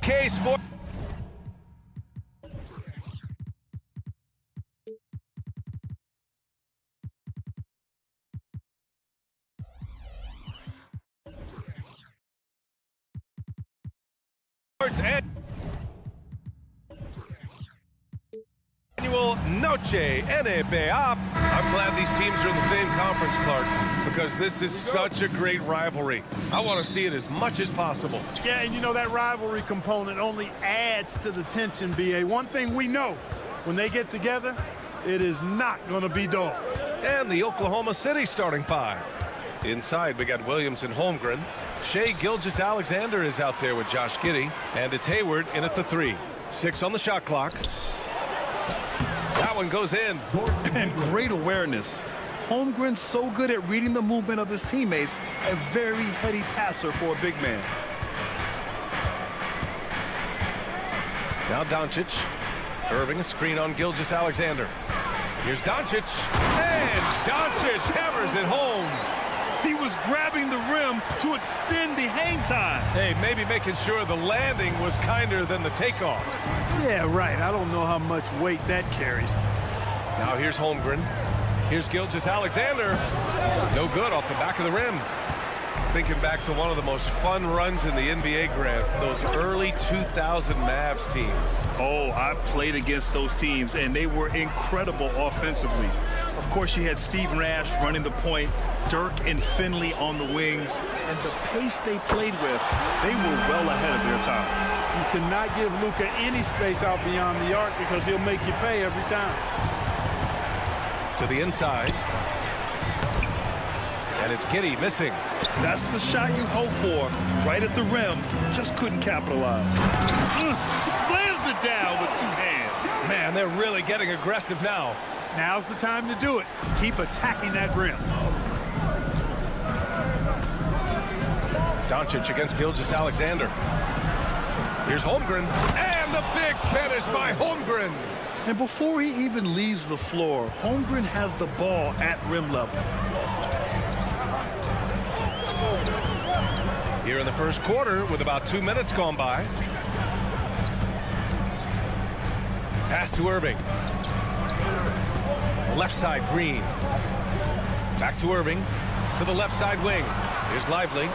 K-Sport. Annual Noche NBA. I'm glad these teams are in the same conference, Clark, because this is such a great rivalry. I want to see it as much as possible. Yeah, and you know that rivalry component only adds to the tension, B.A. One thing we know, when they get together, it is not going to be dull. And the Oklahoma City starting five. Inside, we got Williams and Holmgren. Shai Gilgeous-Alexander is out there with Josh Giddey, and it's Hayward in at the 3. 6 on the shot clock. That one goes in. And great awareness. Holmgren's so good at reading the movement of his teammates, a very heady passer for a big man. Now Doncic. Irving, a screen on Gilgeous-Alexander. Here's Doncic. And Doncic hammers it home. He was grabbing the rim to extend the hang time. Hey, maybe making sure the landing was kinder than the takeoff. Yeah, right. I don't know how much weight that carries. Now here's Holmgren. Here's Gilgeous-Alexander. No good off the back of the rim. Thinking back to one of the most fun runs in the NBA, Grant, those early 2000 Mavs teams. Oh, I played against those teams, and they were incredible offensively. Of course, you had Steve Nash running the point, Dirk and Finley on the wings, and the pace they played with, they were well ahead of their time. You cannot give Luka any space out beyond the arc because he'll make you pay every time. To the inside. And it's Giddey missing. That's the shot you hope for. Right at the rim, just couldn't capitalize. Slams it down with 2 hands. Man, they're really getting aggressive now. Now's the time to do it. Keep attacking that rim. Doncic against Gilgeous-Alexander. Here's Holmgren. And the big finish by Holmgren. And before he even leaves the floor, Holmgren has the ball at rim level. Here in the first quarter with about 2 minutes gone by. Pass to Irving. Left side, Green. Back to Irving. To the left side wing. Here's Lively.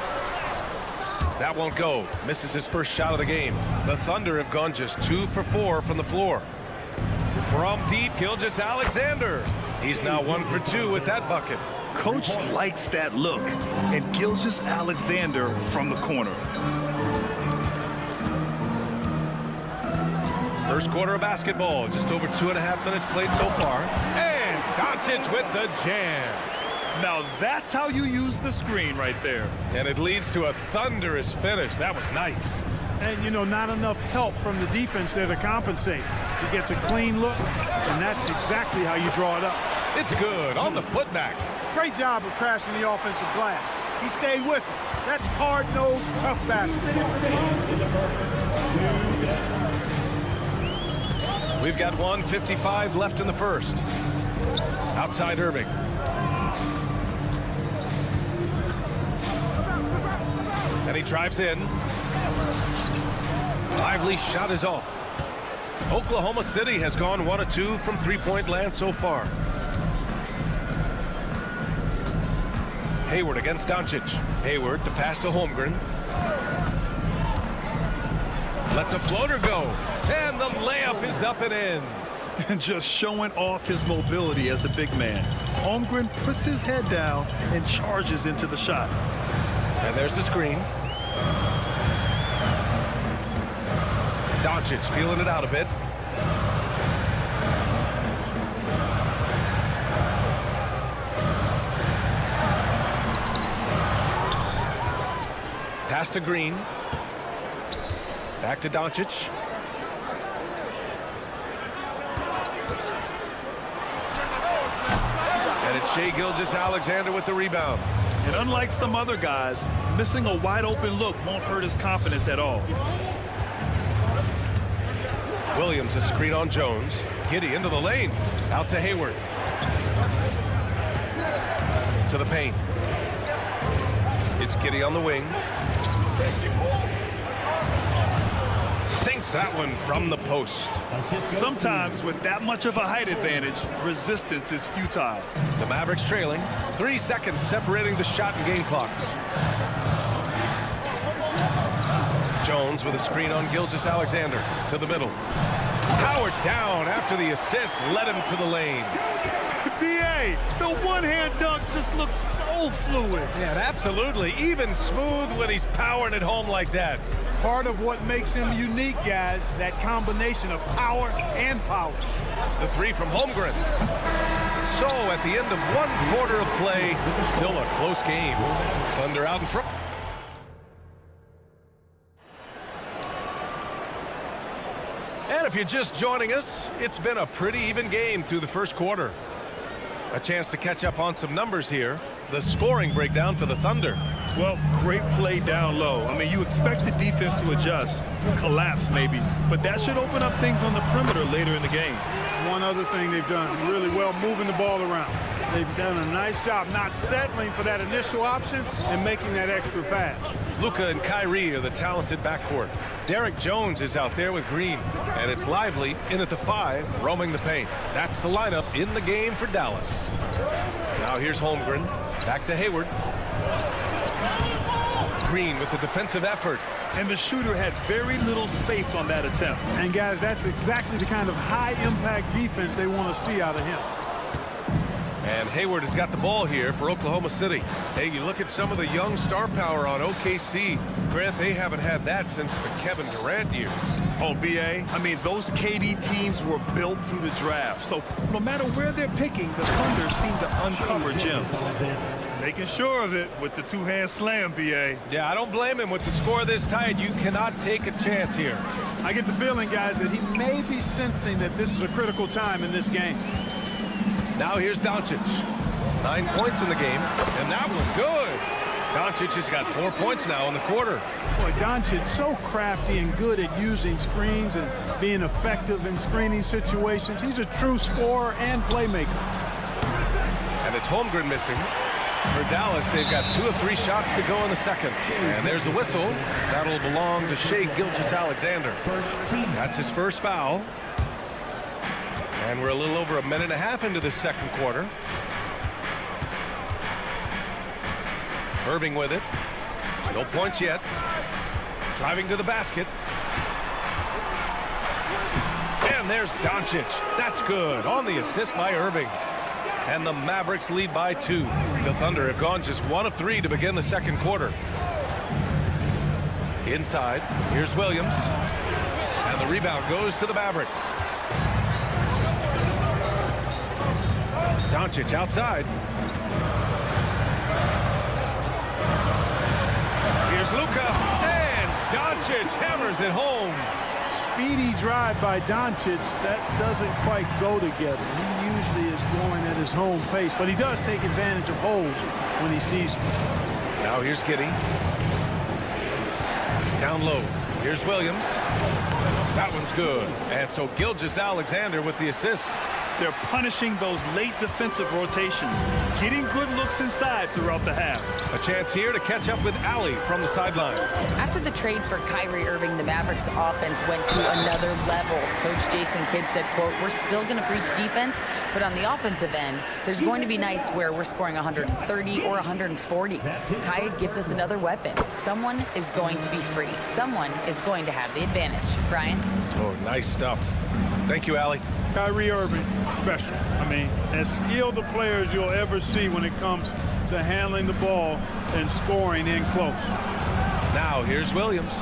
That won't go. Misses his first shot of the game. The Thunder have gone just 2 for 4 from the floor. From deep, Gilgeous-Alexander. He's now 1 for 2 with that bucket. Coach likes that look. And Gilgeous-Alexander from the corner. First quarter of basketball. Just over 2.5 minutes played so far. And Doncic with the jam. Now that's how you use the screen right there. And it leads to a thunderous finish. That was nice. And, you know, not enough help from the defense there to compensate. He gets a clean look, and that's exactly how you draw it up. It's good on the putback. Great job of crashing the offensive glass. He stayed with it. That's hard-nosed, tough basketball. We've got 1:55 left in the first. Outside Irving. And he drives in. Lively shot is off. Oklahoma City has gone 1 of 2 from three-point land so far. Hayward against Doncic. Hayward to pass to Holmgren. Lets a floater go. And the layup is up and in. And just showing off his mobility as a big man. Holmgren puts his head down and charges into the shot. And there's the screen. Doncic feeling it out a bit. Pass to Green. Back to Doncic. And it's Shai Gilgeous-Alexander with the rebound. And unlike some other guys, missing a wide open look won't hurt his confidence at all. Williams a screen on Jones. Giddey into the lane. Out to Hayward. To the paint. It's Giddey on the wing. Sinks that one from the post. Sometimes with that much of a height advantage, resistance is futile. The Mavericks trailing. 3 seconds separating the shot and game clocks. Jones with a screen on Gilgeous-Alexander to the middle. Howard down after the assist led him to the lane. B.A., the one-hand dunk just looks so fluid. Yeah, absolutely. Even smooth when he's powering it home like that. Part of what makes him unique, guys, that combination of power and polish. The three from Holmgren. So at the end of 1 quarter of play, still a close game. Thunder out in front. And if you're just joining us, it's been a pretty even game through the first quarter. A chance to catch up on some numbers here. The scoring breakdown for the Thunder. Well, great play down low. I mean, you expect the defense to adjust, collapse maybe, but that should open up things on the perimeter later in the game. One other thing they've done really well, moving the ball around. They've done a nice job not settling for that initial option and making that extra pass. Luka and Kyrie are the talented backcourt. Derek Jones is out there with Green, and it's Lively in at the 5, roaming the paint. That's the lineup in the game for Dallas. Now here's Holmgren, back to Hayward. Green with the defensive effort. And the shooter had very little space on that attempt. And guys, that's exactly the kind of high-impact defense they want to see out of him. And Hayward has got the ball here for Oklahoma City. Hey, you look at some of the young star power on OKC. Grant, they haven't had that since the Kevin Durant years. Oh, B.A., I mean, those KD teams were built through the draft. So no matter where they're picking, the Thunder seem to uncover gems. Making sure of it with the two-hand slam, B.A. Yeah, I don't blame him with the score this tight. You cannot take a chance here. I get the feeling, guys, that he may be sensing that this is a critical time in this game. Now here's Doncic. 9 points in the game, and that was good. Doncic has got 4 points now in the quarter. Boy, Doncic so crafty and good at using screens and being effective in screening situations. He's a true scorer and playmaker. And it's Holmgren missing. For Dallas, they've got 2 of 3 shots to go in the second. And there's a whistle. That'll belong to Shai Gilgeous-Alexander. That's his first foul. And we're a little over a minute and a half into the second quarter. Irving with it. No points yet. Driving to the basket. And there's Doncic. That's good. On the assist by Irving. And the Mavericks lead by 2. The Thunder have gone just 1 of 3 to begin the second quarter. Inside, here's Williams. And the rebound goes to the Mavericks. Doncic outside. Here's Luka. And Doncic hammers it home. Speedy drive by Doncic. That doesn't quite go together. He usually is going at his home pace, but he does take advantage of holes when he sees them. Now here's Giddey. Down low. Here's Williams. That one's good. And so Gilgeous-Alexander with the assist. They're punishing those late defensive rotations, getting good looks inside throughout the half. A chance here to catch up with Allie from the sideline. After the trade for Kyrie Irving, the Mavericks offense went to another level. Coach Jason Kidd said, quote, "We're still going to preach defense, but on the offensive end, there's going to be nights where we're scoring 130 or 140. Kai gives us another weapon. Someone is going to be free. Someone is going to have the advantage." Brian? Oh, nice stuff. Thank you, Allie. Kyrie Irving, special. I mean, as skilled a player as you'll ever see when it comes to handling the ball and scoring in close. Now here's Williams.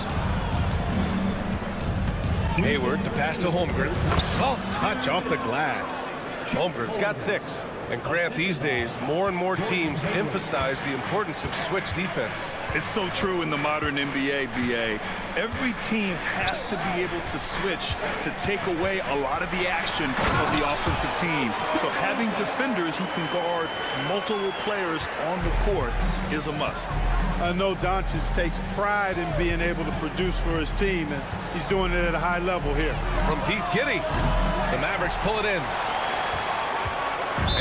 Hayward to pass to Holmgren. Soft touch off the glass. Holmgren's got 6. And Grant, these days, more and more teams emphasize the importance of switch defense. It's so true in the modern NBA, BA. Every team has to be able to switch to take away a lot of the action of the offensive team. So having defenders who can guard multiple players on the court is a must. I know Doncic takes pride in being able to produce for his team, and he's doing it at a high level here. From Pete Giddy, the Mavericks pull it in.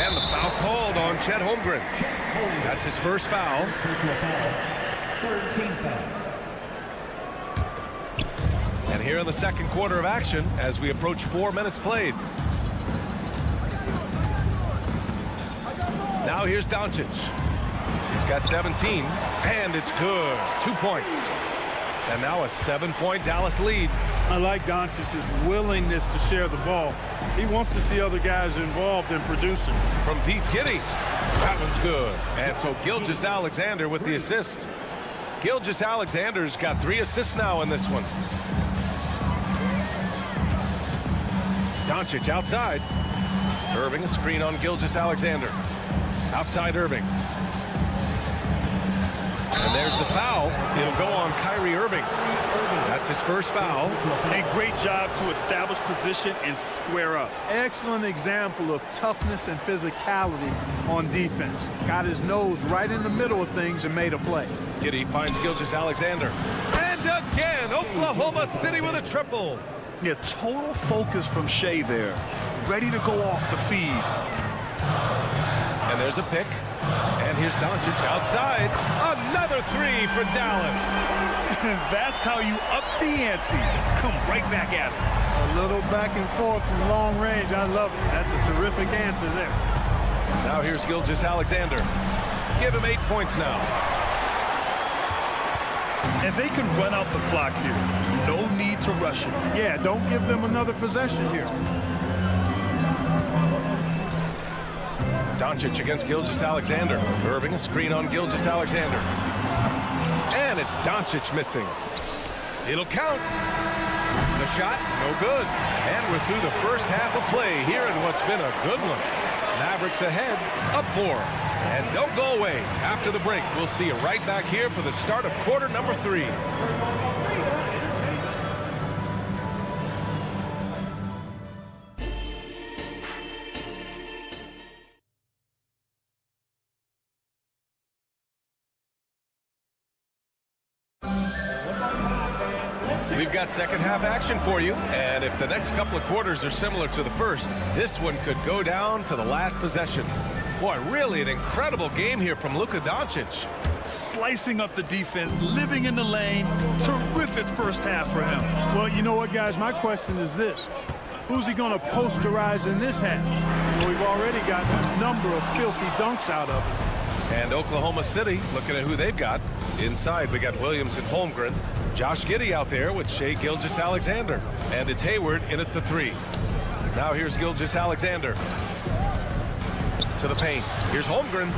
And the foul called on Chet Holmgren. That's his first foul. And here in the second quarter of action, as we approach 4 minutes played. Now here's Doncic. He's got 17, and it's good. 2 points. And now a 7-point Dallas lead. I like Doncic's willingness to share the ball. He wants to see other guys involved in producing. From Pete Giddy. That one's good. And so Gilgeous-Alexander with the assist. Gilgeous-Alexander's got 3 assists now in this one. Doncic outside. Irving a screen on Gilgeous-Alexander. Outside Irving. And there's the foul. It'll go on Kyrie Irving. That's his first foul. And great job to establish position and square up. Excellent example of toughness and physicality on defense. Got his nose right in the middle of things and made a play. Giddy finds Gilgeous-Alexander. And again, Oklahoma City with a triple. Yeah, total focus from Shea there. Ready to go off the feed. And there's a pick. And here's Doncic outside. Another 3 for Dallas. That's how you up the ante. Come right back at it. A little back and forth from long range. I love it. That's a terrific answer there. Now here's Gilgeous-Alexander. Give him 8 points now. And they can run out the clock here. No need to rush it. Yeah, don't give them another possession here. Doncic against Gilgeous-Alexander. Irving a screen on Gilgeous-Alexander. And it's Doncic missing. It'll count. The shot, no good. And we're through the first half of play here in what's been a good one. Mavericks ahead, up 4. And don't go away. After the break, we'll see you right back here for the start of quarter number 3. We've got second half action for you, and if the next couple of quarters are similar to the first, this one could go down to the last possession. Boy, really an incredible game here from Luka Doncic. Slicing up the defense, living in the lane. Terrific first half for him. Well, you know what, guys? My question is this. Who's he going to posterize in this half? Well, we've already gotten a number of filthy dunks out of it. And Oklahoma City, looking at who they've got. Inside, we got Williams and Holmgren. Josh Giddey out there with Shea Gilgeous-Alexander. And it's Hayward in at the 3. Now here's Gilgeous-Alexander. To the paint. Here's Holmgren.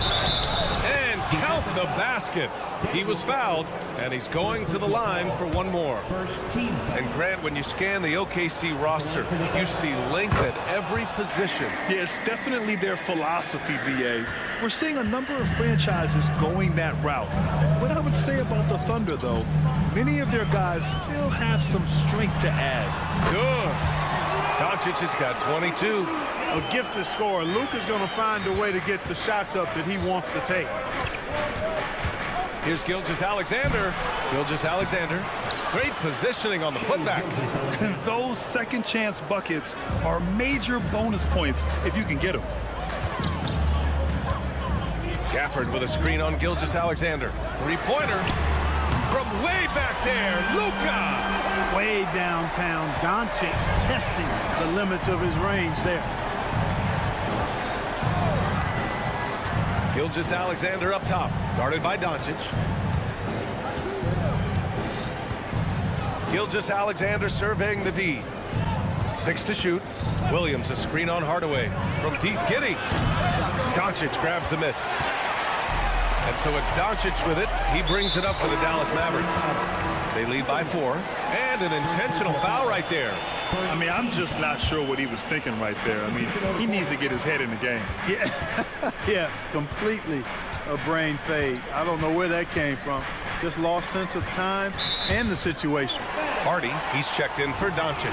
And count the basket. He was fouled, and he's going to the line for one more. And Grant, when you scan the OKC roster, you see length at every position. Yeah, it's definitely their philosophy, BA. We're seeing a number of franchises going that route. What I would say about the Thunder, though, many of their guys still have some strength to add. Good. Doncic has got 22. A gifted scorer. Luka's going to find a way to get the shots up that he wants to take. Here's Gilgeous-Alexander. Gilgeous-Alexander. Great positioning on the putback. And those second chance buckets are major bonus points if you can get them. Gafford with a screen on Gilgeous-Alexander. Three-pointer from way back there. Luka. Way downtown. Doncic testing the limits of his range there. Gilgeous-Alexander up top, guarded by Doncic. Gilgeous-Alexander surveying the D. 6 to shoot. Williams a screen on Hardaway from Pete Giddy. Doncic grabs the miss. And so it's Doncic with it. He brings it up for the Dallas Mavericks. They lead by 4. And And an intentional foul right there. I mean, I'm just not sure what he was thinking right there. I mean, he needs to get his head in the game. Yeah, yeah, completely a brain fade. I don't know where that came from. Just lost sense of time and the situation. Hardy, he's checked in for Doncic.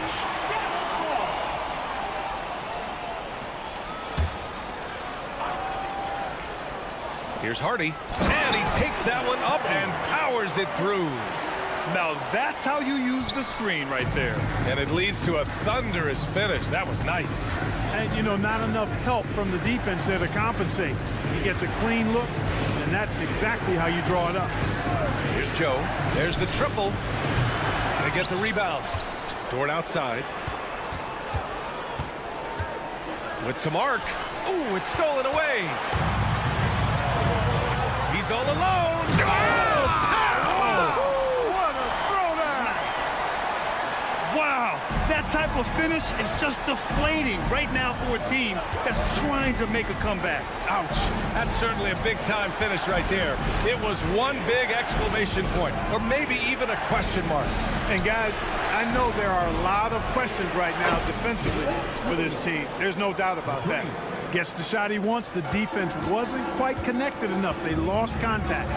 Here's Hardy, and he takes that one up and powers it through. Now that's how you use the screen right there. And it leads to a thunderous finish. That was nice. And, you know, not enough help from the defense there to compensate. He gets a clean look, and that's exactly how you draw it up. Here's Joe. There's the triple. They get the rebound. Dort outside. With some arc. Ooh, it's stolen away. He's all alone. Wow, that type of finish is just deflating right now for a team that's trying to make a comeback. Ouch. That's certainly a big-time finish right there. It was one big exclamation point, or maybe even a question mark. And, guys, I know there are a lot of questions right now defensively for this team. There's no doubt about that. Gets the shot he wants. The defense wasn't quite connected enough. They lost contact.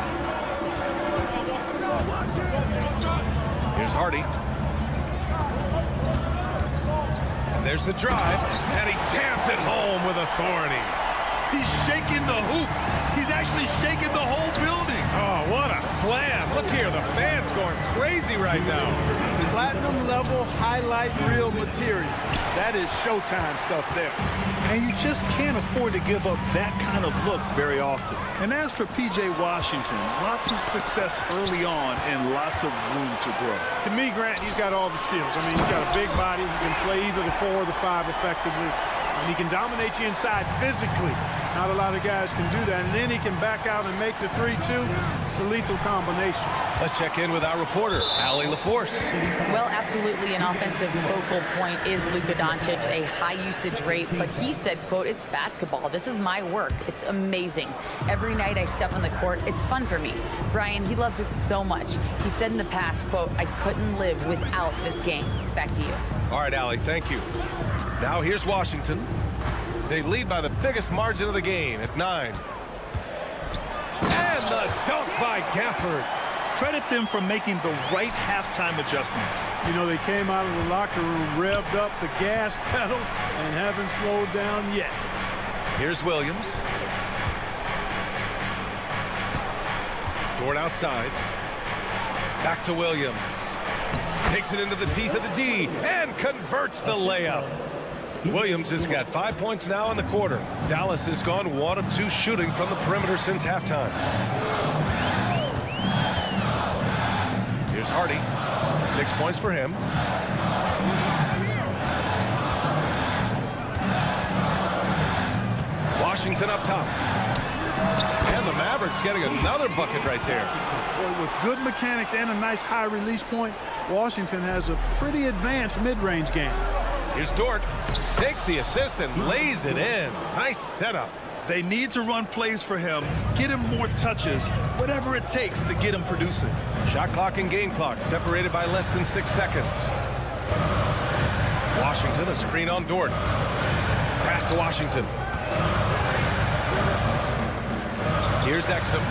Here's Hardy. And there's the drive, and he jams it home with authority. He's shaking the hoop. He's actually shaking the whole building. Oh, what a slam. Look here, the fans going crazy right now. Platinum level highlight reel material. That is Showtime stuff there. And you just can't afford to give up that kind of look very often. And as for P.J. Washington, lots of success early on and lots of room to grow. To me, Grant, he's got all the skills. I mean, he's got a big body. He can play either the 4 or the 5 effectively. And he can dominate you inside physically. Not a lot of guys can do that. And then he can back out and make the 3-2. It's a lethal combination. Let's check in with our reporter, Allie LaForce. Well, absolutely an offensive focal point is Luka Doncic, a high usage rate, but he said, quote, it's basketball. This is my work. It's amazing. Every night I step on the court, it's fun for me. Brian, he loves it so much. He said in the past, quote, I couldn't live without this game. Back to you. All right, Allie, thank you. Now here's Washington. They lead by the biggest margin of the game at 9. And the dunk by Gafford. Credit them for making the right halftime adjustments. You know, they came out of the locker room, revved up the gas pedal, and haven't slowed down yet. Here's Williams. Dort outside. Back to Williams. Takes it into the teeth of the D and converts the layup. Williams has got 5 points now in the quarter. Dallas has gone 1 of 2 shooting from the perimeter since halftime. Here's Hardy. 6 points for him. Washington up top. And the Mavericks getting another bucket right there. Boy, with good mechanics and a nice high release point, Washington has a pretty advanced mid-range game. Here's Dort. Takes the assist and lays it in. Nice setup. They need to run plays for him, get him more touches, whatever it takes to get him producing. Shot clock and game clock separated by less than 6 seconds. Washington, a screen on Dort. Pass to Washington. Here's Exum.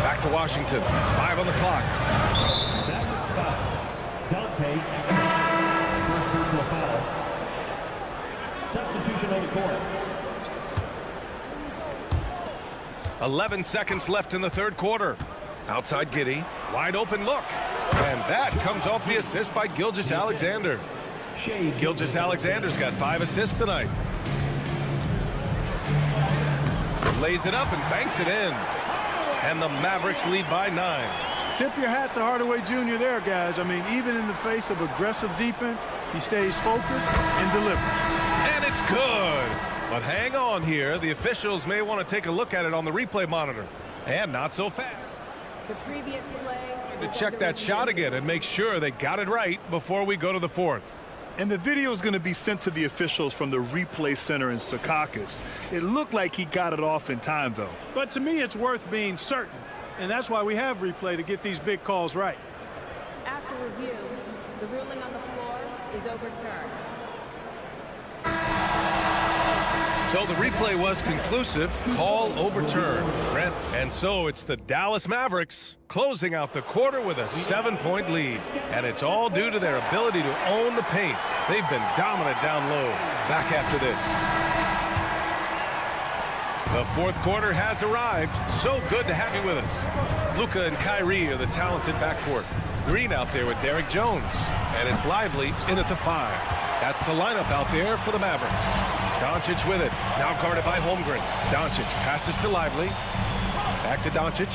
Back to Washington. 5 on the clock. Dante, first personal foul. Substitution on the court. 11 seconds left in the third quarter. Outside Giddey. Wide open look. And that comes off the assist by Gilgeous-Alexander. Gilgeous-Alexander's got 5 assists tonight. Lays it up and banks it in. And the Mavericks lead by 9. Tip your hat to Hardaway Jr. there, guys. I mean, even in the face of aggressive defense, he stays focused and delivers. And it's good. But hang on here. The officials may want to take a look at it on the replay monitor. And not so fast. The previous play. To check that shot again and make sure they got it right before we go to the fourth. And the video is going to be sent to the officials from the replay center in Secaucus. It looked like he got it off in time, though. But to me, it's worth being certain. And that's why we have replay to get these big calls right. After review, the ruling is overturned. So the replay was conclusive. Call overturned, Brent. And so it's the Dallas Mavericks closing out the quarter with a 7-point lead. And it's all due to their ability to own the paint. They've been dominant down low. Back after this. The fourth quarter has arrived. So good to have you with us. Luka and Kyrie are the talented backcourt. Green out there with Derek Jones. And it's Lively in at the 5. That's the lineup out there for the Mavericks. Doncic with it. Now guarded by Holmgren. Doncic passes to Lively. Back to Doncic.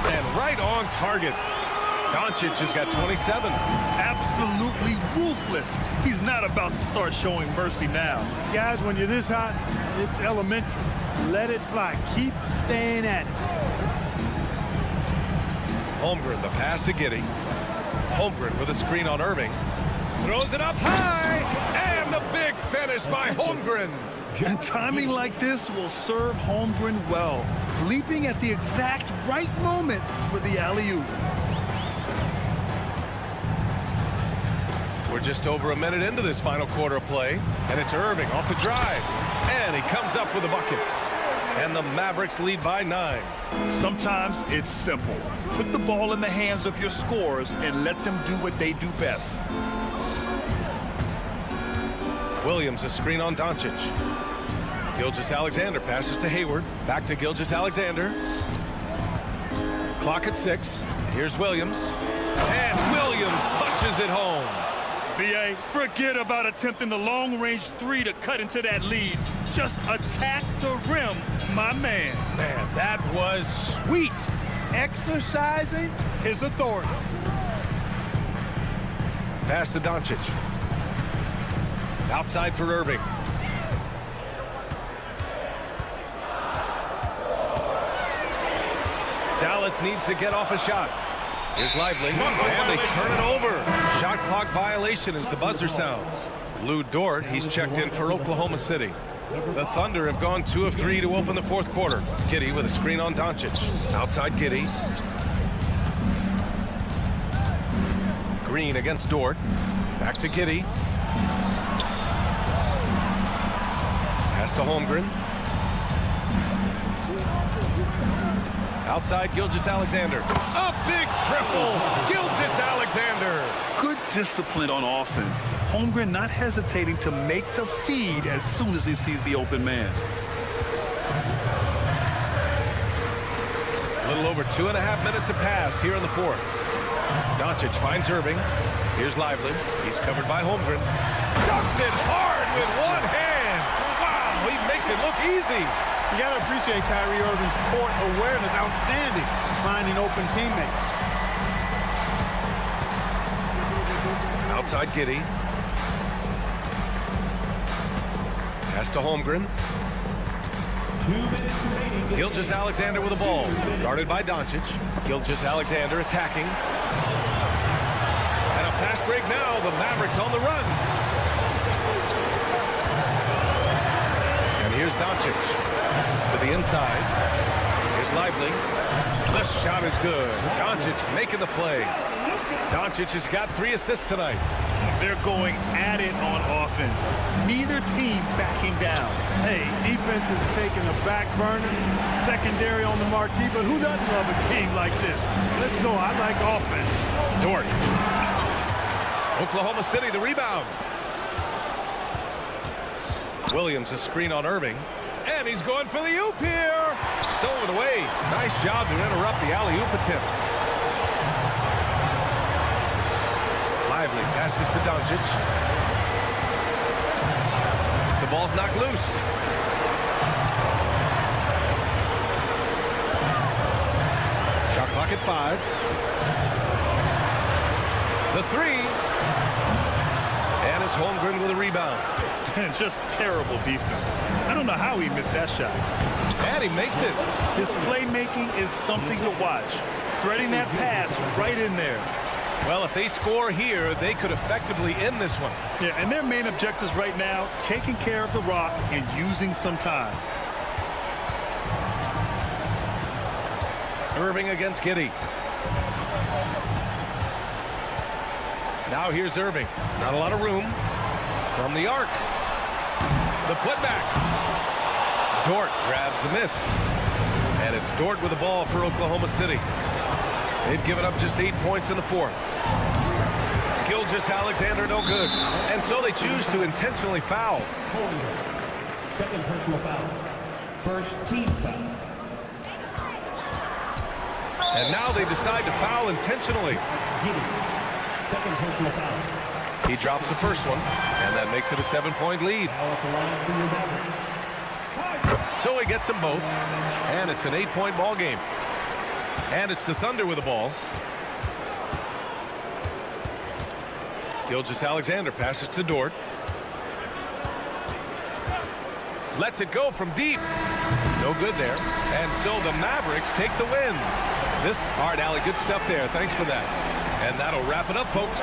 And right on target. Doncic has got 27. Absolutely ruthless. He's not about to start showing mercy now. Guys, when you're this hot, it's elementary. Let it fly. Keep staying at it. Holmgren, the pass to Giddey. Holmgren with a screen on Irving. Throws it up high. And the big finish by Holmgren. And timing like this will serve Holmgren well. Leaping at the exact right moment for the alley-oop. We're just over a minute into this final quarter of play. And it's Irving off the drive. And he comes up with a bucket. And the Mavericks lead by 9. Sometimes it's simple. Put the ball in the hands of your scorers and let them do what they do best. Williams, a screen on Doncic. Gilgeous-Alexander passes to Hayward. Back to Gilgeous-Alexander. Clock at 6. Here's Williams. And Williams punches it home. B.A., forget about attempting the long-range 3 to cut into that lead. Just attack the rim, my man. Man, that was sweet. Exercising his authority. Pass to Doncic. Outside for Irving. Dallas needs to get off a shot. Here's Lively, and they turn it over. Shot clock violation as the buzzer sounds. Lou Dort, he's checked in for Oklahoma City. The Thunder have gone 2 of 3 to open the fourth quarter. Giddey with a screen on Doncic. Outside Giddey. Green against Dort. Back to Giddey. Pass to Holmgren. Outside Gilgeous-Alexander. A big triple. Gilgeous-Alexander. Good discipline on offense. Holmgren not hesitating to make the feed as soon as he sees the open man. A little over 2.5 minutes have passed here in the fourth. Doncic finds Irving. Here's Lively. He's covered by Holmgren. Dunks it hard with one hand. Wow, he makes it look easy. You got to appreciate Kyrie Irving's court awareness. Outstanding. Finding open teammates. Outside Giddey. Pass to Holmgren. Gilgeous-Alexander with the ball. Guarded by Doncic. Gilgeous-Alexander attacking. And a fast break now. The Mavericks on the run. And here's Doncic. To the inside. Here's Lively. The shot is good. Doncic making the play. Doncic has got 3 assists tonight. They're going at it on offense. Neither team backing down. Hey, defense is taking a back burner. Secondary on the marquee, but who doesn't love a game like this? Let's go. I like offense. Dort. Oklahoma City, the rebound. Williams, a screen on Irving. And he's going for the oop here. Stolen away. Nice job to interrupt the alley-oop attempt. Lively passes to Doncic. The ball's knocked loose. Shot clock at 5. The 3. And it's Holmgren with a rebound. And just terrible defense. I don't know how he missed that shot. And he makes it. His playmaking is something to watch. Threading that pass right in there. Well, if they score here, they could effectively end this one. Yeah, and their main objectives right now, taking care of the rock and using some time. Irving against Giddey. Now here's Irving. Not a lot of room. From the arc. The putback. Dort grabs the miss. And it's Dort with the ball for Oklahoma City. They'd given up just 8 points in the fourth. Gilgeous-Alexander no good. And so they choose to intentionally foul. Second personal foul. First team foul. And now they decide to foul intentionally. Giddey. Second personal foul. He drops the first one, and that makes it a 7-point lead. Foul at the line for your Mavericks. So he gets them both, and it's an 8-point ball game. And it's the Thunder with the ball. Gilgeous-Alexander passes to Dort. Lets it go from deep. No good there. And so the Mavericks take the win. All right, Allie, good stuff there. Thanks for that. And that'll wrap it up, folks.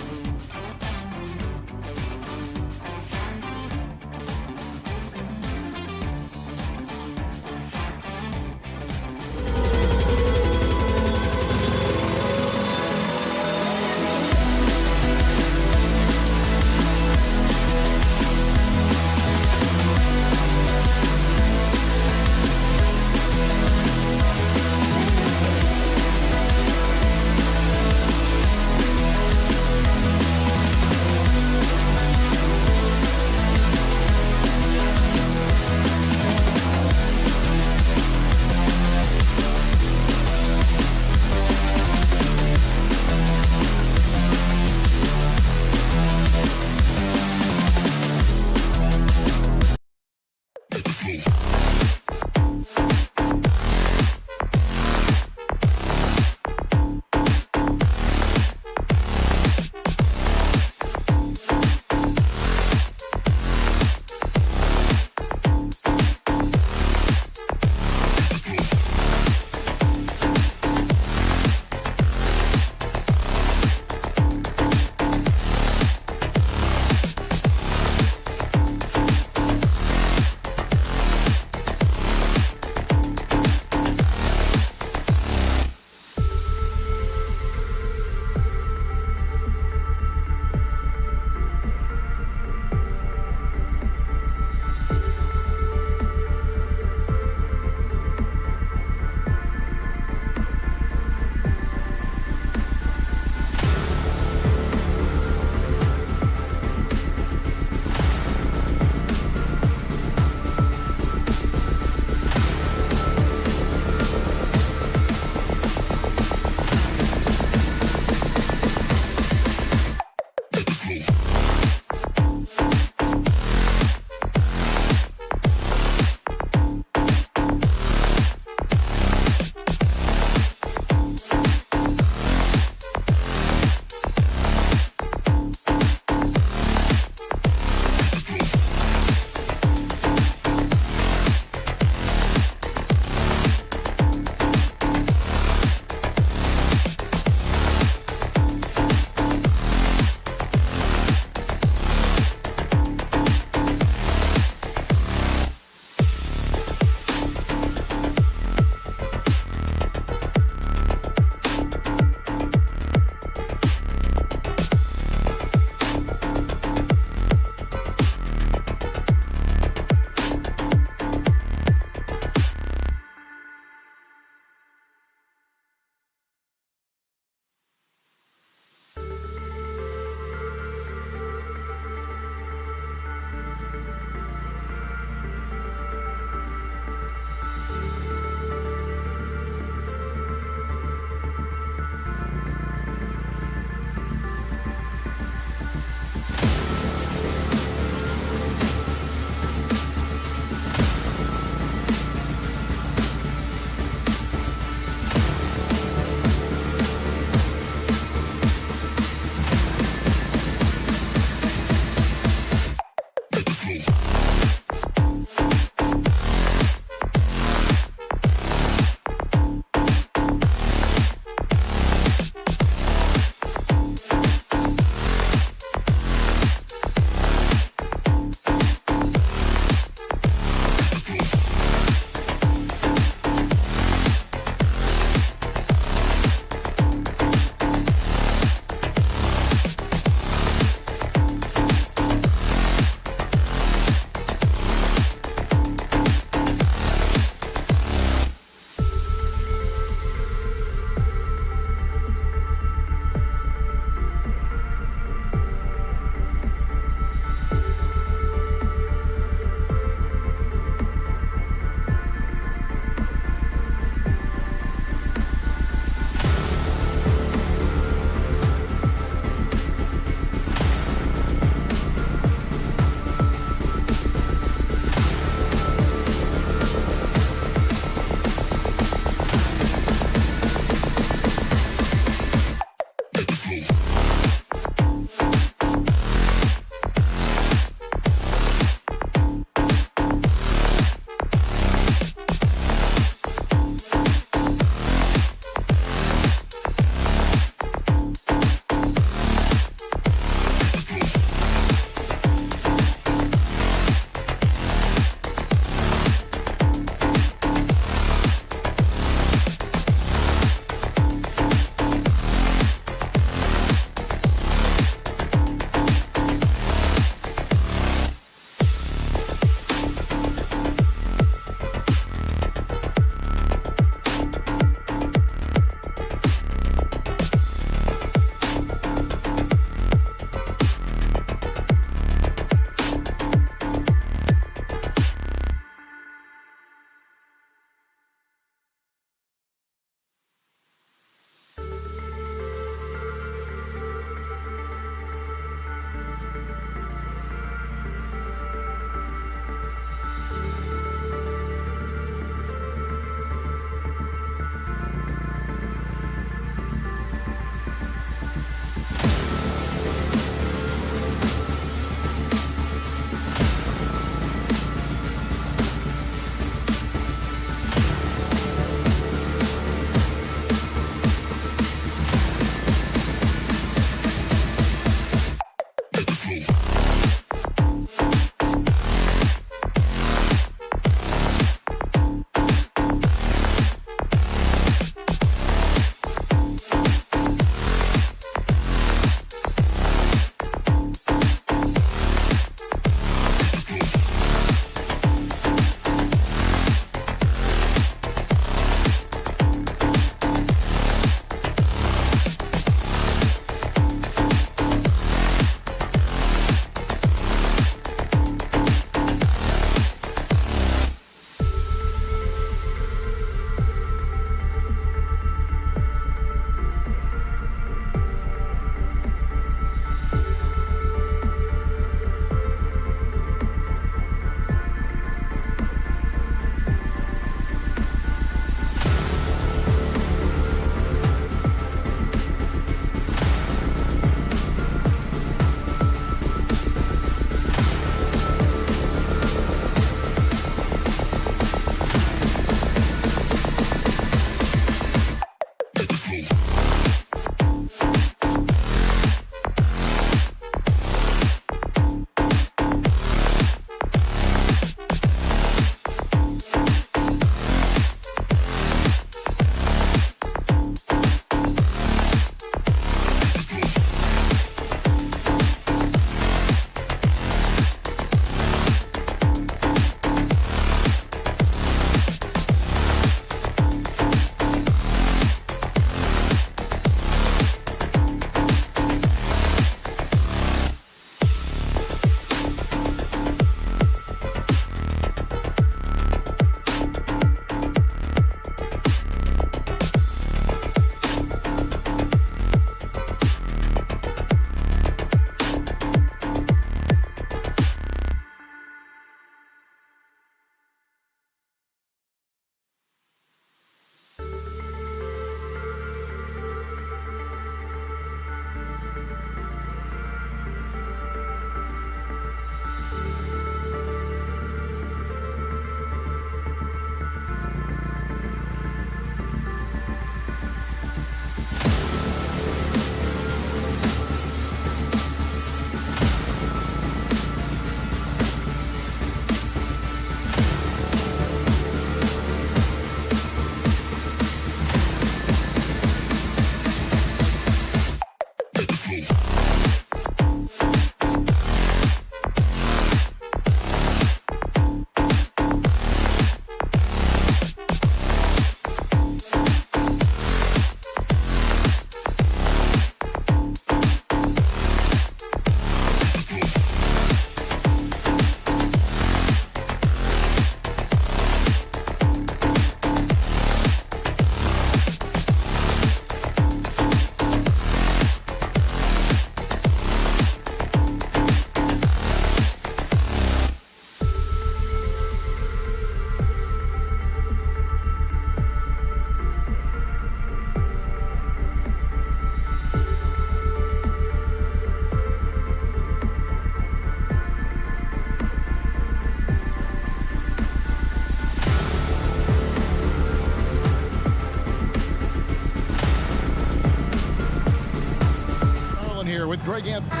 Greg Anthony.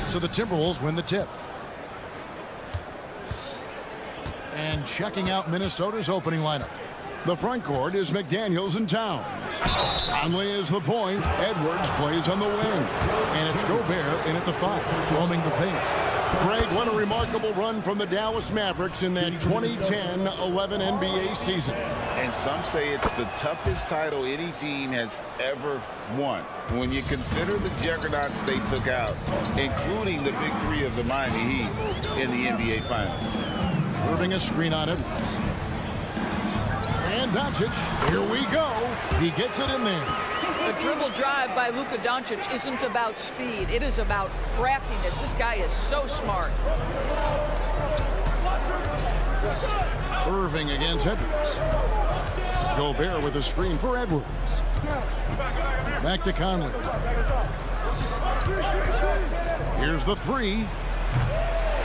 So the Timberwolves win the tip. And checking out Minnesota's opening lineup. The front court is McDaniels and Towns. Conley is the point. Edwards plays on the wing. And it's Gobert in at the 5, roaming the paint. Greg, what a remarkable run from the Dallas Mavericks in that 2010-11 NBA season. And some say it's the toughest title any team has ever won. When you consider the juggernauts they took out, including the big three of the Miami Heat in the NBA Finals. Irving a screen on Edwards. And Doncic, here we go. He gets it in there. The dribble drive by Luka Doncic isn't about speed. It is about craftiness. This guy is so smart. Irving against Edwards. Gobert with a screen for Edwards. Back to Conley. Here's the 3.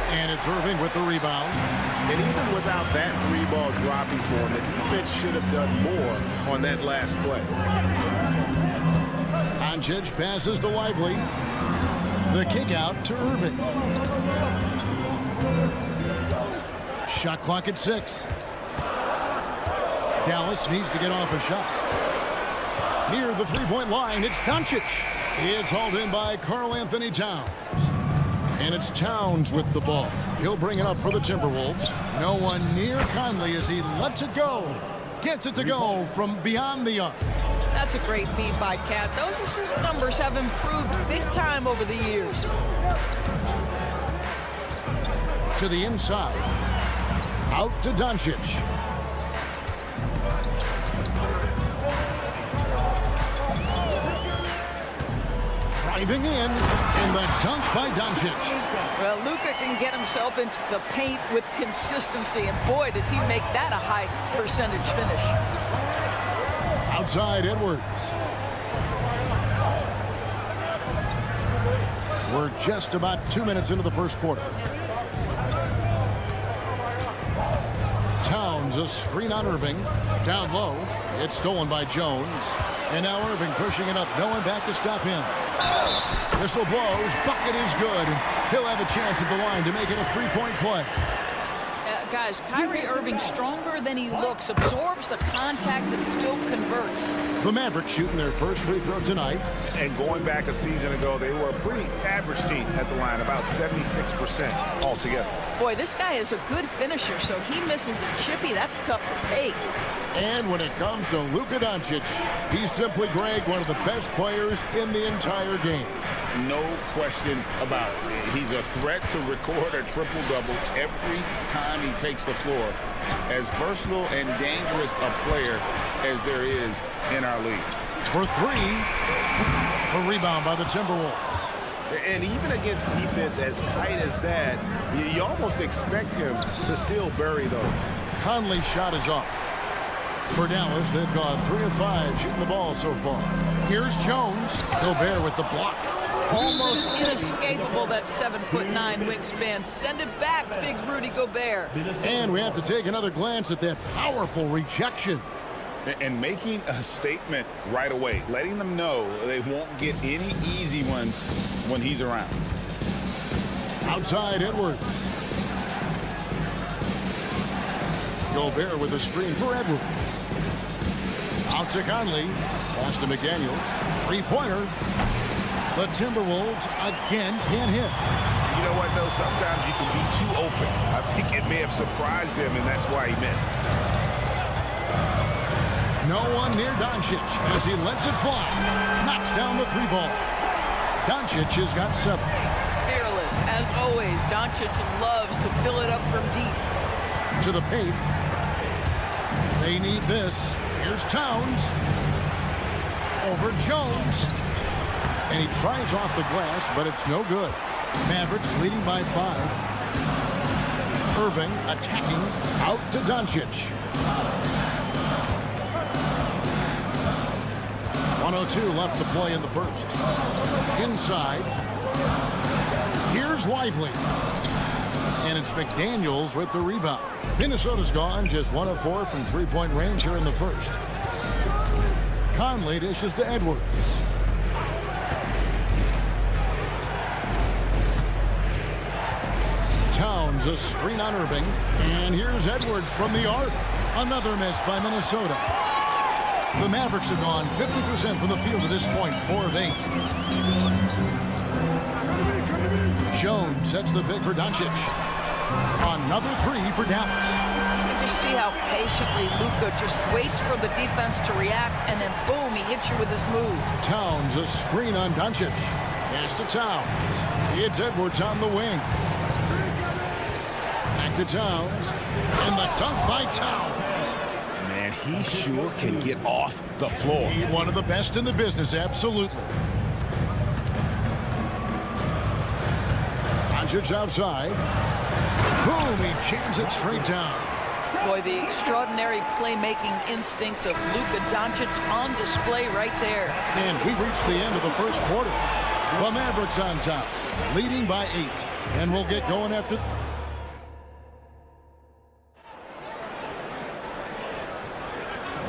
And it's Irving with the rebound. And even without that 3-ball dropping for him, the defense should have done more on that last play. Doncic passes to Lively. The kick out to Irving. Shot clock at 6. Dallas needs to get off a shot. Near the 3-point line, it's Doncic. It's hauled in by Karl Anthony Towns. And it's Towns with the ball. He'll bring it up for the Timberwolves. No one near Conley as he lets it go. Gets it to go from beyond the arc. That's a great feed by Cat. Those assist numbers have improved big time over the years. To the inside. Out to Doncic. Driving in, and the dunk by Doncic. Well, Luka can get himself into the paint with consistency, and boy, does he make that a high percentage finish. Outside Edwards. We're just about 2 minutes into the first quarter. Towns, a screen on Irving. Down low. It's stolen by Jones. And now Irving pushing it up. No one back to stop him. Whistle blows. Bucket is good. He'll have a chance at the line to make it a 3-point play. Guys, Kyrie Irving stronger than he looks, absorbs the contact and still converts. The Mavericks shooting their first free throw tonight. And going back a season ago, they were a pretty average team at the line, about 76% altogether. Boy, this guy is a good finisher, so he misses a chippy. That's tough to take. And when it comes to Luka Doncic, he's simply, Greg, one of the best players in the entire game. No question about it. He's a threat to record a triple-double every time he takes the floor. As versatile and dangerous a player as there is in our league. For 3, a rebound by the Timberwolves. And even against defense as tight as that, you almost expect him to still bury those. Conley's shot is off. For Dallas, they've gone 3 of 5 shooting the ball so far. Here's Jones. Gobert with the block. Almost inescapable, that 7'9" wingspan. Send it back, big Rudy Gobert. And we have to take another glance at that powerful rejection. And making a statement right away, letting them know they won't get any easy ones when he's around. Outside Edwards. Gobert with a screen for Edwards. Out to Conley. Pass to McDaniels. 3-pointer. The Timberwolves again can't hit. You know what, though? Sometimes you can be too open. I think it may have surprised him, and that's why he missed. No one near Doncic as he lets it fly. Knocks down the 3-ball. Doncic has got 7. Fearless, as always. Doncic loves to fill it up from deep. To the paint. They need this. Here's Towns. Over Jones. And he tries off the glass, but it's no good. Mavericks leading by 5. Irving attacking out to Doncic. 1:02 left to play in the first. Inside. Here's Lively. And it's McDaniels with the rebound. Minnesota's gone just 1 of 4 from three-point range here in the first. Conley dishes to Edwards. Towns a screen on Irving. And here's Edwards from the arc. Another miss by Minnesota. The Mavericks have gone 50% from the field to this point, 4 of 8. Jones sets the pick for Doncic. Another 3 for Dallas. You just see how patiently Luka just waits for the defense to react, and then boom, he hits you with his move. Towns a screen on Doncic. Pass to Towns. It's Edwards on the wing. Back to Towns. And the dunk by Towns. Man, he sure can get off the floor. He's one of the best in the business, absolutely. Doncic outside. Boom, he jams it straight down. Boy, the extraordinary playmaking instincts of Luka Doncic on display right there. And we reached the end of the first quarter. The Mavericks on top, leading by 8. And we'll get going after...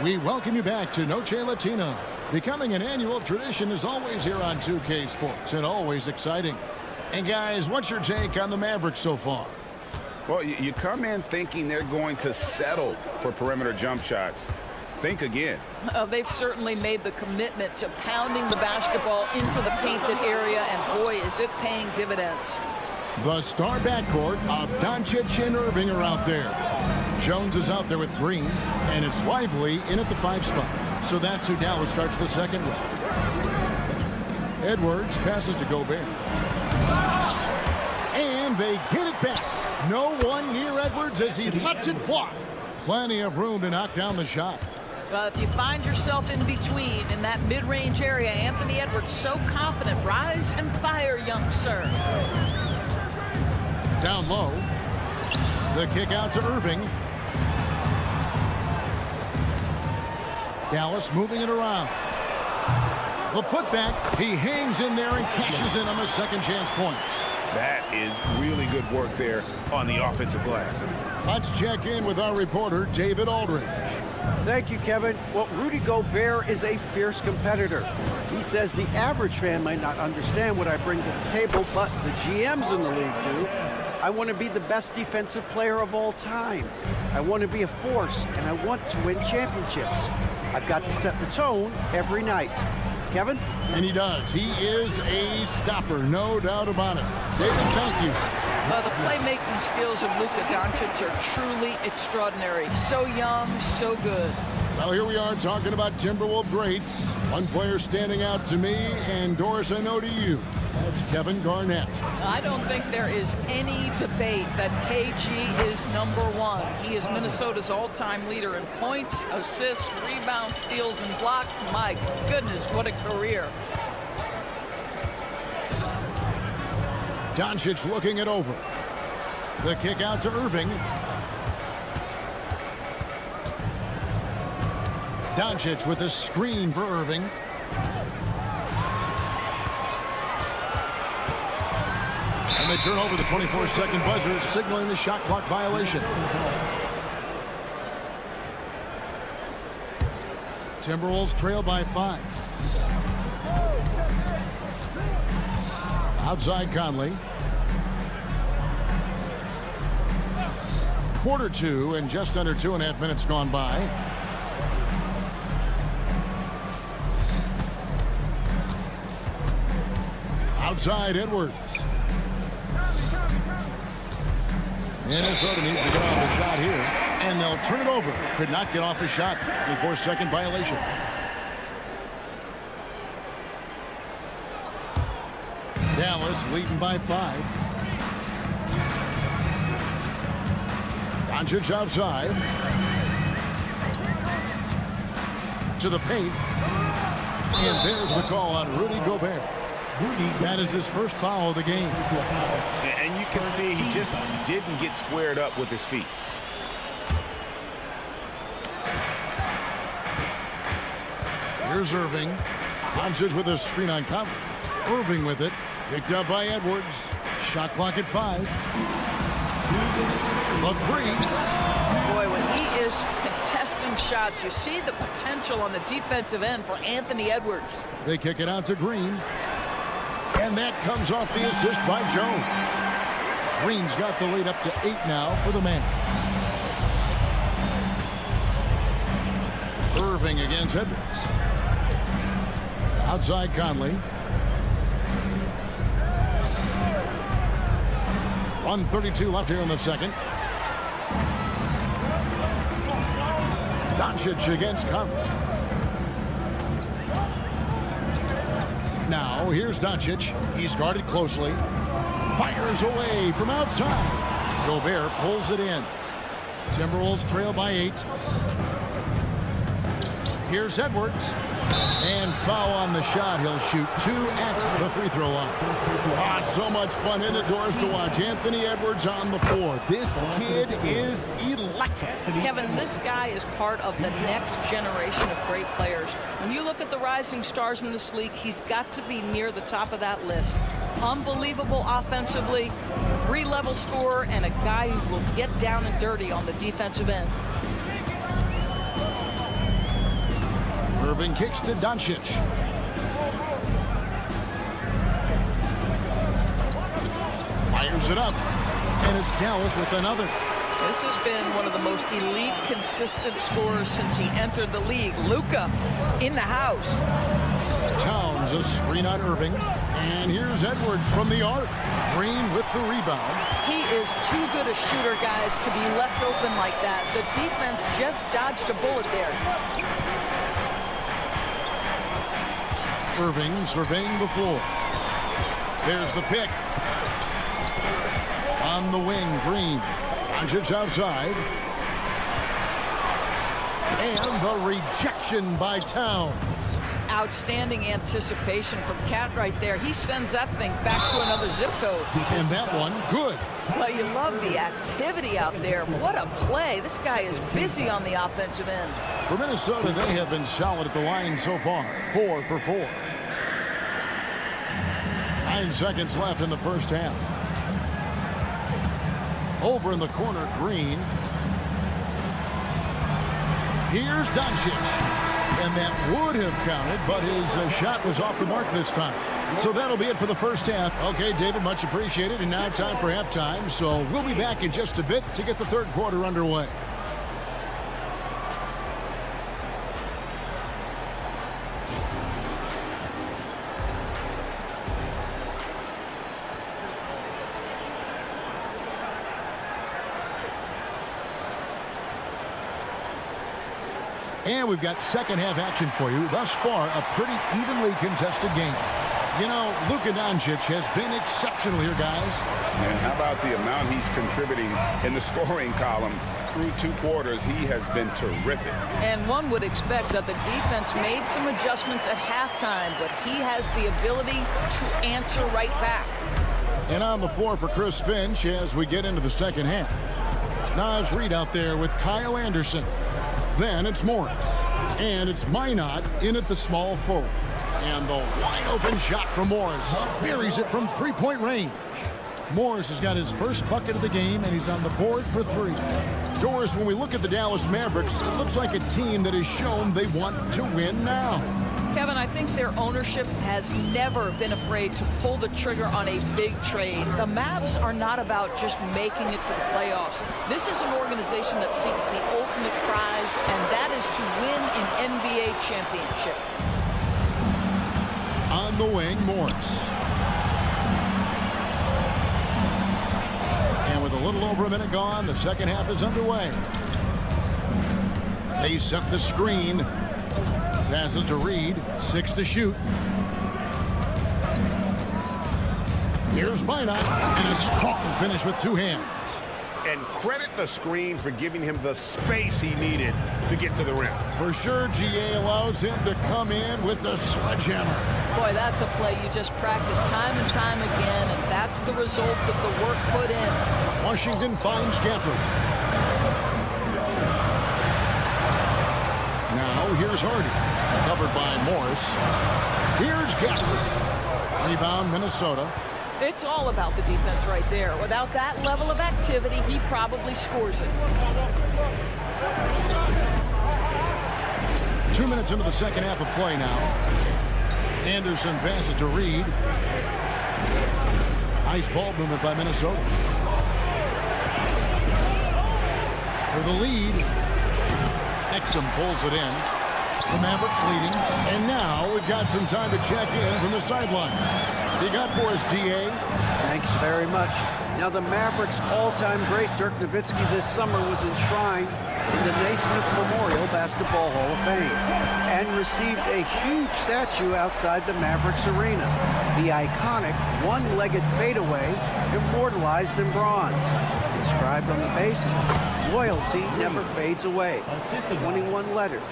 We welcome you back to Noche Latino. Becoming an annual tradition is always here on 2K Sports and always exciting. And guys, what's your take on the Mavericks so far? Well, you come in thinking they're going to settle for perimeter jump shots. Think again. They've certainly made the commitment to pounding the basketball into the painted area, and boy, is it paying dividends. The star backcourt of Doncic and Irving are out there. Jones is out there with Green, and it's Lively in at the 5 spot. So that's who Dallas starts the second with. Edwards passes to Gobert. And they get it back. No one near Edwards as he lets it fly. Plenty of room to knock down the shot. Well, if you find yourself in between in that mid-range area, Anthony Edwards so confident. Rise and fire, young sir. Down low. The kick out to Irving. Dallas moving it around. The putback. He hangs in there and cashes in on the second chance points. That is really good work there on the offensive glass. Let's check in with our reporter, David Aldridge. Thank you, Kevin. Well, Rudy Gobert is a fierce competitor. He says the average fan might not understand what I bring to the table, but the GMs in the league do. I want to be the best defensive player of all time. I want to be a force, and I want to win championships. I've got to set the tone every night. Kevin? And he does. He is a stopper, no doubt about it. David, thank you. The playmaking skills of Luka Doncic are truly extraordinary. So young, so good. Well, here we are talking about Timberwolves greats. One player standing out to me, and Doris, I know to you. That's Kevin Garnett. I don't think there is any debate that KG is #1. He is Minnesota's all-time leader in points, assists, rebounds, steals, and blocks. My goodness, what a career. Doncic looking it over. The kick out to Irving. Doncic with a screen for Irving. And they turn over the 24-second buzzer, signaling the shot clock violation. Timberwolves trail by 5. Outside Conley. Quarter 2 and just under 2.5 minutes gone by. Outside Edwards. Minnesota needs to get off the shot here, and they'll turn it over. Could not get off the shot. 24-second violation. Dallas leading by 5. Doncic outside. To the paint. And there's the call on Rudy Gobert. That is his first foul of the game. And you can see he just didn't get squared up with his feet. Here's Irving. Doncic with a screen on Conley. Irving with it. Picked up by Edwards. Shot clock at 5. The three. Boy, when he is contesting shots, you see the potential on the defensive end for Anthony Edwards. They kick it out to Green. And that comes off the assist by Jones. Green's got the lead up to 8 now for the Mavs. Irving against Edwards. Outside Conley. 1:32 left here in the second. Doncic against Conley. Now here's Doncic. He's guarded closely. Fires away from outside. Gobert pulls it in. Timberwolves trail by 8. Here's Edwards. And foul on the shot. He'll shoot 2 at the free throw line. So much fun indoors to watch. Anthony Edwards on the floor. This kid is electric. Kevin, this guy is part of the next generation of great players. When you look at the rising stars in this league, he's got to be near the top of that list. Unbelievable offensively, 3-level scorer, and a guy who will get down and dirty on the defensive end. Irving kicks to Doncic. Fires it up. And it's Dallas with another. This has been one of the most elite, consistent scorers since he entered the league. Luka in the house. Towns a screen on Irving. And here's Edwards from the arc. Green with the rebound. He is too good a shooter, guys, to be left open like that. The defense just dodged a bullet there. Irving surveying the floor. There's the pick. On the wing, Green. Doncic outside. And the rejection by Towns. Outstanding anticipation from Cat right there. He sends that thing back to another zip code. And that one, good. Well, you love the activity out there. What a play. This guy is busy on the offensive end. For Minnesota, they have been solid at the line so far. 4 for 4. 9 seconds left in the first half. Over in the corner, Green. Here's Doncic. And that would have counted, but his shot was off the mark this time. So that'll be it for the first half. Okay, David, much appreciated. And now time for halftime. So we'll be back in just a bit to get the third quarter underway. And we've got second half action for you. Thus far, a pretty evenly contested game. You know, Luka Doncic has been exceptional here, guys. And how about the amount he's contributing in the scoring column through 2 quarters? He has been terrific. And one would expect that the defense made some adjustments at halftime, but he has the ability to answer right back. And on the floor for Chris Finch as we get into the second half. Naz Reid out there with Kyle Anderson. Then it's Morris. And it's Minot in at the small forward. And the wide open shot from Morris. Buries it from 3-point range. Morris has got his first bucket of the game, and he's on the board for 3. Doris, when we look at the Dallas Mavericks, it looks like a team that has shown they want to win now. Kevin, I think their ownership has never been afraid to pull the trigger on a big trade. The Mavs are not about just making it to the playoffs. This is an organization that seeks the ultimate prize, and that is to win an NBA championship. On the wing, Morris. And with a little over a minute gone, the second half is underway. They set the screen. Passes to Reed. 6 to shoot. Here's Minot. And a strong finish with 2 hands. And credit the screen for giving him the space he needed to get to the rim. For sure, GA allows him to come in with the sledgehammer. Boy, that's a play you just practice time and time again, and that's the result of the work put in. Washington finds Gafford. Now, here's Hardy. Covered by Morris. Here's Gafford. Rebound, Minnesota. It's all about the defense right there. Without that level of activity, he probably scores it. 2 minutes into the second half of play now. Anderson passes to Reed. Nice ball movement by Minnesota. For the lead, Exum pulls it in. The Mavericks leading. And now we've got some time to check in from the sideline. You got for us, DA? Thanks very much. Now, the Mavericks' all-time great Dirk Nowitzki this summer was enshrined in the Naismith Memorial Basketball Hall of Fame and received a huge statue outside the Mavericks arena. The iconic one-legged fadeaway immortalized in bronze. Inscribed on the base, loyalty never fades away. 21 letters,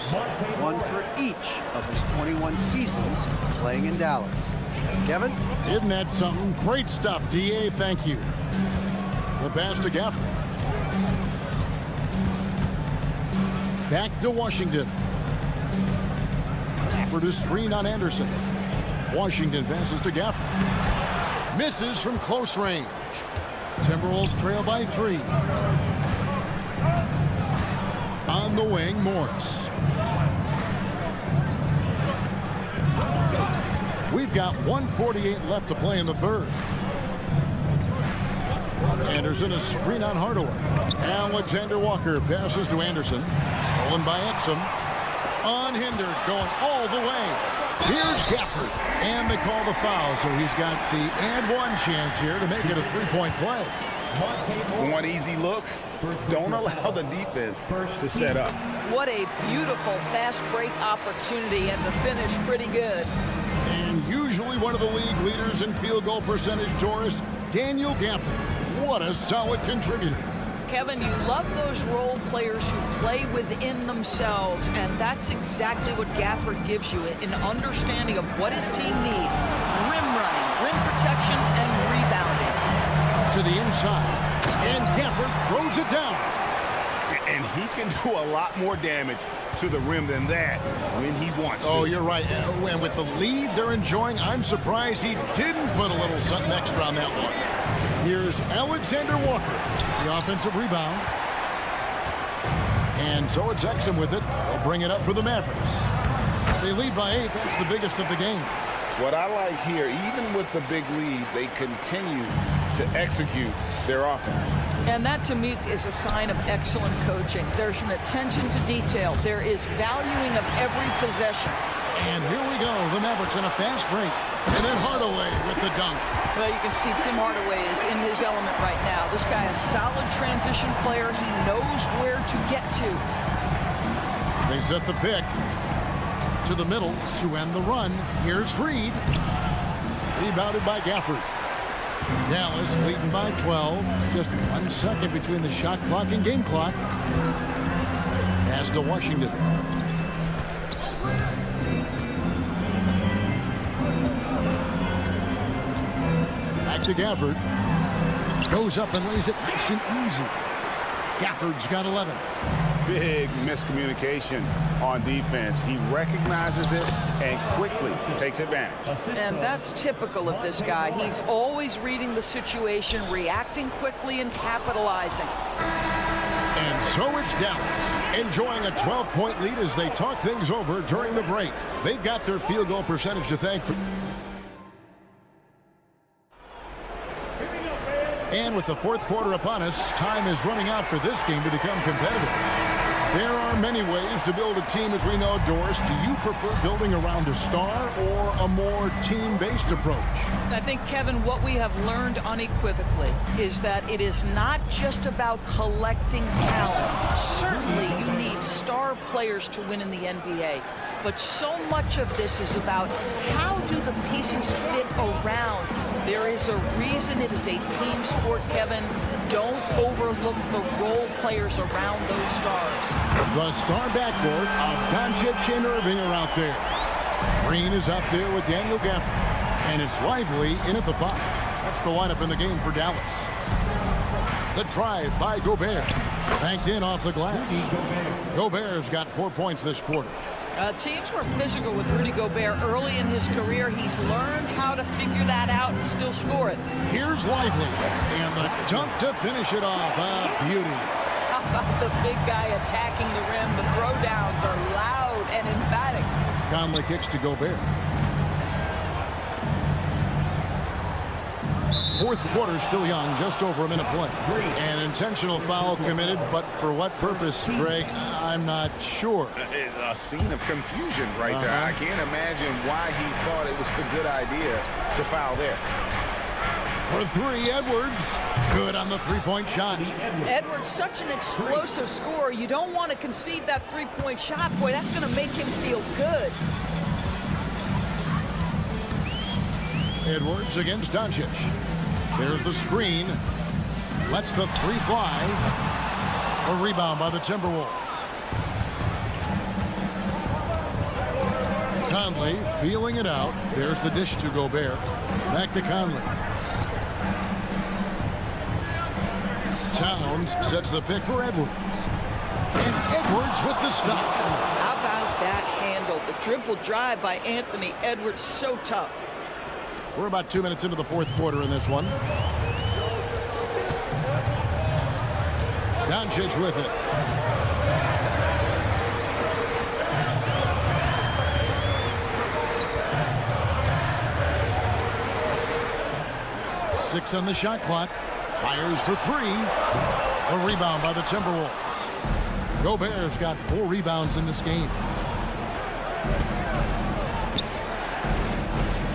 one for each of his 21 seasons playing in Dallas. Kevin? Isn't that something? Great stuff, DA. Thank you. The pass to Gafford. Back to Washington. For the screen on Anderson. Washington passes to Gafford. Misses from close range. Timberwolves trail by 3. On the wing, Morris. We've got 1:48 left to play in the third. Anderson, a screen on Hardaway. Alexander Walker passes to Anderson. Stolen by Exum. Unhindered, going all the way. Here's Gafford. And they call the foul, so he's got the and one chance here to make it a three-point play. Want easy looks? Don't allow the defense to set up. What a beautiful fast break opportunity, and the finish pretty good. And usually one of the league leaders in field goal percentage, Doris, Daniel Gafford. What a solid contributor. Kevin, you love those role players who play within themselves, and that's exactly what Gafford gives you, an understanding of what his team needs. Rim running, rim protection, and rebounding. To the inside, and Gafford throws it down. And he can do a lot more damage to the rim than that when he wants to. Oh, you're right. And with the lead they're enjoying, I'm surprised he didn't put a little something extra on that one. Here's Alexander Walker, the offensive rebound. And so it's Exum with it. They'll bring it up for the Mavericks. They lead by 8. That's the biggest of the game. What I like here, even with the big lead, they continue to execute their offense. And that, to me, is a sign of excellent coaching. There's an attention to detail. There is valuing of every possession. And here we go. The Mavericks in a fast break. And then Hardaway with the dunk. Well, you can see Tim Hardaway is in his element right now. This guy is a solid transition player. He knows where to get to. They set the pick to the middle to end the run. Here's Reed. Rebounded by Gafford. Dallas leading by 12. Just 1 second between the shot clock and game clock. Pass to Washington. Back to Gafford. Goes up and lays it nice and easy. Gafford's got 11. Big miscommunication on defense. He recognizes it and quickly takes advantage. And that's typical of this guy. He's always reading the situation, reacting quickly, and capitalizing. And so it's Dallas, enjoying a 12-point lead as they talk things over during the break. They've got their field goal percentage to thank for. And with the fourth quarter upon us, time is running out for this game to become competitive. There are many ways to build a team, as we know, Doris. Do you prefer building around a star or a more team-based approach? I think, Kevin, what we have learned unequivocally is that it is not just about collecting talent. Certainly, you need star players to win in the NBA. But so much of this is about how do the pieces fit around. There is a reason it is a team sport, Kevin. Don't overlook the role players around those stars. The star backcourt of Doncic and Irving are out there. Green is out there with Daniel Gafford. And it's Lively in at the 5. That's the lineup in the game for Dallas. The drive by Gobert. Banked in off the glass. Gobert's got 4 points this quarter. Teams were physical with Rudy Gobert early in his career. He's learned how to figure that out and still score it. Here's Lively, and the dunk to finish it off. A beauty. How about the big guy attacking the rim? The throwdowns are loud and emphatic. Conley kicks to Gobert. Fourth quarter still young, just over a minute play. An intentional foul committed, but for what purpose, Greg, I'm not sure. A scene of confusion right there. I can't imagine why he thought it was a good idea to foul there. For three, Edwards. Good on the three-point shot. Edwards, such an explosive scorer. You don't want to concede that three-point shot. Boy, that's going to make him feel good. Edwards against Doncic. There's the screen. Lets the three fly. A rebound by the Timberwolves. Conley feeling it out. There's the dish to Gobert. Back to Conley. Towns sets the pick for Edwards. And Edwards with the stop. How about that handle? The dribble drive by Anthony Edwards, so tough. We're about 2 minutes into the fourth quarter in this one. Doncic with it. Six on the shot clock. Fires for three. A rebound by the Timberwolves. Gobert's got 4 rebounds in this game.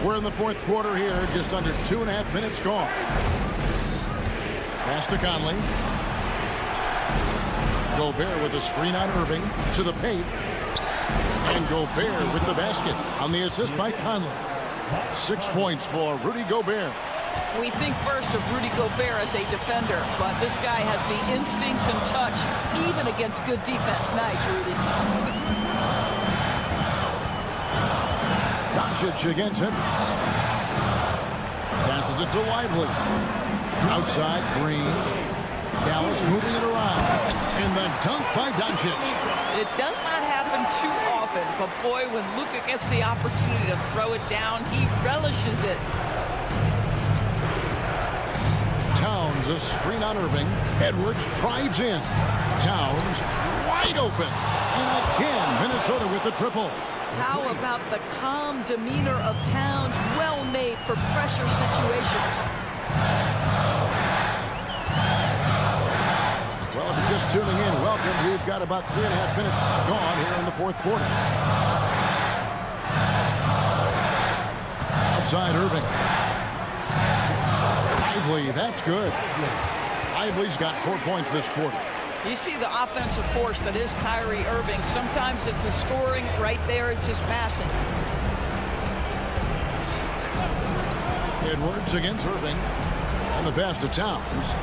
We're in the fourth quarter here, just under 2.5 minutes gone. Pass to Conley. Gobert with a screen on Irving to the paint. And Gobert with the basket on the assist by Conley. 6 points for Rudy Gobert. We think first of Rudy Gobert as a defender, but this guy has the instincts and touch, even against good defense. Nice, Rudy. Doncic against Edwards. Passes it to Lively. Outside, Green. Dallas moving it around. And the dunk by Doncic. It does not happen too often, but boy, when Luka gets the opportunity to throw it down, he relishes it. Towns, a screen on Irving. Edwards drives in. Towns wide open. And again, Minnesota with the triple. How about the calm demeanor of Towns? Well made for pressure situations. Well, if you're just tuning in, welcome. We've got about 3.5 minutes gone here in the fourth quarter. Outside Irving. Lively, that's good. Lively's got 4 points this quarter. You see the offensive force that is Kyrie Irving. Sometimes it's a scoring, right there it's just passing. Edwards against Irving. And the pass to Towns.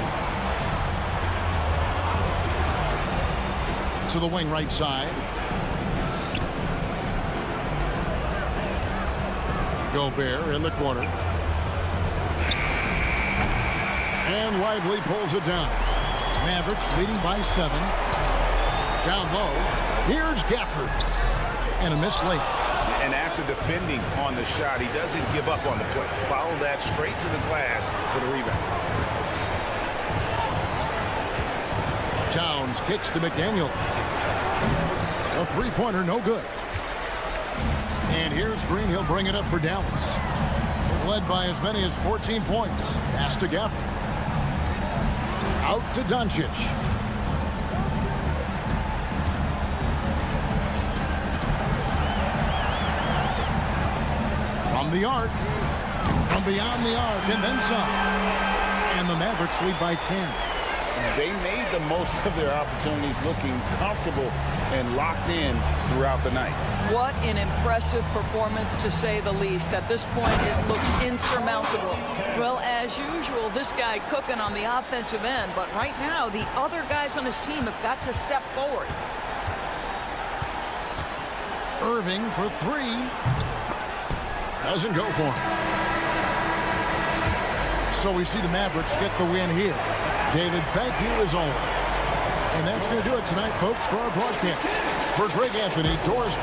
To the wing right side. Gobert in the corner. And Lively pulls it down. Mavericks leading by 7. Down low. Here's Gafford. And a missed late. And after defending on the shot, he doesn't give up on the play. Follow that straight to the glass for the rebound. Towns kicks to McDaniel. A three-pointer, no good. And here's Green. He'll bring it up for Dallas. They've led by as many as 14 points. Pass to Gafford. Out to Doncic. From the arc. From beyond the arc, and then some. And the Mavericks lead by 10. They made the most of their opportunities, looking comfortable and locked in throughout the night. What an impressive performance, to say the least. At this point, it looks insurmountable. Well, as usual, this guy cooking on the offensive end, but right now, the other guys on his team have got to step forward. Irving for 3. Doesn't go for him. So we see the Mavericks get the win here. David, thank you as always. And that's going to do it tonight, folks, for our broadcast. For Greg Anthony, Doris.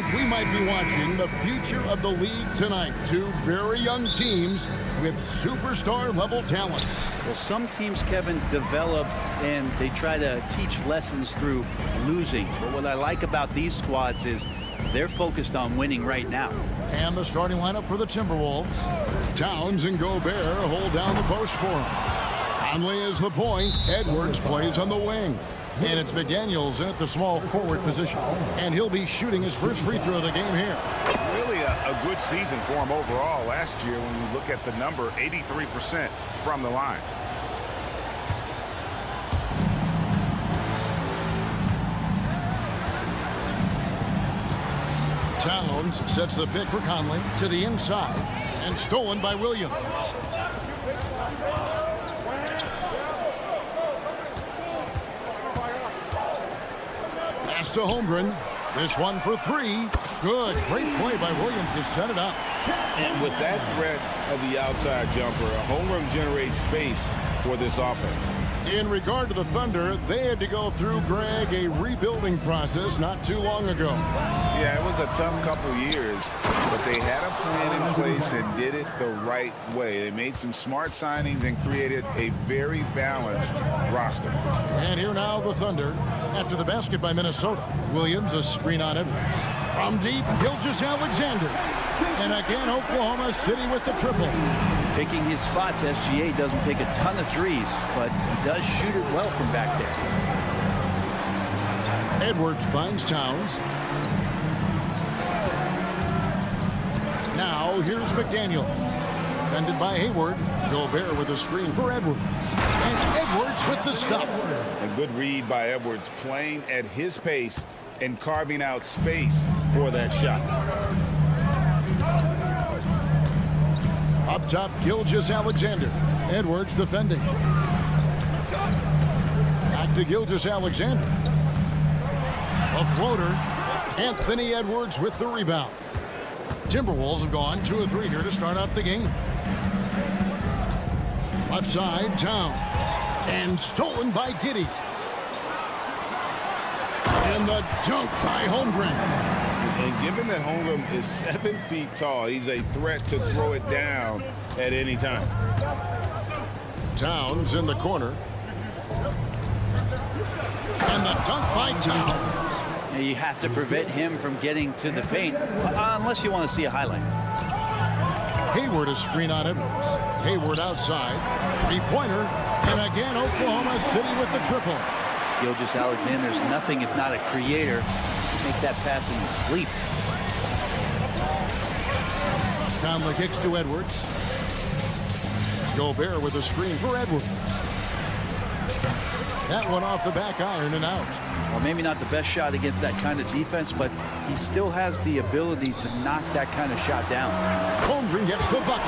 think we might be watching the future of the league tonight. Two very young teams with superstar-level talent. Well, some teams, Kevin, develop and they try to teach lessons through losing. But what I like about these squads is they're focused on winning right now. And the starting lineup for the Timberwolves. Towns and Gobert hold down the post for him. Conley is the point. Edwards plays on the wing. And it's McDaniels in at the small forward position. And he'll be shooting his first free throw of the game here. Really a good season for him overall last year when you look at the number, 83% from the line. Towns sets the pick for Conley to the inside and stolen by Williams. Pass to Holmgren. This one for three. Good. Great play by Williams to set it up. And with that threat of the outside jumper, Holmgren generates space for this offense. In regard to the Thunder, they had to go through, Greg, a rebuilding process not too long ago. Yeah, it was a tough couple years, but they had a plan in place and did it the right way. They made some smart signings and created a very balanced roster. And here now the Thunder after the basket by Minnesota. Williams, a screen on Edwards. From deep, Gilgeous-Alexander. And again, Oklahoma City with the triple. Picking his spots, SGA doesn't take a ton of threes, but he does shoot it well from back there. Edwards finds Towns. Now here's McDaniels. Defended by Hayward. Gobert with a screen for Edwards. And Edwards with the stuff. A good read by Edwards, playing at his pace and carving out space for that shot. Up top, Gilgeous-Alexander. Edwards defending. Back to Gilgeous-Alexander. A floater. Anthony Edwards with the rebound. Timberwolves have gone 2 of 3 here to start out the game. Left side, Towns. And stolen by Giddey. And the dunk by Holmgren. And given that Holmgren is 7 feet tall, he's a threat to throw it down at any time. Towns in the corner. And the dunk by Towns. Now you have to prevent him from getting to the paint, unless you want to see a highlight. Hayward a screen on Edwards. Hayward outside. Three-pointer. And again, Oklahoma City with the triple. Gilgeous-Alexander's nothing if not a creator. Make that pass in his sleep. Conley kicks to Edwards. Gobert with a screen for Edwards. That one off the back iron and out. Well, maybe not the best shot against that kind of defense, but he still has the ability to knock that kind of shot down. Holmgren gets the bucket.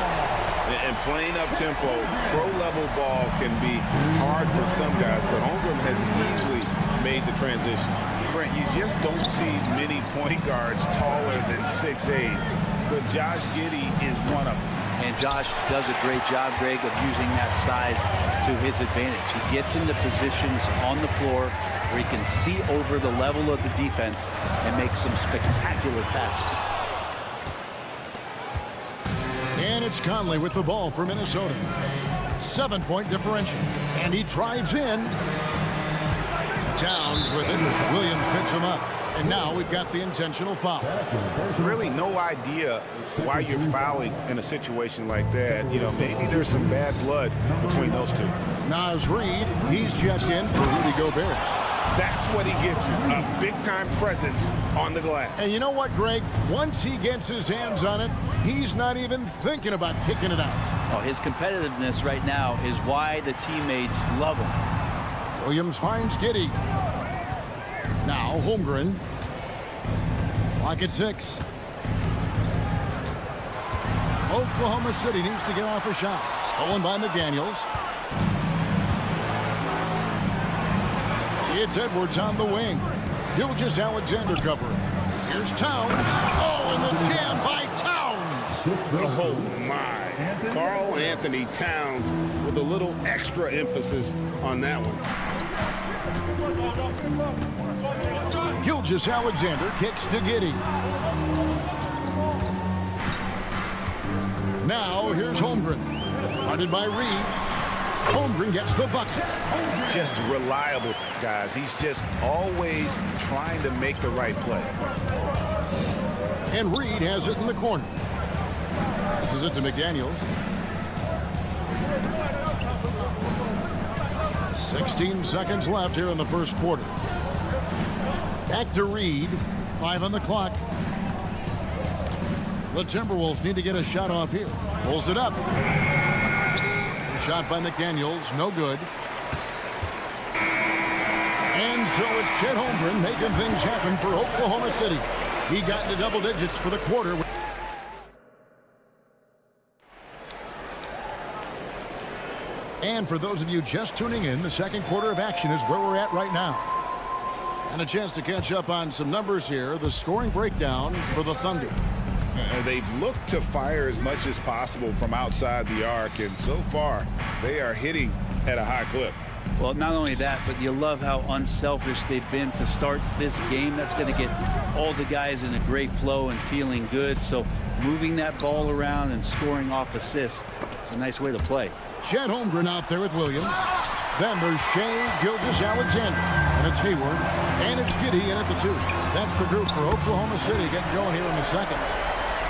And playing up-tempo, pro-level ball can be hard for some guys, but Holmgren has easily made the transition. Brent, you just don't see many point guards taller than 6'8", but Josh Giddey is one of them. And Josh does a great job, Greg, of using that size to his advantage. He gets into positions on the floor where he can see over the level of the defense and make some spectacular passes. And it's Conley with the ball for Minnesota. 7-point differential. And he drives in. Towns with it. Williams picks him up. And now we've got the intentional foul. Really no idea why you're fouling in a situation like that. You know, maybe there's some bad blood between those two. Naz Reid, he's checked in for Rudy Gobert. That's what he gives you, a big-time presence on the glass. And you know what, Greg? Once he gets his hands on it, he's not even thinking about kicking it out. Oh, his competitiveness right now is why the teammates love him. Williams finds Giddey. Now Holmgren. Lock at 6. Oklahoma City needs to get off a shot. Stolen by McDaniels. It's Edwards on the wing. Gilgeous-Alexander covering. Here's Towns. Oh, and the jam by Towns. Oh, my. Karl Anthony Towns with a little extra emphasis on that one. Gilgeous-Alexander kicks to Giddey. Now here's Holmgren. Guarded by Reed. Holmgren gets the bucket. Just reliable, guys. He's just always trying to make the right play. And Reed has it in the corner. This is it to McDaniels. 16 seconds left here in the first quarter. Back to Reed. 5 on the clock. The Timberwolves need to get a shot off here. Pulls it up. Shot by McDaniels. No good. And so it's Chet Holmgren making things happen for Oklahoma City. He got into double digits for the quarter. And for those of you just tuning in, the second quarter of action is where we're at right now. And a chance to catch up on some numbers here. The scoring breakdown for the Thunder. They've looked to fire as much as possible from outside the arc, and so far they are hitting at a high clip. Well, not only that, but you love how unselfish they've been to start this game. That's going to get all the guys in a great flow and feeling good. So moving that ball around and scoring off assists, it's a nice way to play. Chet Holmgren out there with Williams. Then there's Shea Gilgeous-Alexander. And it's Hayward. And it's Giddey in at the 2. That's the group for Oklahoma City getting going here in the second.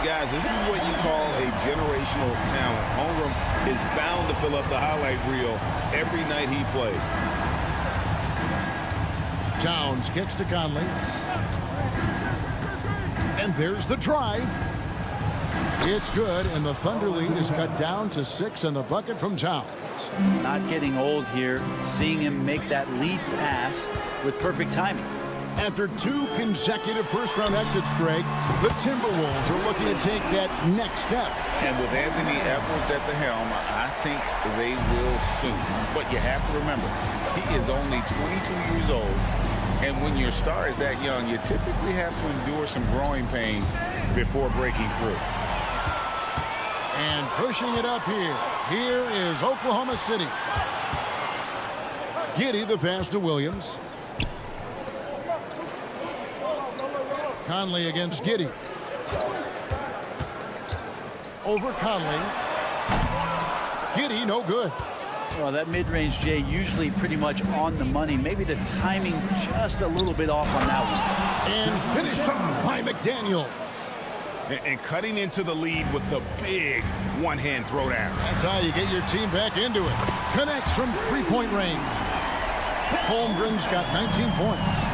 Guys, this is what you call a generational talent. Holmgren is bound to fill up the highlight reel every night he plays. Towns kicks to Conley. And there's the drive. It's good, and the Thunder lead is cut down to 6 and the bucket from Towns. Not getting old here, seeing him make that lead pass with perfect timing. After 2 consecutive first-round exits, Greg, the Timberwolves are looking to take that next step. And with Anthony Edwards at the helm, I think they will soon. But you have to remember, he is only 22 years old. And when your star is that young, you typically have to endure some growing pains before breaking through. And pushing it up here. Here is Oklahoma City. Giddey the pass to Williams. Conley against Giddey. Over Conley. Giddey no good. Well, that mid-range, Jay, usually pretty much on the money. Maybe the timing just a little bit off on that one. And finished off by McDaniel. And cutting into the lead with the big one-hand throwdown. That's how you get your team back into it. Connects from three-point range. Holmgren's got 19 points.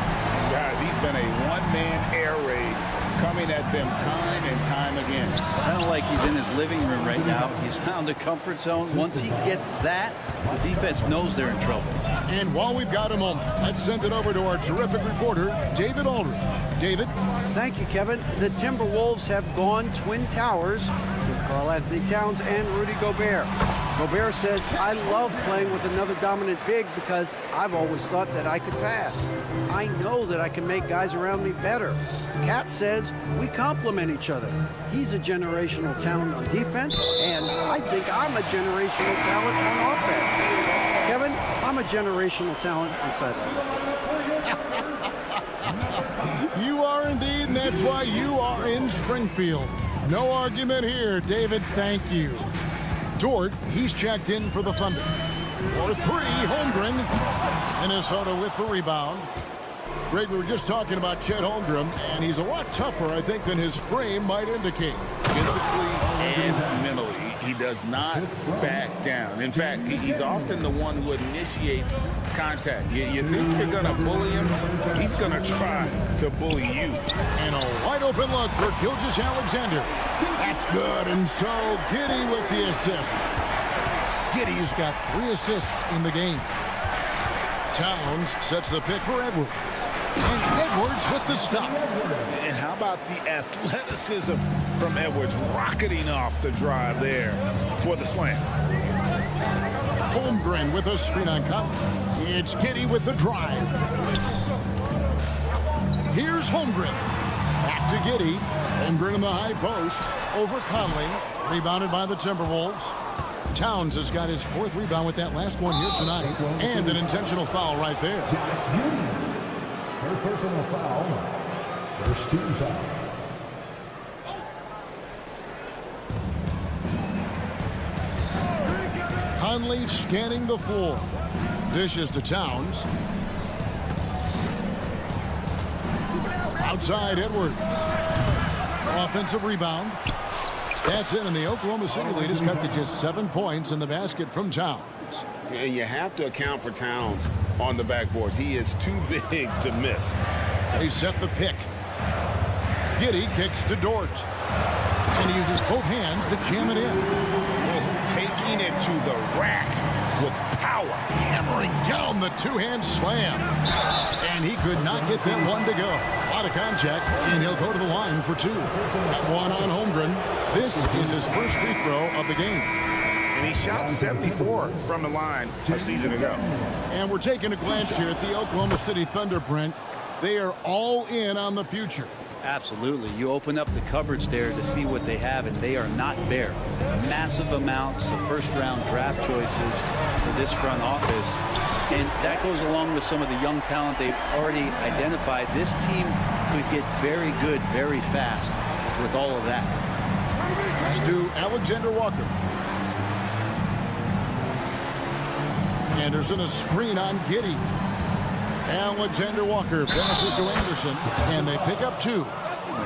Guys, he's been a one-man air raid coming at them time and time again. Kind of like he's in his living room right now. He's found a comfort zone. Once he gets that, the defense knows they're in trouble. And while we've got a moment, let's send it over to our terrific reporter, David Aldridge. David? Thank you, Kevin. The Timberwolves have gone Twin Towers with Karl-Anthony Towns and Rudy Gobert. Gobert says, I love playing with another dominant big because I've always thought that I could pass. I know that I can make guys around me better. Cat says, we complement each other. He's a generational talent on defense, and I think I'm a generational talent on offense. Kevin, I'm a generational talent on sideline. You are indeed, and that's why you are in Springfield. No argument here, David. Thank you. Dort, he's checked in for the Thunder. For 3, Holmgren. Minnesota with the rebound. Greg, we were just talking about Chet Holmgren, and he's a lot tougher, I think, than his frame might indicate. Physically and mentally, he does not back down. In fact, he's often the one who initiates contact. You think you're going to bully him, he's going to try to bully you. And a wide open look for Gilgeous-Alexander. That's good, and so Giddey with the assist. Giddey's got 3 assists in the game. Towns sets the pick for Edwards. And Edwards with the stop. And how about the athleticism from Edwards rocketing off the drive there for the slam. Holmgren with a screen on Conley. It's Giddey with the drive. Here's Holmgren. Back to Giddey. Holmgren in the high post. Over Conley. Rebounded by the Timberwolves. Towns has got his 4th rebound with that last one here tonight. And an intentional foul right there. First personal foul. First team foul. Conley scanning the floor. Dishes to Towns. Outside Edwards. Offensive rebound. That's in, and the Oklahoma City lead is cut to just 7 points in the basket from Towns. And you have to account for Towns on the backboards. He is too big to miss. They set the pick. Giddey kicks to Dort. And he uses both hands to jam it in. Taking it to the rack with power. Hammering down the two-hand slam. And he could not get that one to go. Out of contact, and he'll go to the line for 2. That one on Holmgren. This is his first free throw of the game. And he shot 74 from the line a season ago. And we're taking a glance here at the Oklahoma City Thunder, Brent. They are all in on the future. Absolutely. You open up the cupboards there to see what they have, and they are not bare. Massive amounts of first-round draft choices for this front office. And that goes along with some of the young talent they've already identified. This team could get very good very fast with all of that. Pass to Alexander Walker. Anderson, a screen on Giddey. Alexander Walker passes to Anderson, and they pick up 2.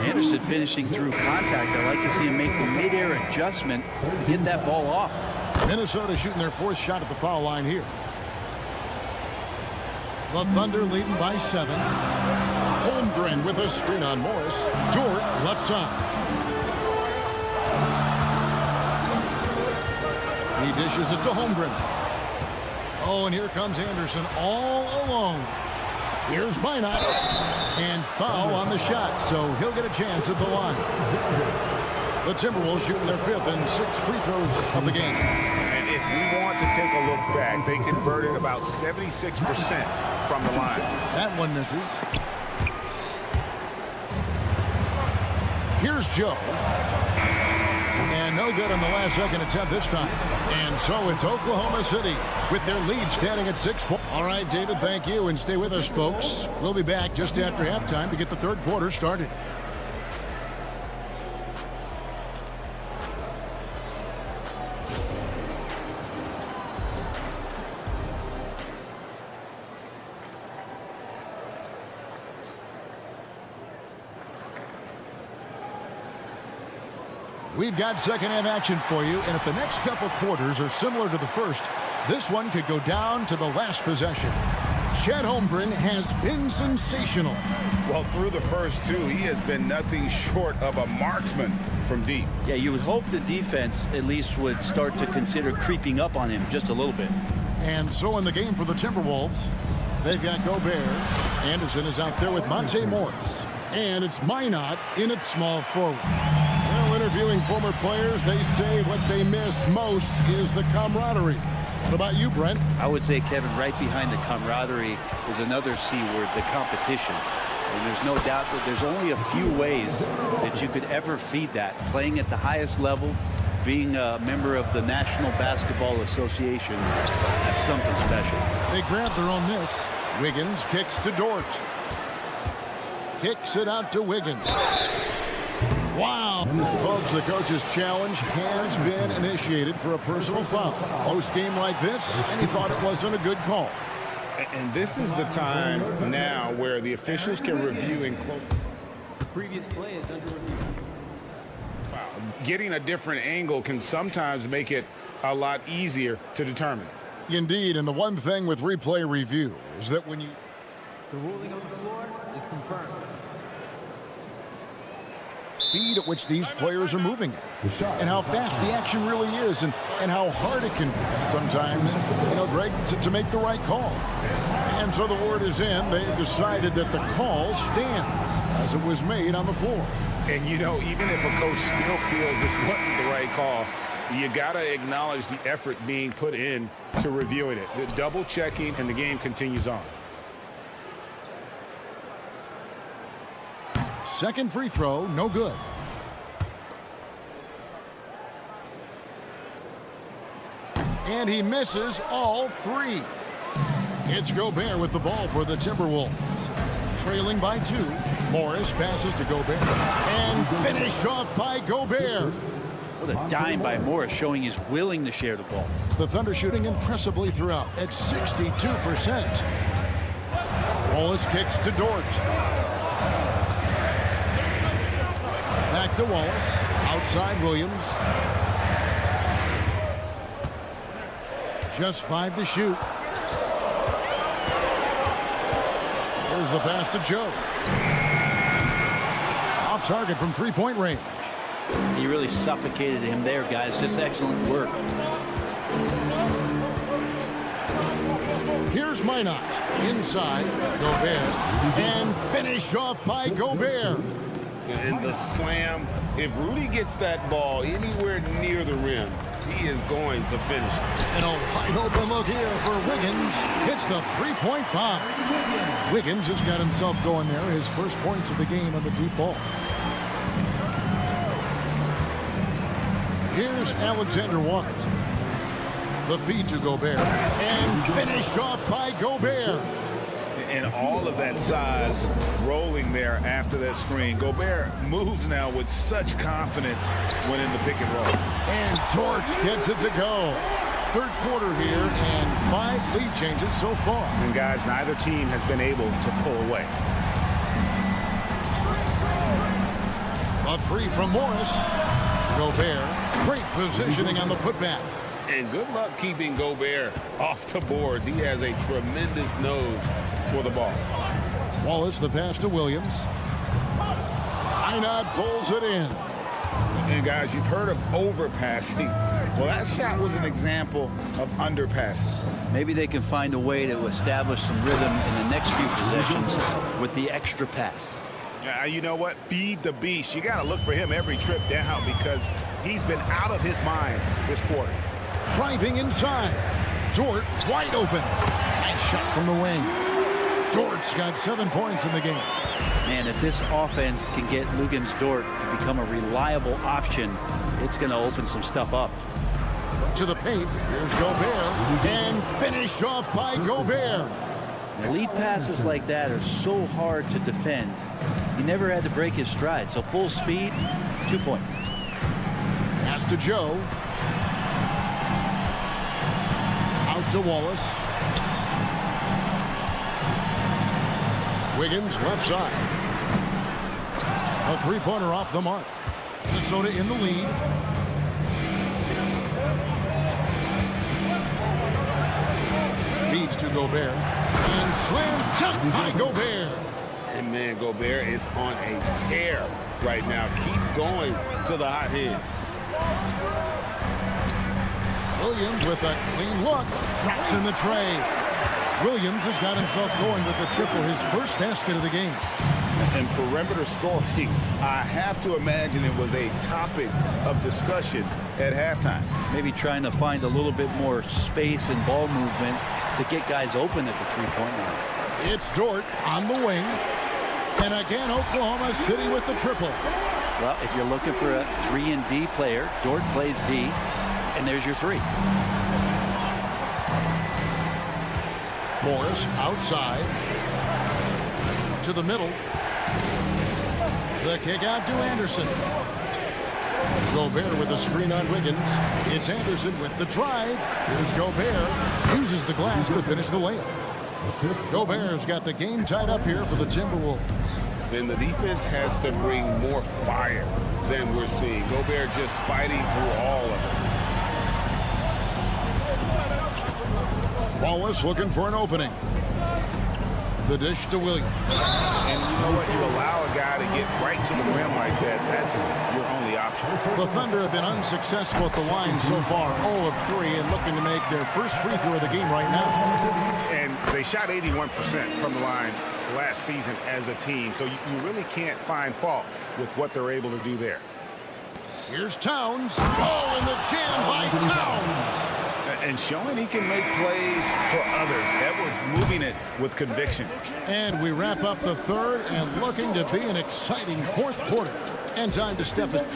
Anderson finishing through contact. I like to see him make the mid-air adjustment to get that ball off. Minnesota shooting their 4th shot at the foul line here. The Thunder leading by 7. Holmgren with a screen on Morris. Dort left side. He dishes it to Holmgren. Oh, and here comes Anderson all alone. Here's Minot. And foul on the shot, so he'll get a chance at the line. The Timberwolves shooting their 5th and 6th free throws of the game. And if we want to take a look back, they converted about 76% from the line. That one misses. Here's Joe. And no good on the last second attempt this time. And so it's Oklahoma City with their lead standing at 6 points. All right, David, thank you. And stay with us, folks. We'll be back just after halftime to get the 3rd quarter started. We've got second half action for you, and if the next couple quarters are similar to the first, this one could go down to the last possession. Chet Holmgren has been sensational. Well, through the first 2, he has been nothing short of a marksman from deep. Yeah, you would hope the defense at least would start to consider creeping up on him just a little bit. And so in the game for the Timberwolves, they've got Gobert. Anderson is out there with Monte Morris. And it's Minot in at small forward. Well, interviewing former players, they say what they miss most is the camaraderie. What about you, Brent? I would say, Kevin, right behind the camaraderie is another C word, the competition. And there's no doubt that there's only a few ways that you could ever feed that. Playing at the highest level, being a member of the National Basketball Association, that's something special. They grab their own miss. Wiggins kicks to Dort. Kicks it out to Wiggins. Wow. Folks, the coach's challenge has been initiated for a personal foul. Close game like this, and he thought it wasn't a good call. And this is the time now where the officials can review and close. The previous play is under review. Getting a different angle can sometimes make it a lot easier to determine. Indeed, and the one thing with replay review is that when you... The ruling on the floor is confirmed. Speed at which these players are moving at, and how fast the action really is, and how hard it can be sometimes, Greg, to make the right call. And so the word is in. They've decided that the call stands as it was made on the floor. And, even if a coach still feels this wasn't the right call, you got to acknowledge the effort being put in to reviewing it. The double checking, and the game continues on. Second free throw, no good. And he misses all 3. It's Gobert with the ball for the Timberwolves. trailing by 2. Morris passes to Gobert. And finished off by Gobert. What a dime by Morris, showing he's willing to share the ball. The Thunder shooting impressively throughout at 62%. Wallace kicks to Dort. Back to Wallace. Outside Williams. Just 5 to shoot. Here's the pass to Joe. Off target from three-point range. He really suffocated him there, guys. Just excellent work. Here's Minot. Inside. Gobert. And finished off by Gobert. And the slam. If Rudy gets that ball anywhere near the rim, he is going to finish. And a wide open look here for Wiggins. Hits the three-point bomb. Wiggins has got himself going there. His first points of the game on the deep ball. Here's Alexander Walker. The feed to Gobert. And finished off by Gobert. And all of that size rolling there after that screen. Gobert moves now with such confidence when in the pick and roll. And Dort gets it to go. Third quarter here and 5 lead changes so far. And guys, neither team has been able to pull away. A 3 from Morris. Gobert. Great positioning on the putback. And good luck keeping Gobert off the boards. He has a tremendous nose for the ball. Wallace, the pass to Williams. Minot pulls it in. And guys, you've heard of overpassing. Well, that shot was an example of underpassing. Maybe they can find a way to establish some rhythm in the next few possessions with the extra pass. You know what? Feed the beast. You got to look for him every trip down because he's been out of his mind this quarter. Driving inside. Dort wide open. Nice shot from the wing. Dort's got 7 points in the game. Man, if this offense can get Luguentz Dort to become a reliable option, it's going to open some stuff up. To the paint. Here's Gobert. And finished off by Gobert. Lead passes like that are so hard to defend. He never had to break his stride. So full speed, 2 points. Pass to Joe. Out to Wallace. Wiggins left side. A three-pointer off the mark. Minnesota in the lead. Feeds to Gobert. And slam dunk by Gobert. And man, Gobert is on a tear right now. Keep going to the hot hand. Williams with a clean look. Drops in the tray. Williams has got himself going with the triple, his first basket of the game. And perimeter scoring, I have to imagine it was a topic of discussion at halftime. Maybe trying to find a little bit more space and ball movement to get guys open at the three-point line. It's Dort on the wing. And again, Oklahoma City with the triple. Well, if you're looking for a 3-and-D player, Dort plays D, and there's your 3. Morris outside. To the middle. The kick out to Anderson. Gobert with the screen on Wiggins. It's Anderson with the drive. Here's Gobert. Uses the glass to finish the layup. Gobert's got the game tied up here for the Timberwolves. Then the defense has to bring more fire than we're seeing. Gobert just fighting through all of it. Wallace looking for an opening. The dish to Williams. And you know what? You allow a guy to get right to the rim like that. That's your only option. The Thunder have been unsuccessful at the line so far. 0 of 3 and looking to make their first free throw of the game right now. And they shot 81% from the line last season as a team. So you really can't find fault with what they're able to do there. Here's Towns. Oh, and the jam by Towns. And showing he can make plays for others. Edwards moving it with conviction. And we wrap up the third and looking to be an exciting fourth quarter. And time to step it.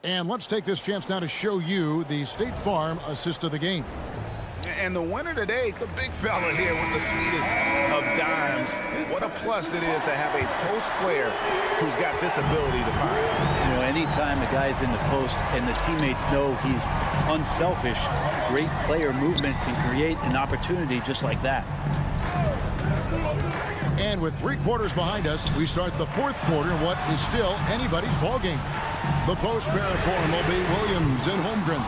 And let's take this chance now to show you the State Farm assist of the game. And the winner today, the big fella here with the sweetest of dimes. What a plus it is to have a post player who's got this ability to fire. You know, anytime a guy's in the post and the teammates know he's unselfish, great player movement can create an opportunity just like that. And with 3 quarters behind us, we start the 4th quarter in what is still anybody's ball game. The post pair for him will be Williams and Holmgren.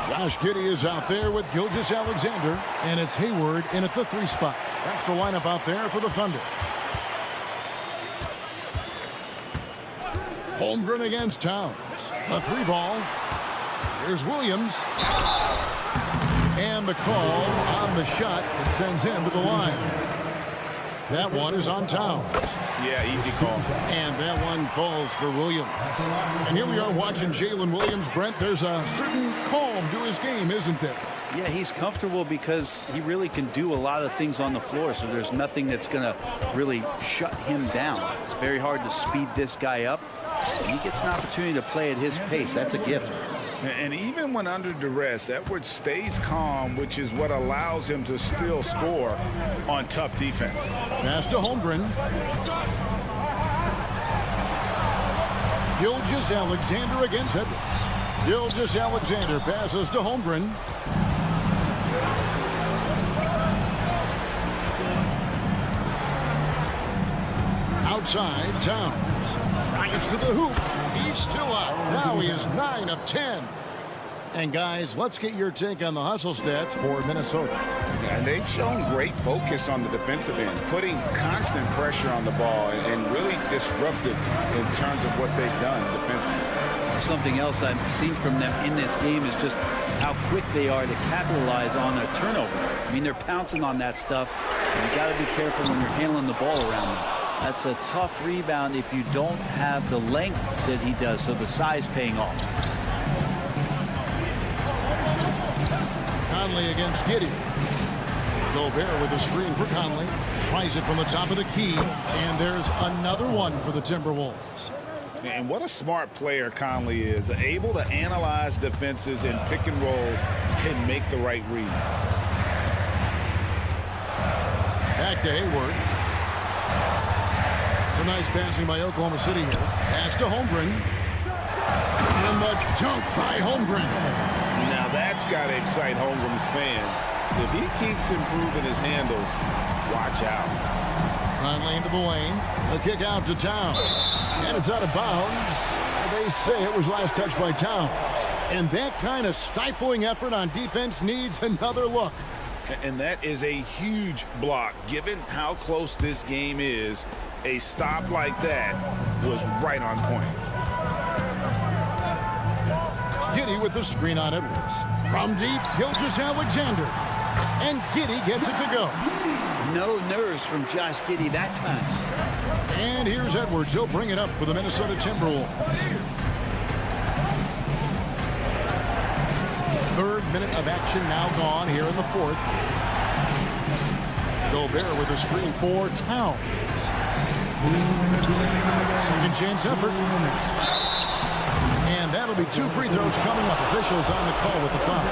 Josh Giddey is out there with Gilgeous-Alexander, and it's Hayward in at the 3 spot. That's the lineup out there for the Thunder. Holmgren against Towns. A 3 ball. Here's Williams. And the call on the shot that sends him to the line. That one is on Towns. Yeah, easy call. And that one falls for Williams. And here we are watching Jalen Williams. Brent, there's a certain calm to his game, isn't there? Yeah, he's comfortable because he really can do a lot of things on the floor, so there's nothing that's going to really shut him down. It's very hard to speed this guy up. And he gets an opportunity to play at his pace. That's a gift. And even when under duress, Edwards stays calm, which is what allows him to still score on tough defense. Pass to Holmgren. Gilgeous-Alexander against Edwards. Gilgeous-Alexander passes to Holmgren. Outside, Towns. Drives to the hoop. He's still out. Now he is 9 of 10. And guys, let's get your take on the hustle stats for Minnesota. And they've shown great focus on the defensive end, putting constant pressure on the ball and really disruptive in terms of what they've done defensively. Something else I've seen from them in this game is just how quick they are to capitalize on a turnover. I mean, they're pouncing on that stuff, and you got to be careful when you're handling the ball around them. That's a tough rebound if you don't have the length that he does, so the size paying off. Conley against Giddey. Gobert with a screen for Conley. Tries it from the top of the key, and there's another one for the Timberwolves. And what a smart player Conley is, able to analyze defenses in pick and rolls and make the right read. Back to Hayward. Some nice passing by Oklahoma City here. Pass to Holmgren. And the dunk by Holmgren. Now that's got to excite Holmgren's fans. If he keeps improving his handles, watch out. Conley into the lane. The kick out to Towns. And it's out of bounds. They say it was last touched by Towns. And that kind of stifling effort on defense needs another look. And that is a huge block. Given how close this game is, a stop like that was right on point. Giddey with the screen on Edwards. From deep, Gilgeous-Alexander. And Giddey gets it to go. No nerves from Josh Giddey that time. And here's Edwards. He'll bring it up for the Minnesota Timberwolves. 3rd minute of action now gone here in the 4th. Gobert with a screen for Towns. Second chance effort. And that'll be 2 free throws coming up. Officials on the call with the foul.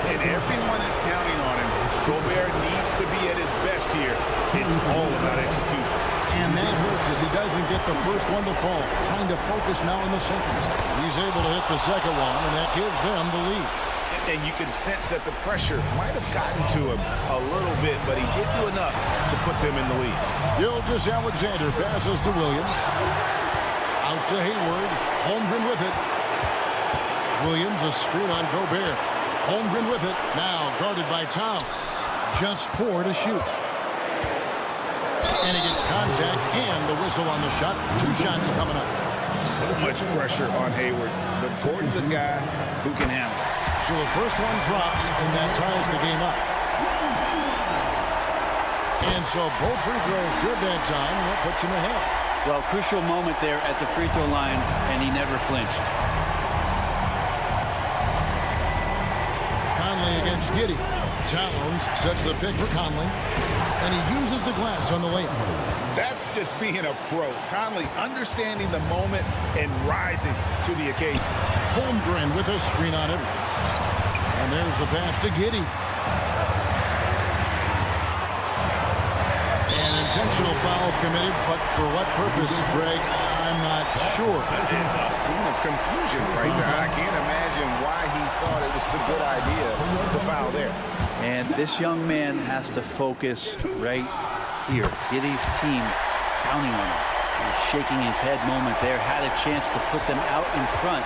And everyone is counting on him. Gobert needs to be at his best here. It's all about execution. And that hurts as he doesn't get the first one to fall. Trying to focus now on the second. He's able to hit the second one, and that gives them the lead. And you can sense that the pressure might have gotten to him a little bit, but he did do enough to put them in the lead. Gilgeous-Alexander passes to Williams. Out to Hayward. Holmgren with it. Williams a screen on Gobert. Holmgren with it. Now guarded by Towns. Just 4 to shoot. And he gets contact and the whistle on the shot. 2 shots coming up. So much pressure on Hayward, but Gordon's a guy who can handle it. So the first one drops, and that ties the game up. And so both free throws good that time, and that puts him ahead. Well, crucial moment there at the free throw line, and he never flinched. Conley against Giddey. Towns sets the pick for Conley, and he uses the glass on the layup. That's just being a pro. Conley understanding the moment and rising to the occasion. Holmgren with a screen on Edwards. And there's the pass to Giddey. An intentional foul committed, but for what purpose, Greg? I'm not sure. A scene of confusion right there. I can't imagine why he thought it was a good idea to foul there. And this young man has to focus right here. Giddey's team counting on him. He's shaking his head moment there. Had a chance to put them out in front,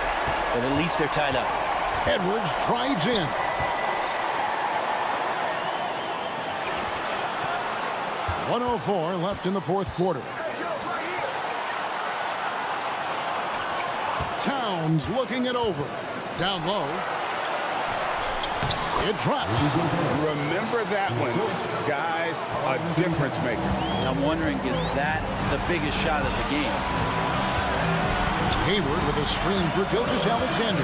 but at least they're tied up. Edwards drives in. .104 left in the fourth quarter. Towns looking it over. Down low. It drops. Remember that one. Guys, a difference maker. I'm wondering, is that the biggest shot of the game? Hayward with a screen for Gilgeous-Alexander.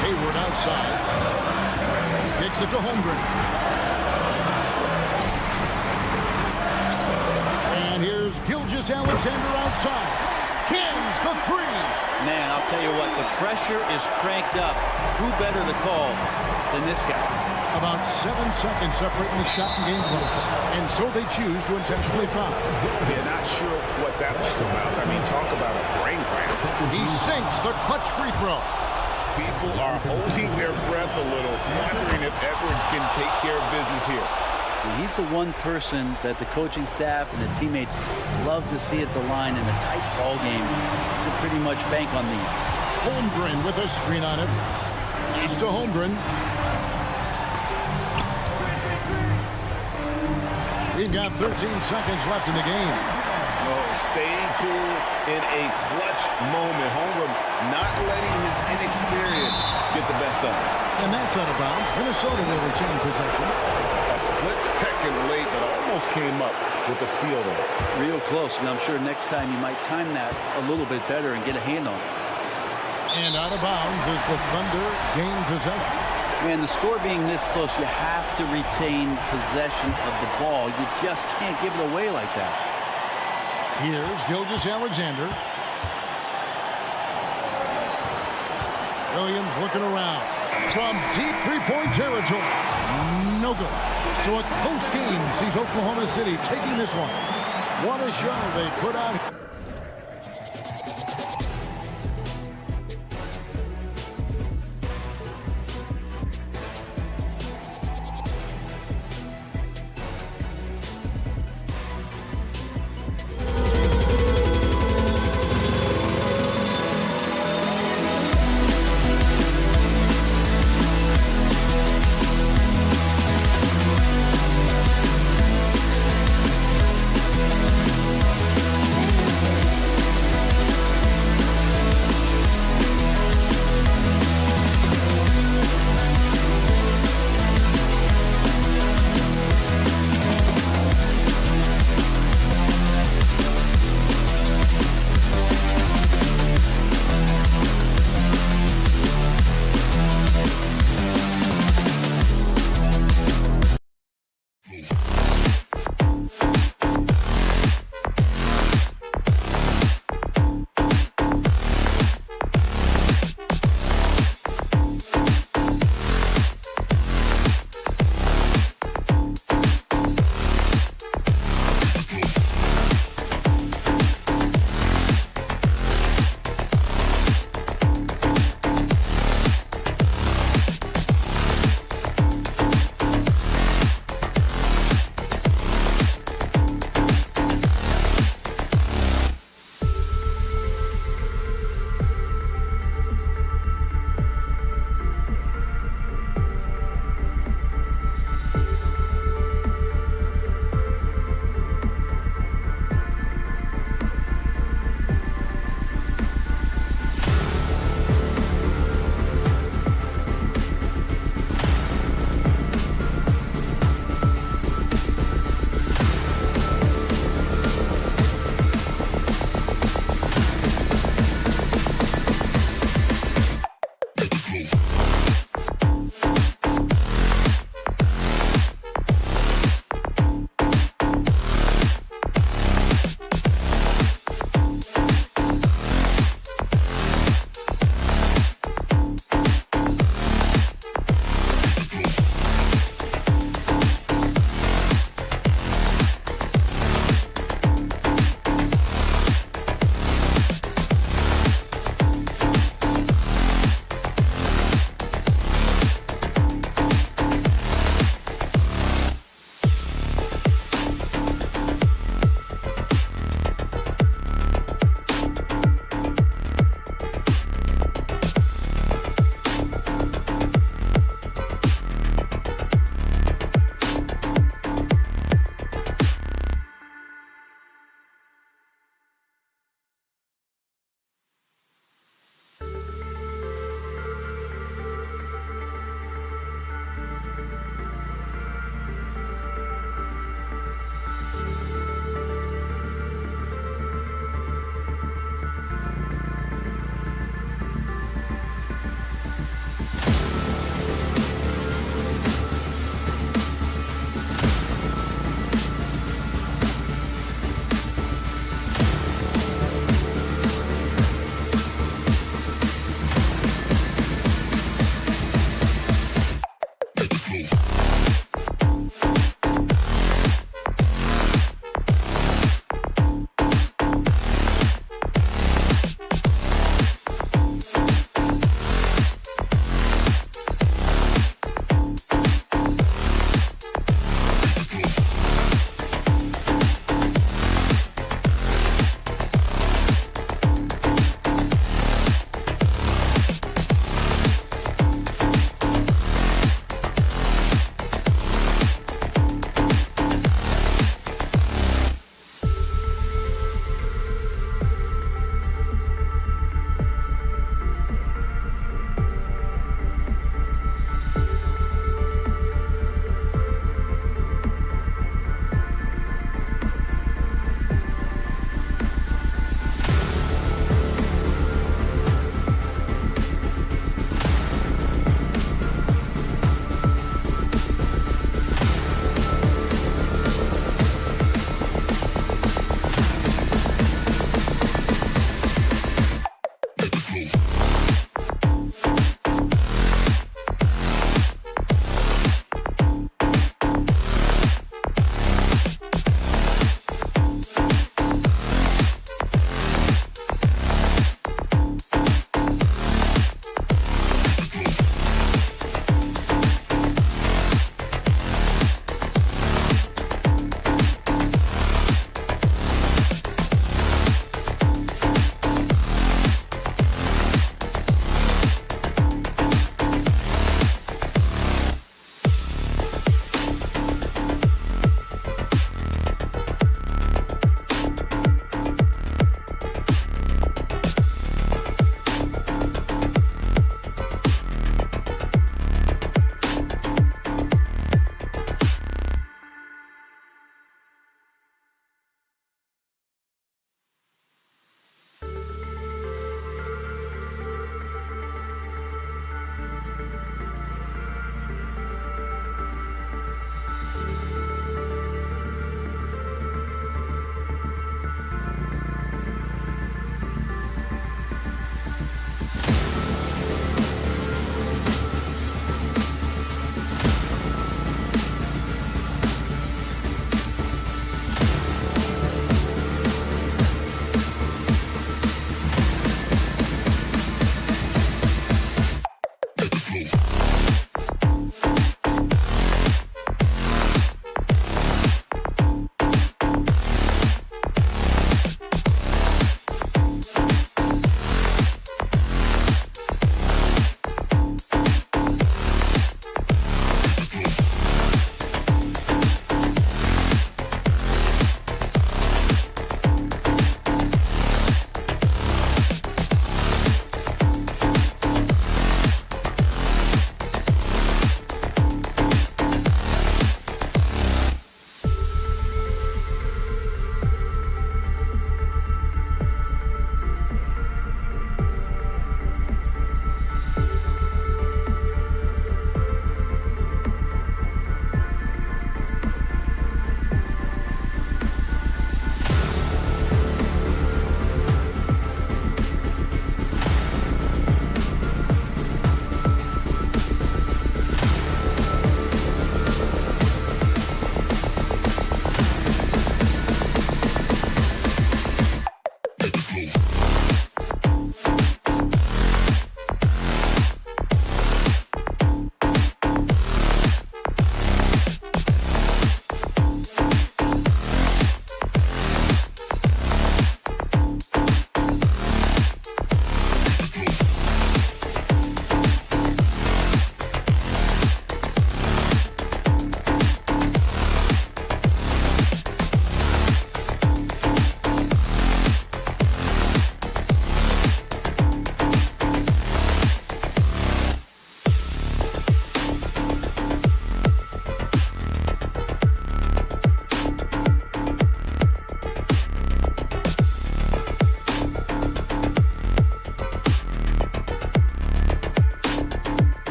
Hayward outside. Kicks it to Holmgren. And here's Gilgeous-Alexander outside. Cans the three. Man, I'll tell you what, the pressure is cranked up. Who better to call than this guy? About 7 seconds separating the shot and game clocks. And so they choose to intentionally foul. You're not sure what that was about. I mean, talk about a brain cramp. He sinks the clutch free throw. People are holding their breath a little, wondering if Edwards can take care of business here. He's the one person that the coaching staff and the teammates love to see at the line in a tight ball game. You can pretty much bank on these. Holmgren with a screen on Edwards. He's to Holmgren. We've got 13 seconds left in the game. Oh, staying cool in a clutch moment. Holmgren not letting his inexperience get the best of him. And that's out of bounds. Minnesota will retain possession. A split second late, but almost came up with a steal there. Real close, and I'm sure next time you might time that a little bit better and get a hand on it. And out of bounds as the Thunder gain possession. Man, the score being this close, you have to retain possession of the ball. You just can't give it away like that. Here's Gilgeous-Alexander. Williams looking around. From deep three-point territory. No good. So a close game sees Oklahoma City taking this one. What a show they put on.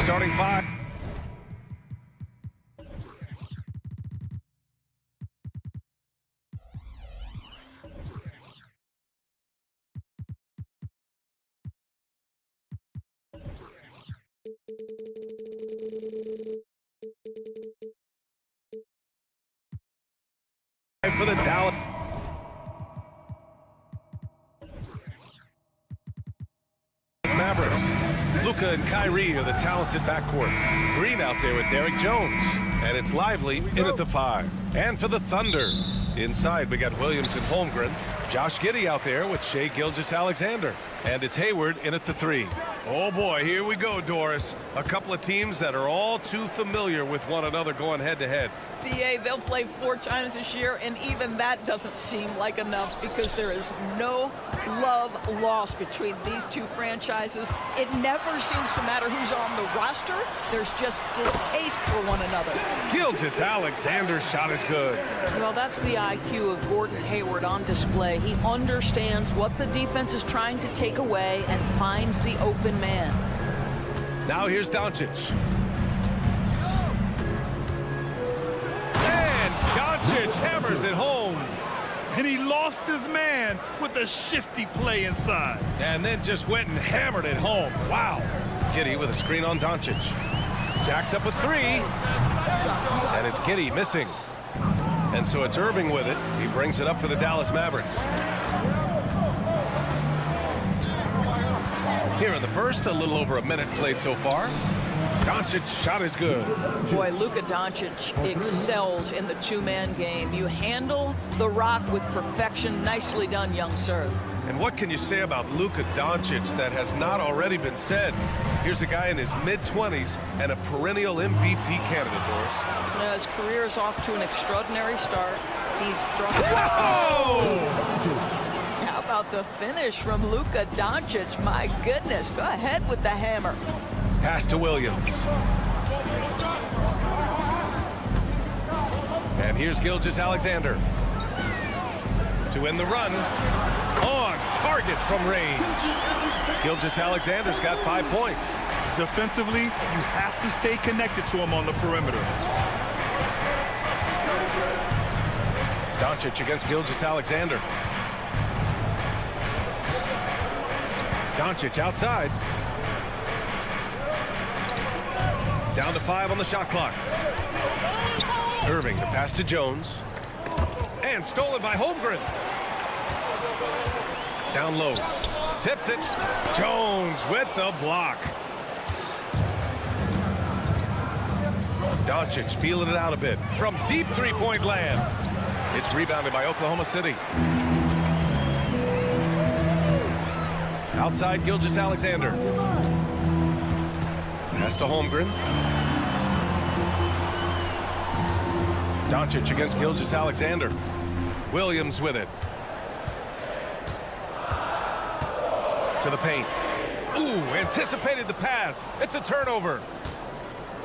Starting five. For the Dallas Mavericks. Luka and Kyrie are the talented backcourt. Green out there with Derek Jones. And it's Lively in at the 5. And for the Thunder, inside we got Williams and Holmgren. Josh Giddey out there with Shai Gilgeous-Alexander. And it's Hayward in at the 3. Oh boy, here we go, Doris. A couple of teams that are all too familiar with one another going head-to-head. BA, they'll play 4 times this year, and even that doesn't seem like enough because there is no love lost between these two franchises. It never seems to matter who's on the roster. There's just distaste for one another. Gilgeous-Alexander's shot is good. Well, that's the IQ of Gordon Hayward on display. He understands what the defense is trying to take away and finds the open man. Now here's Doncic. And Doncic hammers it home. And he lost his man with a shifty play inside. And then just went and hammered it home. Wow. Giddey with a screen on Doncic. Jacks up with 3. And it's Giddey missing. And so it's Irving with it. He brings it up for the Dallas Mavericks. Here in the first, a little over a minute played so far. Doncic's shot is good. Boy, Luka Doncic excels in the 2-man game. You handle the rock with perfection. Nicely done, young sir. And what can you say about Luka Doncic that has not already been said? Here's a guy in his mid-20s and a perennial MVP candidate, Doris. His career is off to an extraordinary start. He's drunk. Whoa! How about the finish from Luka Doncic? My goodness, go ahead with the hammer. Pass to Williams. And here's Gilgeous-Alexander to end the run. On target from range. Gilgeous-Alexander's got 5 points. Defensively, you have to stay connected to him on the perimeter. Doncic against Gilgeous-Alexander. Doncic outside. Down to 5 on the shot clock. Irving, the pass to Jones. And stolen by Holmgren. Down low. Tips it. Jones with the block. Doncic feeling it out a bit from deep three-point land. It's rebounded by Oklahoma City. Outside Gilgeous-Alexander. Pass to Holmgren. Doncic against Gilgeous-Alexander. Williams with it. To the paint. Ooh, anticipated the pass. It's a turnover.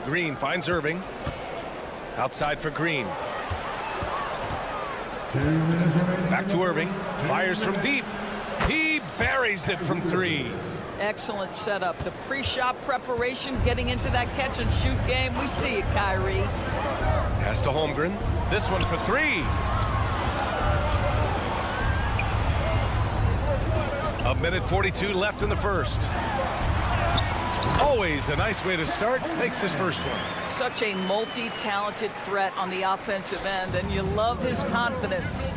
Green finds Irving. Outside for Green. Back to Irving. Fires from deep. He buries it from 3. Excellent setup. The pre-shot preparation, getting into that catch-and-shoot game. We see it, Kyrie. Pass to Holmgren. This one for 3. A minute 42 left in the first. Always a nice way to start. Makes his first one. Such a multi-talented threat on the offensive end, and you love his confidence.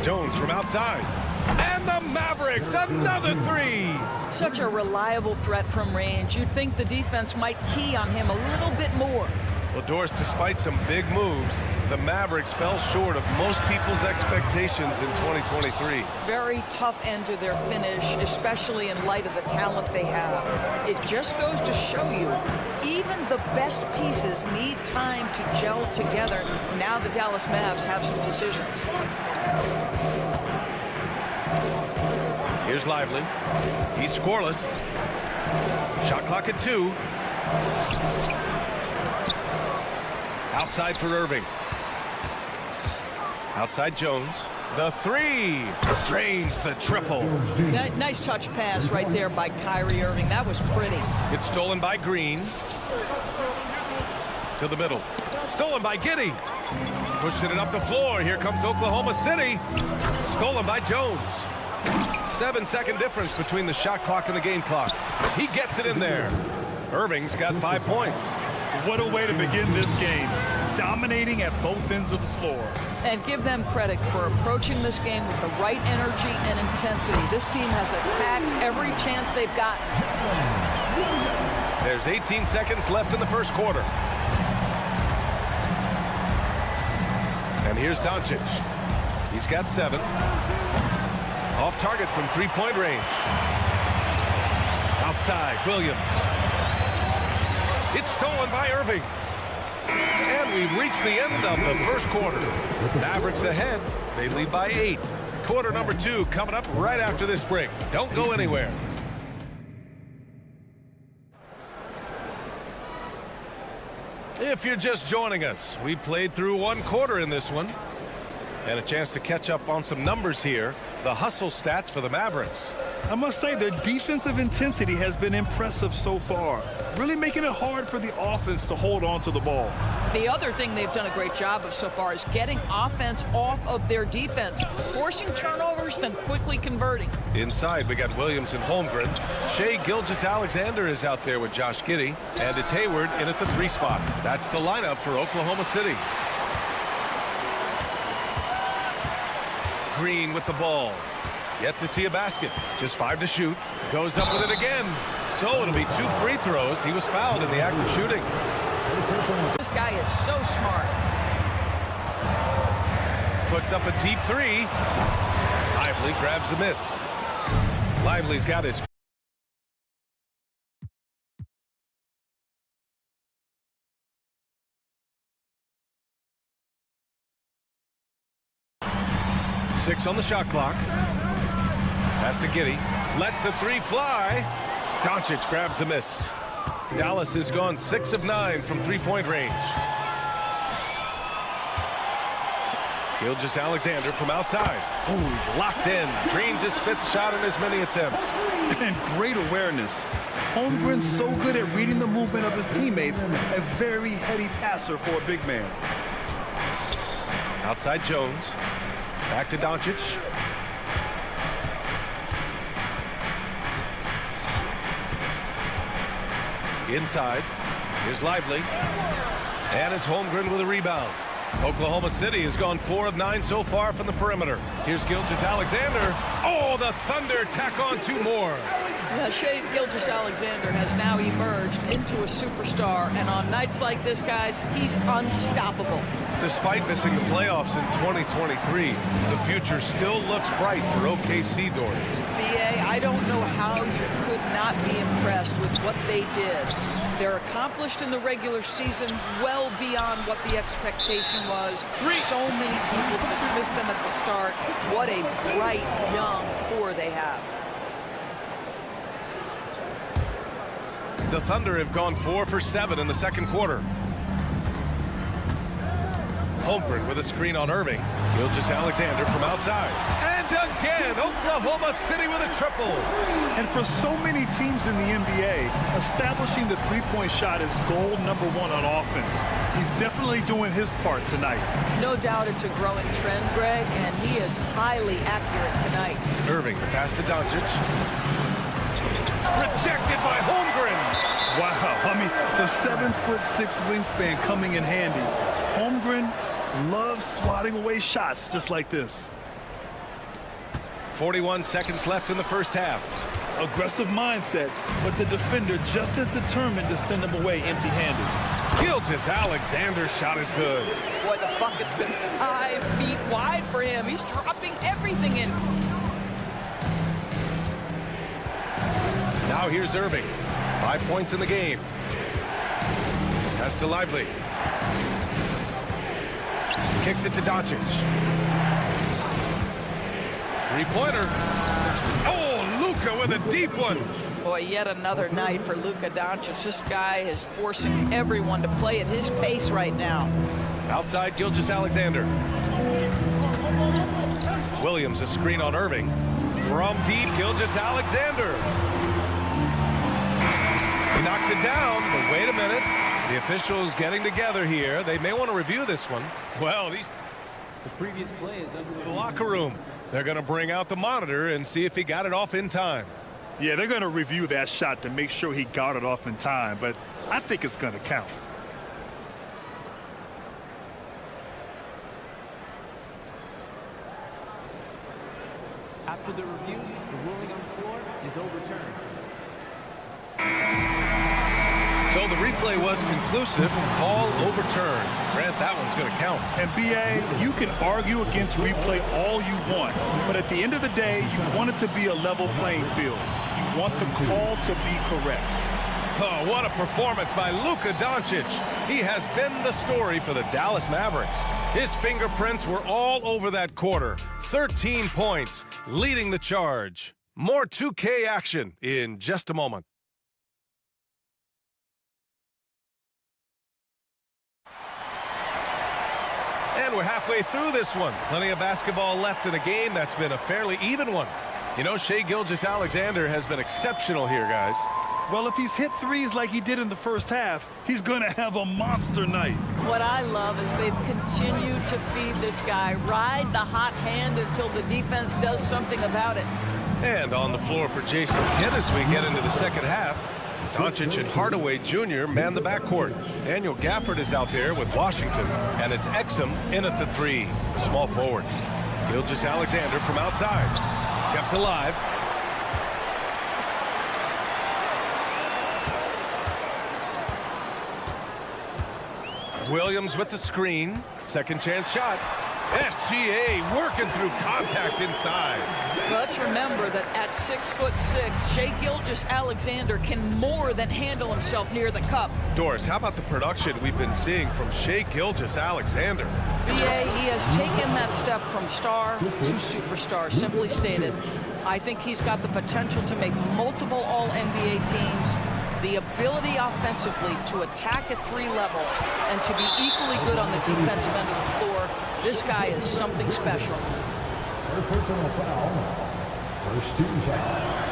Jones from outside. And the Mavericks, another 3. Such a reliable threat from range. You'd think the defense might key on him a little bit more. Well, Doris, despite some big moves, the Mavericks fell short of most people's expectations in 2023. Very tough end to their finish, especially in light of the talent they have. It just goes to show you, even the best pieces need time to gel together. Now the Dallas Mavs have some decisions. Here's Lively. He's scoreless. Shot clock at 2. Outside for Irving. Outside Jones. The 3 drains the triple. Nice touch pass right there by Kyrie Irving. That was pretty. It's stolen by Green. To the middle. Stolen by Giddey. Pushing it up the floor. Here comes Oklahoma City. Stolen by Jones. 7-second difference between the shot clock and the game clock. He gets it in there. Irving's got 5 points. What a way to begin this game. Dominating at both ends of the floor. And give them credit for approaching this game with the right energy and intensity. This team has attacked every chance they've gotten. There's 18 seconds left in the first quarter. And here's Doncic. He's got 7. Off target from three-point range. Outside, Williams. It's stolen by Irving. And we've reached the end of the first quarter. Mavericks ahead. They lead by 8. Quarter number 2 coming up right after this break. Don't go anywhere. If you're just joining us, we played through 1 quarter in this one. And a chance to catch up on some numbers here. The hustle stats for the Mavericks. I must say their defensive intensity has been impressive so far, really making it hard for the offense to hold on to the ball. The other thing they've done a great job of so far is getting offense off of their defense, forcing turnovers, then quickly converting. Inside, we got Williams and Holmgren. Shai Gilgeous-Alexander is out there with Josh Giddey, and it's Hayward in at the 3 spot. That's the lineup for Oklahoma City. Green with the ball. Yet to see a basket. Just 5 to shoot. Goes up with it again. So it'll be 2 free throws. He was fouled in the act of shooting. This guy is so smart. Puts up a deep 3. Lively grabs the miss. Lively's got his. Six on the shot clock. Pass to Giddey. Lets the 3 fly. Doncic grabs the miss. Dallas has gone 6 of 9 from three-point range. Gilgeous-Alexander from outside. Oh, he's locked in. Drains his 5th shot in as many attempts. And great awareness. Holmgren's so good at reading the movement of his teammates. A very heady passer for a big man. Outside Jones. Back to Doncic. Inside. Here's Lively. And it's Holmgren with a rebound. Oklahoma City has gone 4 of 9 so far from the perimeter. Here's Gilgeous-Alexander. Oh, the Thunder tack on 2 more. Yeah, Shai Gilgeous-Alexander has now emerged into a superstar, and on nights like this, guys, he's unstoppable. Despite missing the playoffs in 2023, the future still looks bright for OKC doors. BA, I don't know how you could not be impressed with what they did. They're accomplished in the regular season well beyond what the expectation was. So many people dismissed them at the start. What a bright, young core they have. The Thunder have gone 4 for 7 in the second quarter. Holmgren with a screen on Irving. Gilgeous-Alexander from outside. And again, Oklahoma City with a triple. And for so many teams in the NBA, establishing the 3-point shot is goal number 1 on offense. He's definitely doing his part tonight. No doubt it's a growing trend, Greg, and he is highly accurate tonight. Irving, the pass to Doncic. Rejected by Holmgren. Wow, I mean, the 7'6" wingspan coming in handy. Holmgren loves swatting away shots just like this. 41 seconds left in the first half. Aggressive mindset, but the defender just as determined to send him away empty-handed. Gilgeous-Alexander's shot is good. Boy, the bucket's been 5 feet wide for him. He's dropping everything in. Now here's Irving. 5 points in the game. Pass to Lively. Kicks it to Doncic. 3-pointer. Oh, Luka with a deep one. Boy, yet another night for Luka Doncic. This guy is forcing everyone to play at his pace right now. Outside Gilgeous-Alexander. Williams a screen on Irving. From deep, Gilgeous-Alexander. He knocks it down, but wait a minute. The officials getting together here. They may want to review this one. Well, the previous play is under the locker room. They're going to bring out the monitor and see if he got it off in time. Yeah, they're going to review that shot to make sure he got it off in time, but I think it's going to count. After the review, the ruling on the floor is overturned. So the replay was conclusive. Call overturned. Grant, that one's going to count. And BA, you can argue against replay all you want, but at the end of the day, you want it to be a level playing field. You want the call to be correct. Oh, what a performance by Luka Doncic. He has been the story for the Dallas Mavericks. His fingerprints were all over that quarter. 13 points, leading the charge. More 2K action in just a moment. And we're halfway through this one. Plenty of basketball left in a game that's been a fairly even one. You know, Shai Gilgeous-Alexander has been exceptional here, guys. Well, if he's hit threes like he did in the first half, he's going to have a monster night. What I love is they've continued to feed this guy, ride the hot hand until the defense does something about it. And on the floor for Jason Kidd as we get into the second half. Doncic and Hardaway Jr. man the backcourt. Daniel Gafford is out there with Washington, and it's Exum in at the three, the small forward. Gilgeous-Alexander from outside, kept alive. Williams with the screen, second chance shot. SGA working through contact inside. Well, let's remember that at 6'6", Shai Gilgeous-Alexander can more than handle himself near the cup. Doris, how about the production we've been seeing from Shai Gilgeous-Alexander? BA, he has taken that step from star to superstar, simply stated. I think he's got the potential to make multiple All-NBA teams, the ability offensively to attack at 3 levels, and to be equally good on the defensive end of the floor. This guy is something special. Personal foul. First team foul.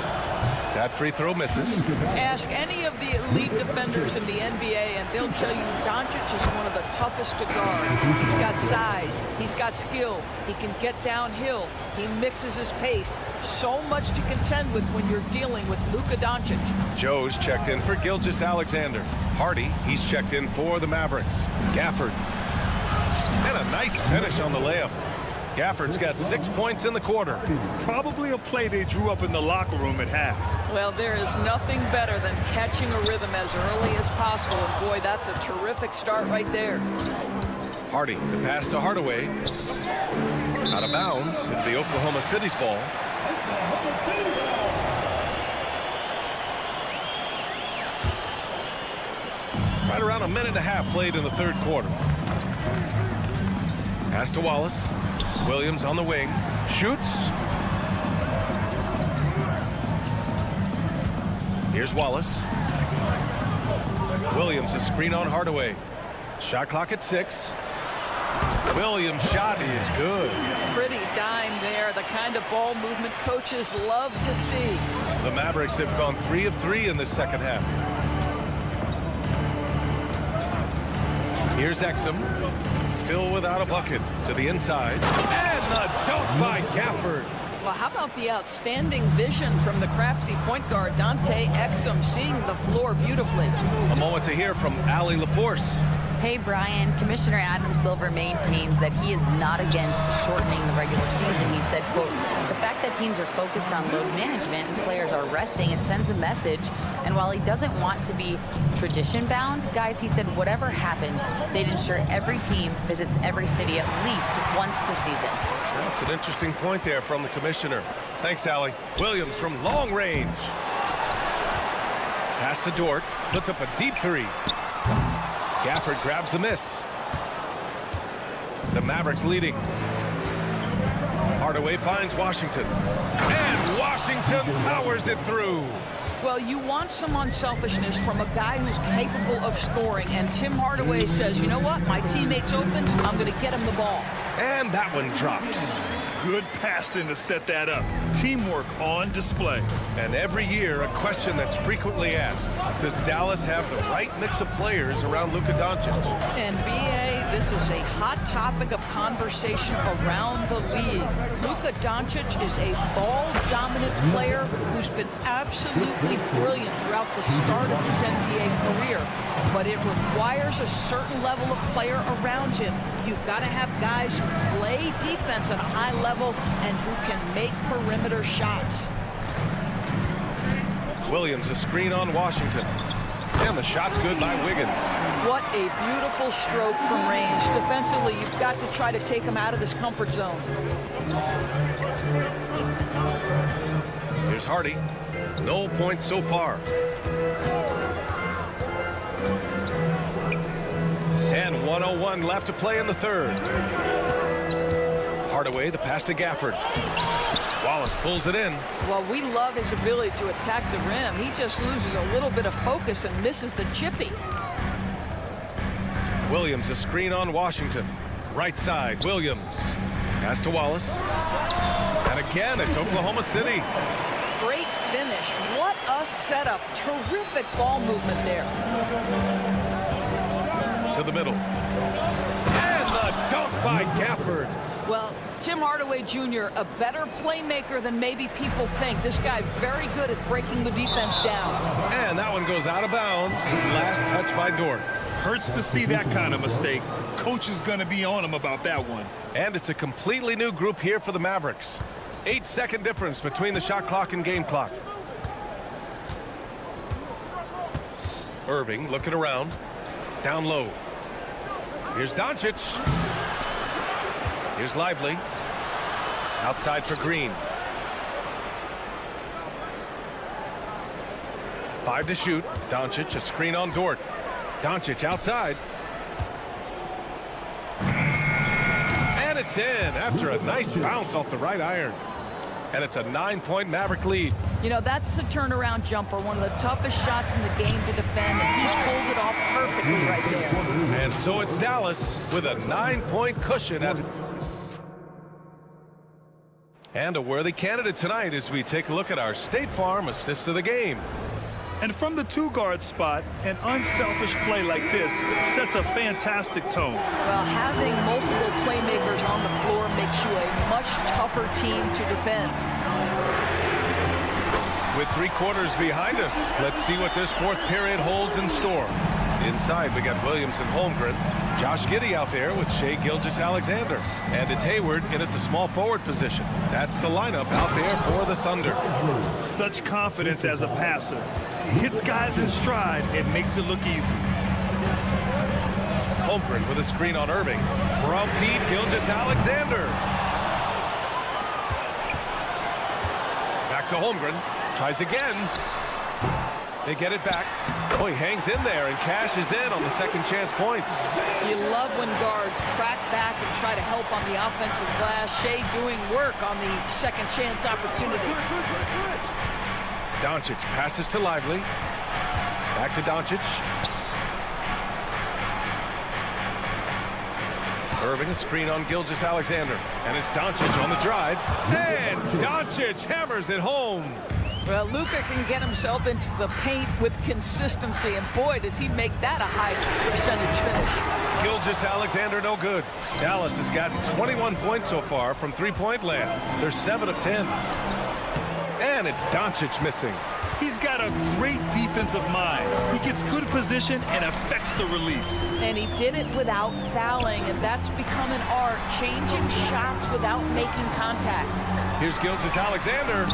That free throw misses. Ask any of the elite defenders in the NBA, and they'll tell you Doncic is one of the toughest to guard. He's got size. He's got skill. He can get downhill. He mixes his pace. So much to contend with when you're dealing with Luka Doncic. Joe's checked in for Gilgeous-Alexander. Hardy, he's checked in for the Mavericks. Gafford. And a nice finish on the layup. Gafford's got 6 points in the quarter. Probably a play they drew up in the locker room at half. Well, there is nothing better than catching a rhythm as early as possible. And boy, that's a terrific start right there. Hardy, the pass to Hardaway. Out of bounds into the Oklahoma City's ball. Right around a minute and a half played in the third quarter. Pass to Wallace. Williams on the wing. Shoots. Here's Wallace. Williams, a screen on Hardaway. Shot clock at 6. Williams' shot is good. Pretty dime there. The kind of ball movement coaches love to see. The Mavericks have gone 3 of 3 in the second half. Here's Exum. Still without a bucket. To the inside. And the dunk by Gafford. Well, how about the outstanding vision from the crafty point guard, Dante Exum, seeing the floor beautifully. A moment to hear from Allie LaForce. Hey, Brian, Commissioner Adam Silver maintains that he is not against shortening the regular season. He said, quote, the fact that teams are focused on load management and players are resting, it sends a message. And while he doesn't want to be tradition-bound, guys, he said whatever happens, they'd ensure every team visits every city at least once per season. That's an interesting point there from the commissioner. Thanks, Allie. Williams from long range. Pass to Dort. Puts up a deep three. Gafford grabs the miss. The Mavericks leading. Hardaway finds Washington. And Washington powers it through. Well, you want some unselfishness from a guy who's capable of scoring. And Tim Hardaway says, you know what? My teammate's open. I'm going to get him the ball. And that one drops. Good passing to set that up. Teamwork on display. And every year, a question that's frequently asked. Does Dallas have the right mix of players around Luka Doncic? And BA, this is a hot topic of conversation around the league. Luka Doncic is a ball-dominant player who's been absolutely brilliant throughout the start of his NBA career. But it requires a certain level of player around him. You've got to have guys who play defense at a high level and who can make perimeter shots. Williams, a screen on Washington. And the shot's good by Wiggins. What a beautiful stroke from range. Defensively, you've got to try to take him out of his comfort zone. Here's Hardy. No points so far. And 1:01 left to play in the third. Hardaway, the pass to Gafford. Wallace pulls it in. Well, we love his ability to attack the rim. He just loses a little bit of focus and misses the chippy. Williams, a screen on Washington. Right side, Williams. Pass to Wallace. And again, it's Oklahoma City. Great finish. What a setup. Terrific ball movement there. To the middle. And the dunk by Gafford. Well, Tim Hardaway Jr., a better playmaker than maybe people think. This guy very good at breaking the defense down. And that one goes out of bounds. Last touch by Dort. Hurts to see that kind of mistake. Coach is going to be on him about that one. And it's a completely new group here for the Mavericks. 8-second difference between the shot clock and game clock. Irving looking around. Down low. Here's Doncic. Here's Lively. Outside for Green. 5 to shoot. Doncic, a screen on Dort. Doncic outside. And it's in after a nice bounce off the right iron. And it's a 9-point Maverick lead. You know, that's a turnaround jumper, one of the toughest shots in the game to defend, and he pulled it off perfectly right there. And so it's Dallas with a 9-point cushion at. And a worthy candidate tonight as we take a look at our State Farm assist of the game. And from the two-guard spot, an unselfish play like this sets a fantastic tone. Well, having multiple playmakers on the floor makes you a much tougher team to defend. With 3 quarters behind us, let's see what this fourth period holds in store. Inside, we got Williams and Holmgren. Josh Giddey out there with Shai Gilgeous-Alexander. And it's Hayward in at the small forward position. That's the lineup out there for the Thunder. Such confidence as a passer. Hits guys in stride and makes it look easy. Holmgren with a screen on Irving. From deep, Gilgeous-Alexander. Back to Holmgren. Tries again. They get it back. Oh, he hangs in there and cashes in on the second chance points. You love when guards crack back and try to help on the offensive glass. Shai doing work on the second chance opportunity. Doncic passes to Lively. Back to Doncic. Irving, a screen on Gilgeous-Alexander. And it's Doncic on the drive. And Doncic hammers it home. Well, Luka can get himself into the paint with consistency, and boy, does he make that a high percentage finish. Gilgeous-Alexander no good. Dallas has gotten 21 points so far from three-point land. They're 7 of 10. And it's Doncic missing. He's got a great defensive mind. He gets good position and affects the release. And he did it without fouling, and that's become an art, changing shots without making contact. Here's Gilgeous-Alexander.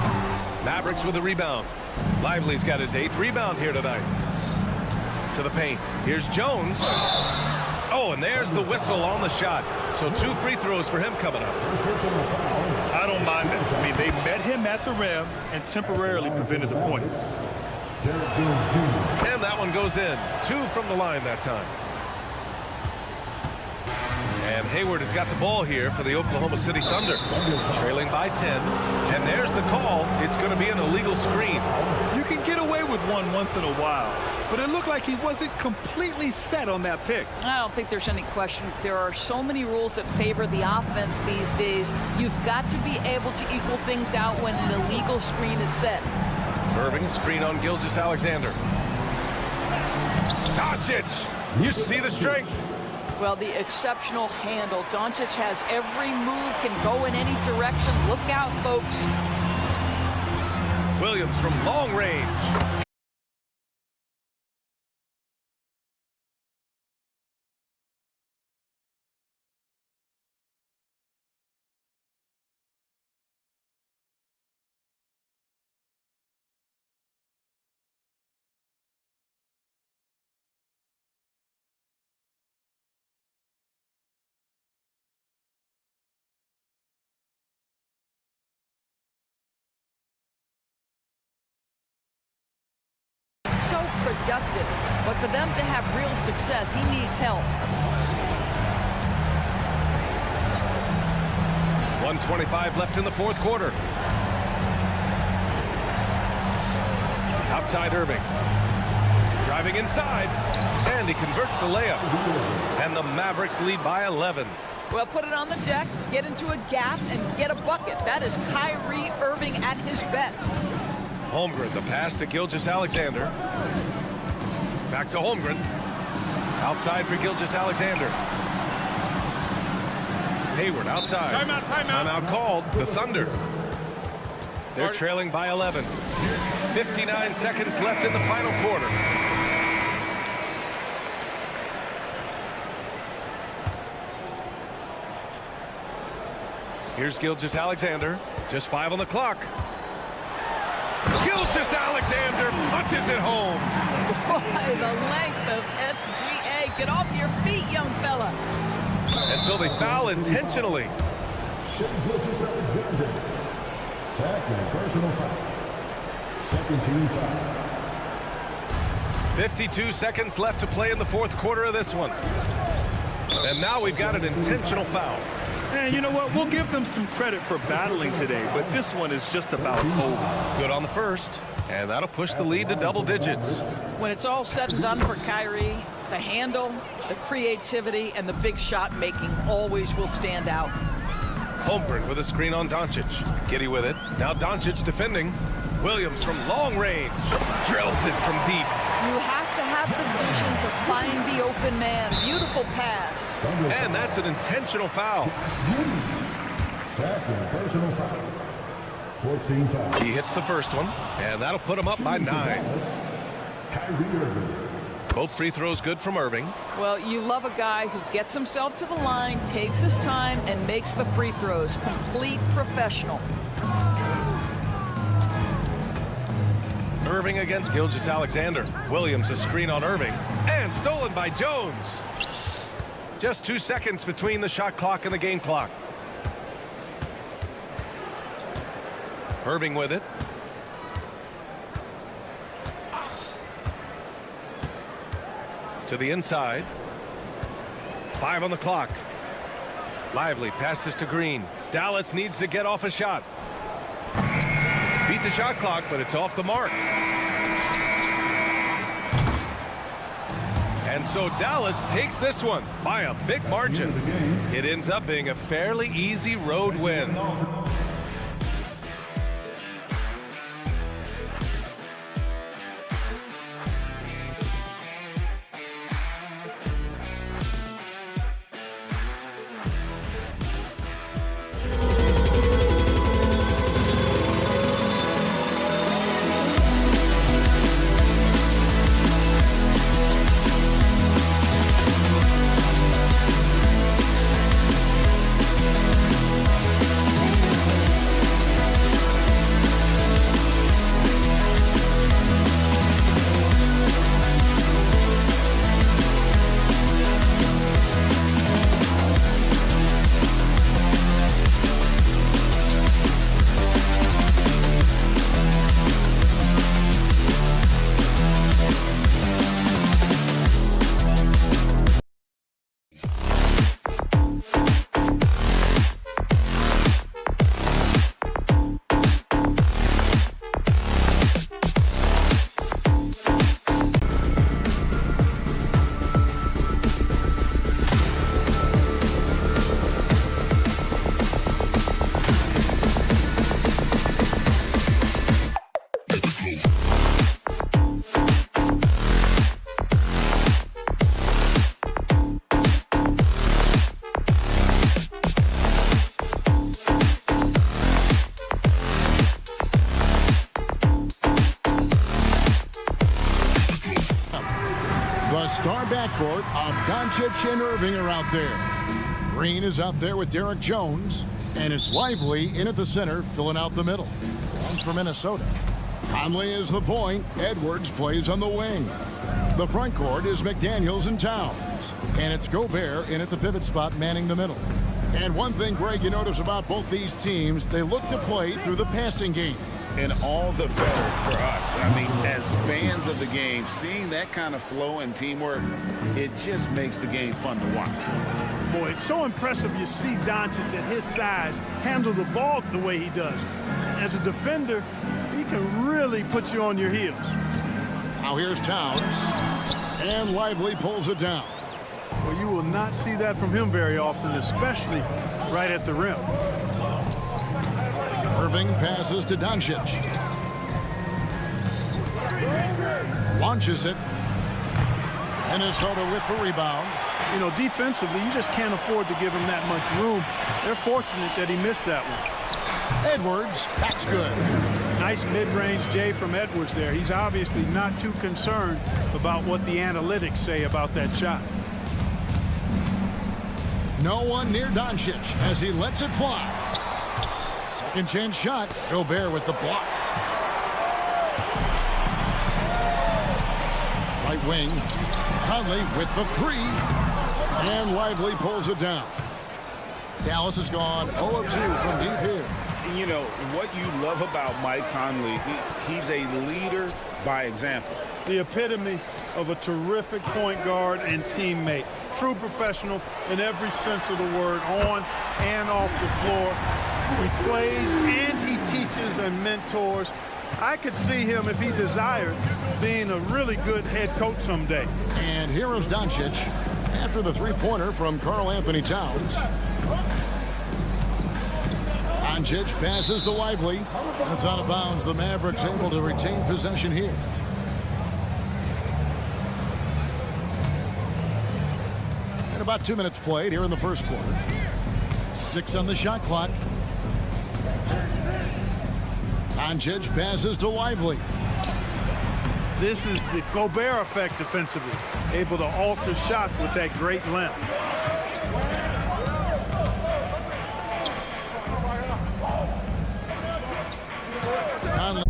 Mavericks with a rebound. Lively's got his 8th rebound here tonight. To the paint. Here's Jones. Oh, and there's the whistle on the shot. So 2 free throws for him coming up. I don't mind that. I mean, they met him at the rim and temporarily prevented the points. And that one goes in. 2 from the line that time. And Hayward has got the ball here for the Oklahoma City Thunder. Trailing by 10. And there's the call. It's going to be an illegal screen. You can get away with one once in a while, but it looked like he wasn't completely set on that pick. I don't think there's any question. There are so many rules that favor the offense these days. You've got to be able to equal things out when an illegal screen is set. Irving, screen on Gilgeous-Alexander. Doncic! You see the strength. Well, the exceptional handle. Doncic has every move, can go in any direction. Look out, folks. Williams from long range. productive. But for them to have real success, he needs help. 1:25 left in the fourth quarter. Outside Irving. Driving inside. And he converts the layup. And the Mavericks lead by 11. Well, put it on the deck, get into a gap, and get a bucket. That is Kyrie Irving at his best. Holmgren, the pass to Gilgeous-Alexander. Back to Holmgren. Outside for Gilgeous-Alexander. Hayward outside. Timeout called. The Thunder. They're trailing by 11. 59 seconds left in the final quarter. Here's Gilgeous-Alexander. Just 5 on the clock. Gilgeous-Alexander punches it home. Boy, the length of SGA. Get off your feet, young fella. And so they foul intentionally. Gilgeous-Alexander. Second personal foul. Second team foul. 52 seconds left to play in the fourth quarter of this one. And now we've got an intentional foul. And you know what? We'll give them some credit for battling today, but this one is just about over. Good on the first, and that'll push the lead to double digits. When it's all said and done for Kyrie, the handle, the creativity, and the big shot making always will stand out. Holmgren with a screen on Doncic. Giddy with it. Now Doncic defending. Williams from long range. Drills it from deep. You have to have the vision to find the open man. Beautiful pass. And that's an intentional foul. Second personal foul. 14 foul. He hits the first one, and that'll put him up by 9. Kyrie Irving. Both free throws good from Irving. Well, you love a guy who gets himself to the line, takes his time, and makes the free throws. Complete professional. Irving against Gilgeous-Alexander. Williams a screen on Irving, and stolen by Jones. Just 2 seconds between the shot clock and the game clock. Irving with it. To the inside. 5 on the clock. Lively passes to Green. Dallas needs to get off a shot. Beat the shot clock, but it's off the mark. And so Dallas takes this one by a big margin. It ends up being a fairly easy road win. Star backcourt of Doncic and Irving are out there. Green is out there with Derek Jones, and it's Lively in at the center, filling out the middle. Comes for Minnesota. Conley is the point. Edwards plays on the wing. The front court is McDaniels and Towns, and it's Gobert in at the pivot spot, manning the middle. And one thing, Greg, you notice about both these teams, they look to play through the passing game. And all the better for us. I mean, as fans of the game, seeing that kind of flow and teamwork, it just makes the game fun to watch. Boy, it's so impressive you see Doncic at his size handle the ball the way he does. As a defender, he can really put you on your heels. Now here's Towns. And Lively pulls it down. Well, you will not see that from him very often, especially right at the rim. Irving passes to Doncic. Launches it. Minnesota with the rebound. You know, defensively, you just can't afford to give him that much room. They're fortunate that he missed that one. Edwards, that's good. Nice mid-range J from Edwards there. He's obviously not too concerned about what the analytics say about that shot. No one near Doncic as he lets it fly. Second chance shot. Gobert with the block. Right wing. Conley with the three. And Lively pulls it down. Dallas has gone 0 of 2 from deep here. You know, what you love about Mike Conley, he's a leader by example. The epitome of a terrific point guard and teammate. True professional in every sense of the word, on and off the floor. He plays and he teaches and mentors. I could see him, if he desired, being a really good head coach someday. And here is Doncic after the three-pointer from Karl Anthony Towns. Doncic passes to Lively. And it's out of bounds. The Mavericks able to retain possession here. And about 2 minutes played here in the first quarter. 6 on the shot clock. Doncic passes to Lively. This is the Gobert effect defensively. Able to alter shots with that great length. Conley.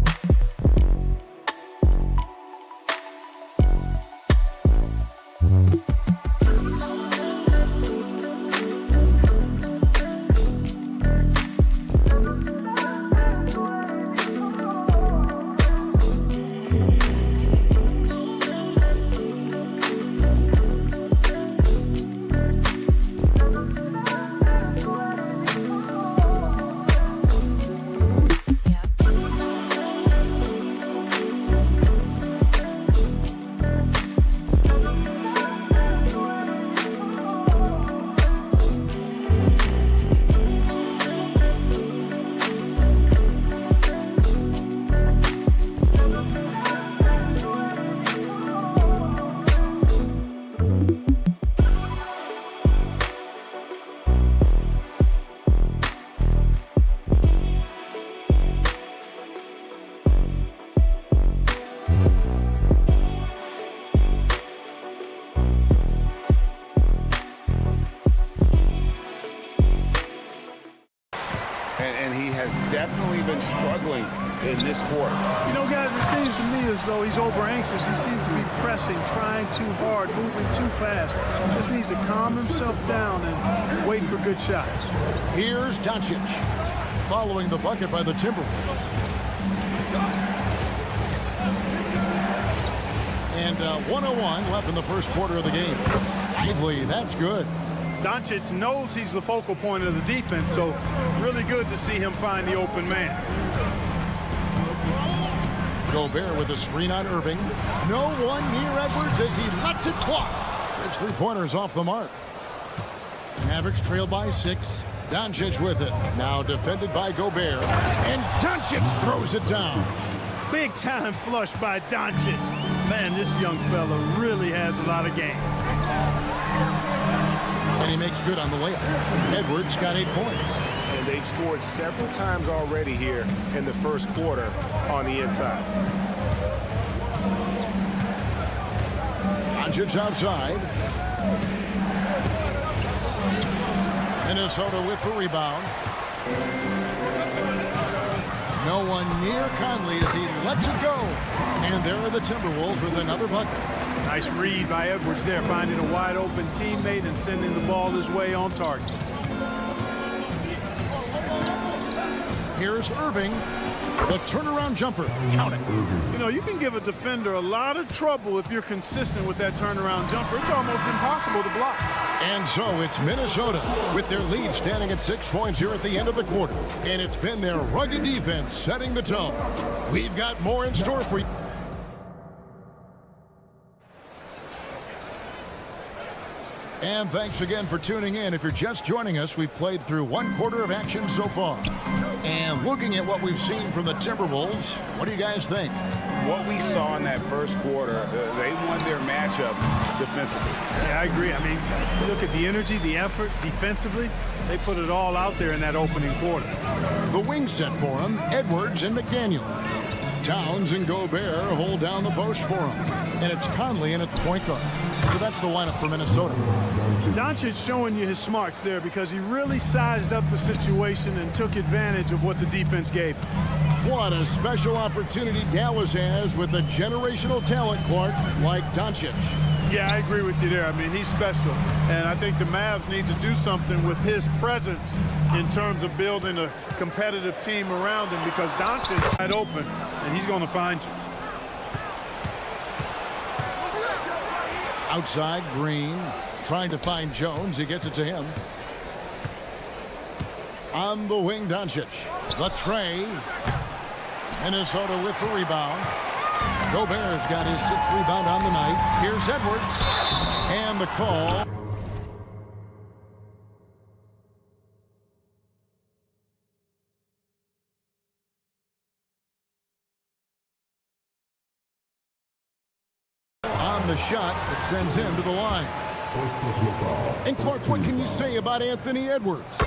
And he has definitely been struggling in this quarter. You know, guys, it seems to me as though he's over anxious. He seems to be pressing, trying too hard, moving too fast. He just needs to calm himself down and wait for good shots. Here's Doncic following the bucket by the Timberwolves. And 1:01 left in the first quarter of the game. Lively, that's good. Doncic knows he's the focal point of the defense, so really good to see him find the open man. Gobert with a screen on Irving. No one near Edwards as he lets it fly. His three-pointers off the mark. Mavericks trail by 6. Doncic with it. Now defended by Gobert. And Doncic throws it down. Big time flush by Doncic. Man, this young fella really has a lot of game. And he makes good on the layup. Edwards got 8 points. And they've scored several times already here in the first quarter on the inside. Doncic outside. Minnesota with the rebound. No one near Conley as he lets it go. And there are the Timberwolves with another bucket. Nice read by Edwards there, finding a wide open teammate and sending the ball his way on target. Here's Irving. The turnaround jumper. Count it. You know, you can give a defender a lot of trouble if you're consistent with that turnaround jumper. It's almost impossible to block. And so it's Minnesota with their lead standing at 6 points here at the end of the quarter. And it's been their rugged defense setting the tone. We've got more in store for you. And thanks again for tuning in. If you're just joining us, we've played through 1 quarter of action so far. And looking at what we've seen from the Timberwolves, what do you guys think? What we saw in that first quarter, they won their matchup defensively. Yeah, I agree. I mean, look at the energy, the effort defensively. They put it all out there in that opening quarter. The wing set for them, Edwards and McDaniel. Towns and Gobert hold down the post for him. And it's Conley in at the point guard. So that's the lineup for Minnesota. Doncic showing you his smarts there because he really sized up the situation and took advantage of what the defense gave him. What a special opportunity Dallas has with a generational talent, Clark, like Doncic. Yeah, I agree with you there. I mean, he's special. And I think the Mavs need to do something with his presence in terms of building a competitive team around him because Doncic is wide open, and he's going to find you. Outside, Green trying to find Jones. He gets it to him. On the wing, Doncic. The tray. Minnesota with the rebound. Gobert's got his 6th rebound on the night. Here's Edwards. And the call. On the shot that sends him to the line. And Clark, what can you say about Anthony Edwards?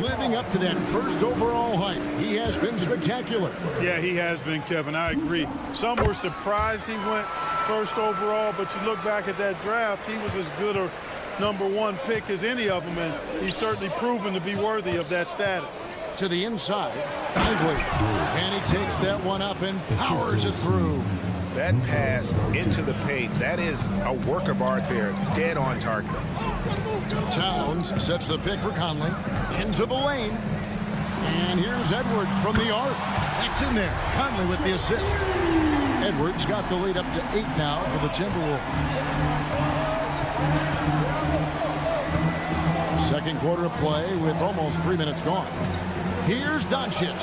Living up to that first overall hype, he has been spectacular. Yeah, he has been, Kevin. I agree. Some were surprised he went first overall, but you look back at that draft, he was as good a #1 pick as any of them, and he's certainly proven to be worthy of that status. To the inside, Lively. And he takes that one up and powers it through. That pass into the paint, that is a work of art there, dead on target. Towns sets the pick for Conley. Into the lane. And here's Edwards from the arc. That's in there. Conley with the assist. Edwards got the lead up to 8 now for the Timberwolves. Second quarter of play with almost 3 minutes gone. Here's Doncic.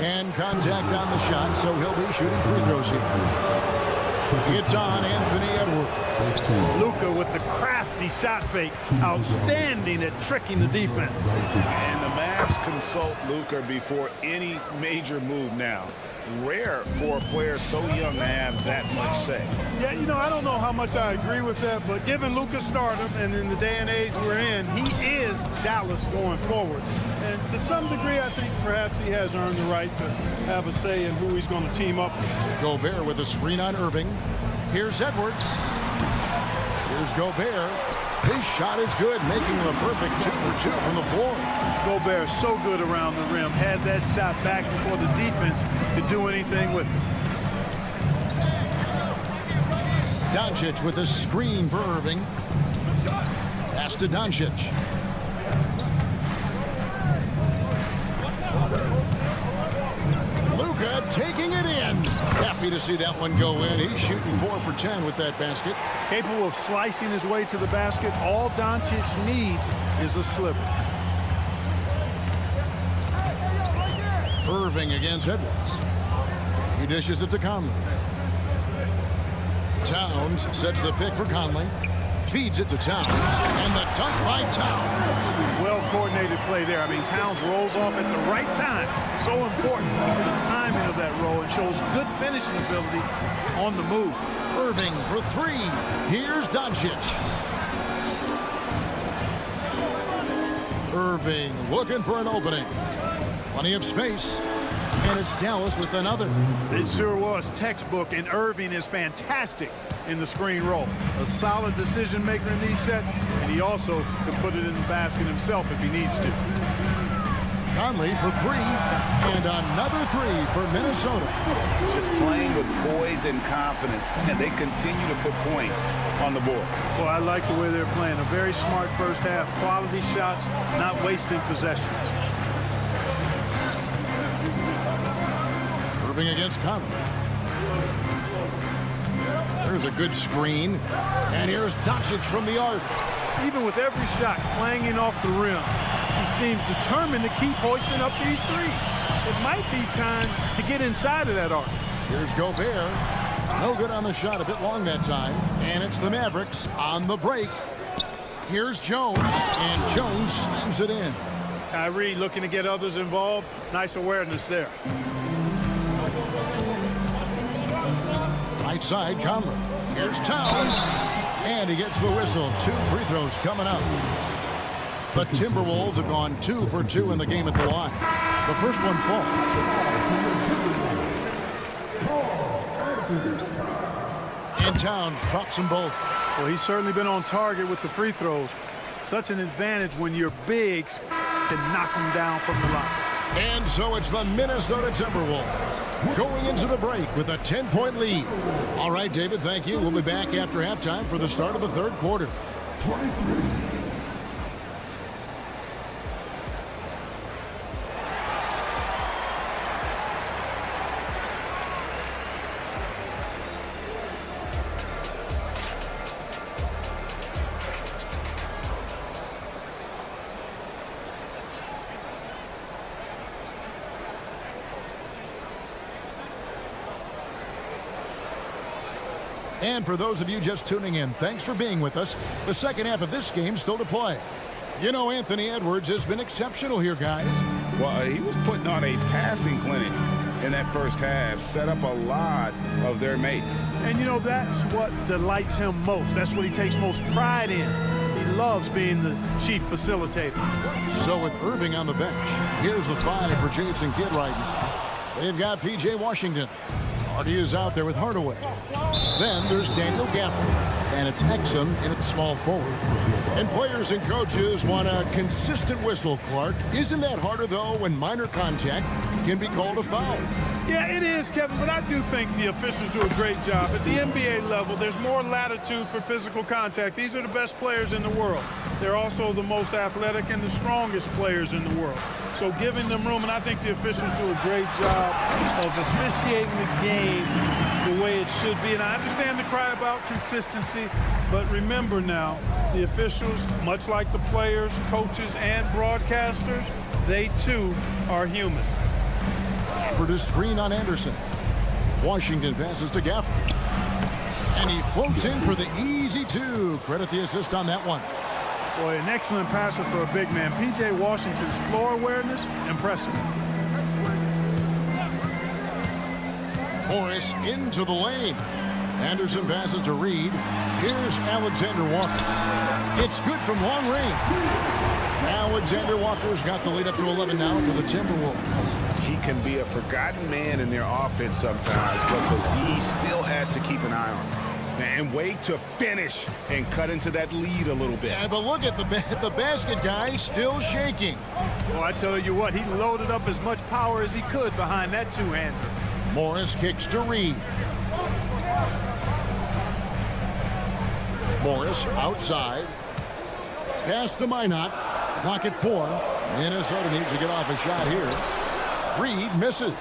And contact on the shot, so he'll be shooting free throws here. It's on Anthony Edwards. Luka with the crafty shot fake. Outstanding at tricking the defense. And the Mavs consult Luka before any major move now. Rare for a player so young to have that much say. Yeah, you know, I don't know how much I agree with that, but given Luka's stardom and in the day and age we're in, he is Dallas going forward. And to some degree, I think perhaps he has earned the right to have a say in who he's going to team up with. Gobert with a screen on Irving. Here's Edwards. Here's Gobert. His shot is good, making him a perfect 2 for 2 from the floor. Gobert so good around the rim. Had that shot back before the defense could do anything with it. Doncic with a screen for Irving. Pass to Doncic. Luka taking it in. Happy to see that one go in. He's shooting 4 for 10 with that basket. Capable of slicing his way to the basket. All Doncic needs is a sliver. Irving against Edwards. He dishes it to Conley. Towns sets the pick for Conley. Feeds it to Towns. And the dunk by Towns. Well-coordinated play there. I mean, Towns rolls off at the right time. So important, the timing of that roll, and shows good finishing ability on the move. Irving for 3. Here's Doncic. Irving looking for an opening. Plenty of space. And it's Dallas with another. It sure was textbook, and Irving is fantastic in the screen roll. A solid decision maker in these sets, and he also can put it in the basket himself if he needs to. Conley for 3, and another 3 for Minnesota. Just playing with poise and confidence, and they continue to put points on the board. Well, I like the way they're playing. A very smart first half. Quality shots, not wasting possessions. Irving against Conley. There's a good screen. And here's Doncic from the arc. Even with every shot clanging off the rim, he seems determined to keep hoisting up these threes. It might be time to get inside of that arc. Here's Gobert. No good on the shot, a bit long that time. And it's the Mavericks on the break. Here's Jones, and Jones slams it in. Kyrie looking to get others involved. Nice awareness there. Right side, Conley. Here's Towns. And he gets the whistle. 2 free throws coming up. The Timberwolves have gone 2 for 2 in the game at the line. The first one falls. And Towns drops them both. Well, he's certainly been on target with the free throws. Such an advantage when your bigs can knock them down from the line. And so it's the Minnesota Timberwolves going into the break with a 10-point lead. All right, David, thank you. We'll be back after halftime for the start of the third quarter. 23. And for those of you just tuning in, thanks for being with us. The second half of this game still to play. You know, Anthony Edwards has been exceptional here, guys. Well, he was putting on a passing clinic in that first half, set up a lot of their mates. And, you know, that's what delights him most. That's what he takes most pride in. He loves being the chief facilitator. So with Irving on the bench, here's the 5 for Jason Kidd right now. They've got P.J. Washington. Hardy is out there with Hardaway. Then there's Daniel Gafford, and it's Exum in its small forward. And players and coaches want a consistent whistle, Clark. Isn't that harder, though, when minor contact can be called a foul? Yeah, it is, Kevin, but I do think the officials do a great job. At the NBA level, there's more latitude for physical contact. These are the best players in the world. They're also the most athletic and the strongest players in the world. So giving them room, and I think the officials do a great job of officiating the game the way it should be. And I understand the cry about consistency, but remember now, the officials, much like the players, coaches, and broadcasters, they too are human. For the screen on Anderson. Washington passes to Gafford. And he floats in for the easy 2. Credit the assist on that one. Boy, an excellent passer for a big man. P.J. Washington's floor awareness, impressive. Morris into the lane. Anderson passes to Reed. Here's Alexander Walker. It's good from long range. Alexander Walker's got the lead up to 11 now for the Timberwolves. He can be a forgotten man in their offense sometimes, but the D still has to keep an eye on him. And wait to finish and cut into that lead a little bit. Yeah, but look at the basket guy still shaking. Well, I tell you what, he loaded up as much power as he could behind that two-hander. Morris kicks to Reed. Morris outside. Pass to Minot. Clock at 4. Minnesota needs to get off a shot here. Reed misses.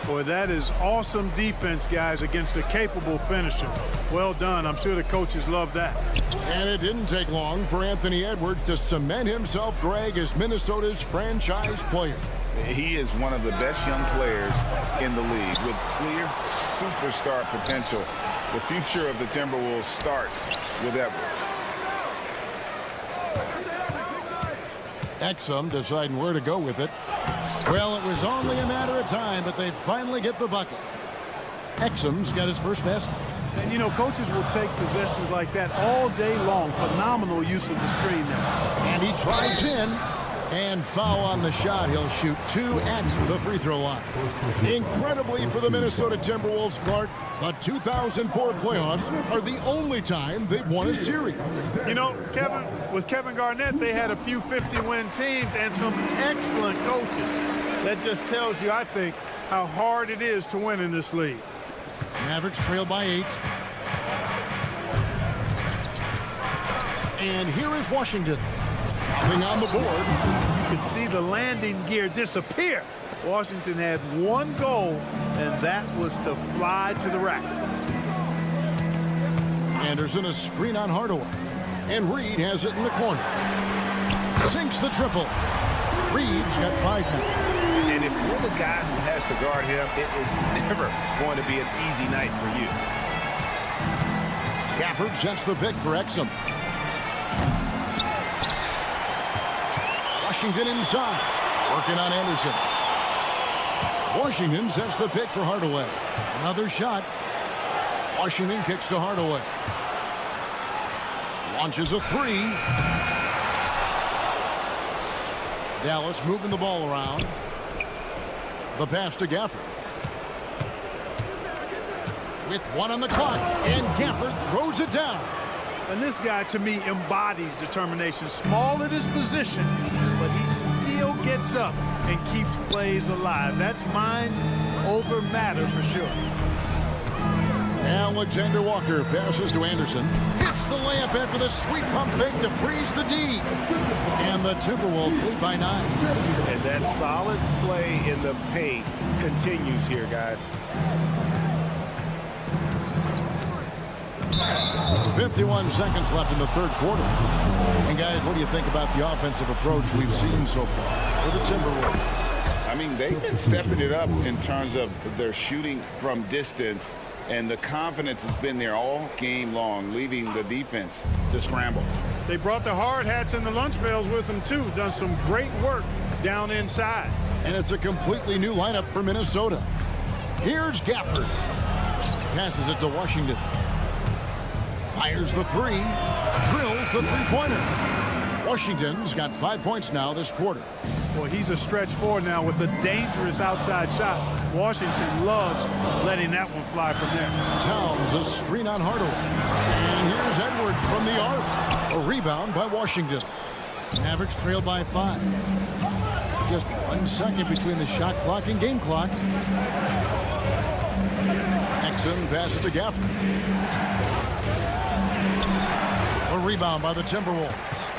Boy, that is awesome defense, guys, against a capable finisher. Well done. I'm sure the coaches love that. And it didn't take long for Anthony Edwards to cement himself, Greg, as Minnesota's franchise player. He is one of the best young players in the league with clear superstar potential. The future of the Timberwolves starts with Edwards. Exum deciding where to go with it. Well, it was only a matter of time, but they finally get the bucket. Exum's got his first basket. And, you know, coaches will take possessions like that all day long. Phenomenal use of the screen there. And he drives in. And foul on the shot. He'll shoot 2 at the free throw line. Incredibly for the Minnesota Timberwolves, Clark, the 2004 playoffs are the only time they've won a series. You know, Kevin, with Kevin Garnett, they had a few 50-win teams and some excellent coaches. That just tells you, I think, how hard it is to win in this league. Mavericks trail by 8. And here is Washington. Nothing on the board. You could see the landing gear disappear Washington had one goal, and that was to fly to the rack. Anderson, a screen on Hardaway. And Reed has it in the corner. Sinks the triple. Reed's got 5 now. And if you're the guy who has to guard him, it is never going to be an easy night for you. Gafford sets the pick for Exum. Washington inside. Working on Anderson. Washington sets the pick for Hardaway. Another shot. Washington kicks to Hardaway. Launches a 3. Dallas moving the ball around. The pass to Gafford. With 1 on the clock, and Gafford throws it down. And this guy, to me, embodies determination. Small at his position, but he still gets up and keeps plays alive. That's mind over matter for sure. Alexander Walker passes to Anderson. Hits the layup after the sweet pump fake to freeze the D. And the Timberwolves lead by 9. And that solid play in the paint continues here, guys. 51 seconds left in the third quarter. And guys, what do you think about the offensive approach we've seen so far for the Timberwolves? I mean, they've been stepping it up in terms of their shooting from distance, and the confidence has been there all game long, leaving the defense to scramble. They brought the hard hats and the lunch pails with them, too. Done some great work down inside. And it's a completely new lineup for Minnesota. Here's Gafford. Passes it to Washington. Fires the 3. Drills the three-pointer. Washington's got 5 points now this quarter. Boy, he's a stretch forward now with a dangerous outside shot. Washington loves letting that one fly from there. Towns a screen on Hardaway. And here's Edwards from the arc. A rebound by Washington. Mavericks trailed by 5. Just 1 second between the shot clock and game clock. Exum passes to Gafford. A rebound by the Timberwolves.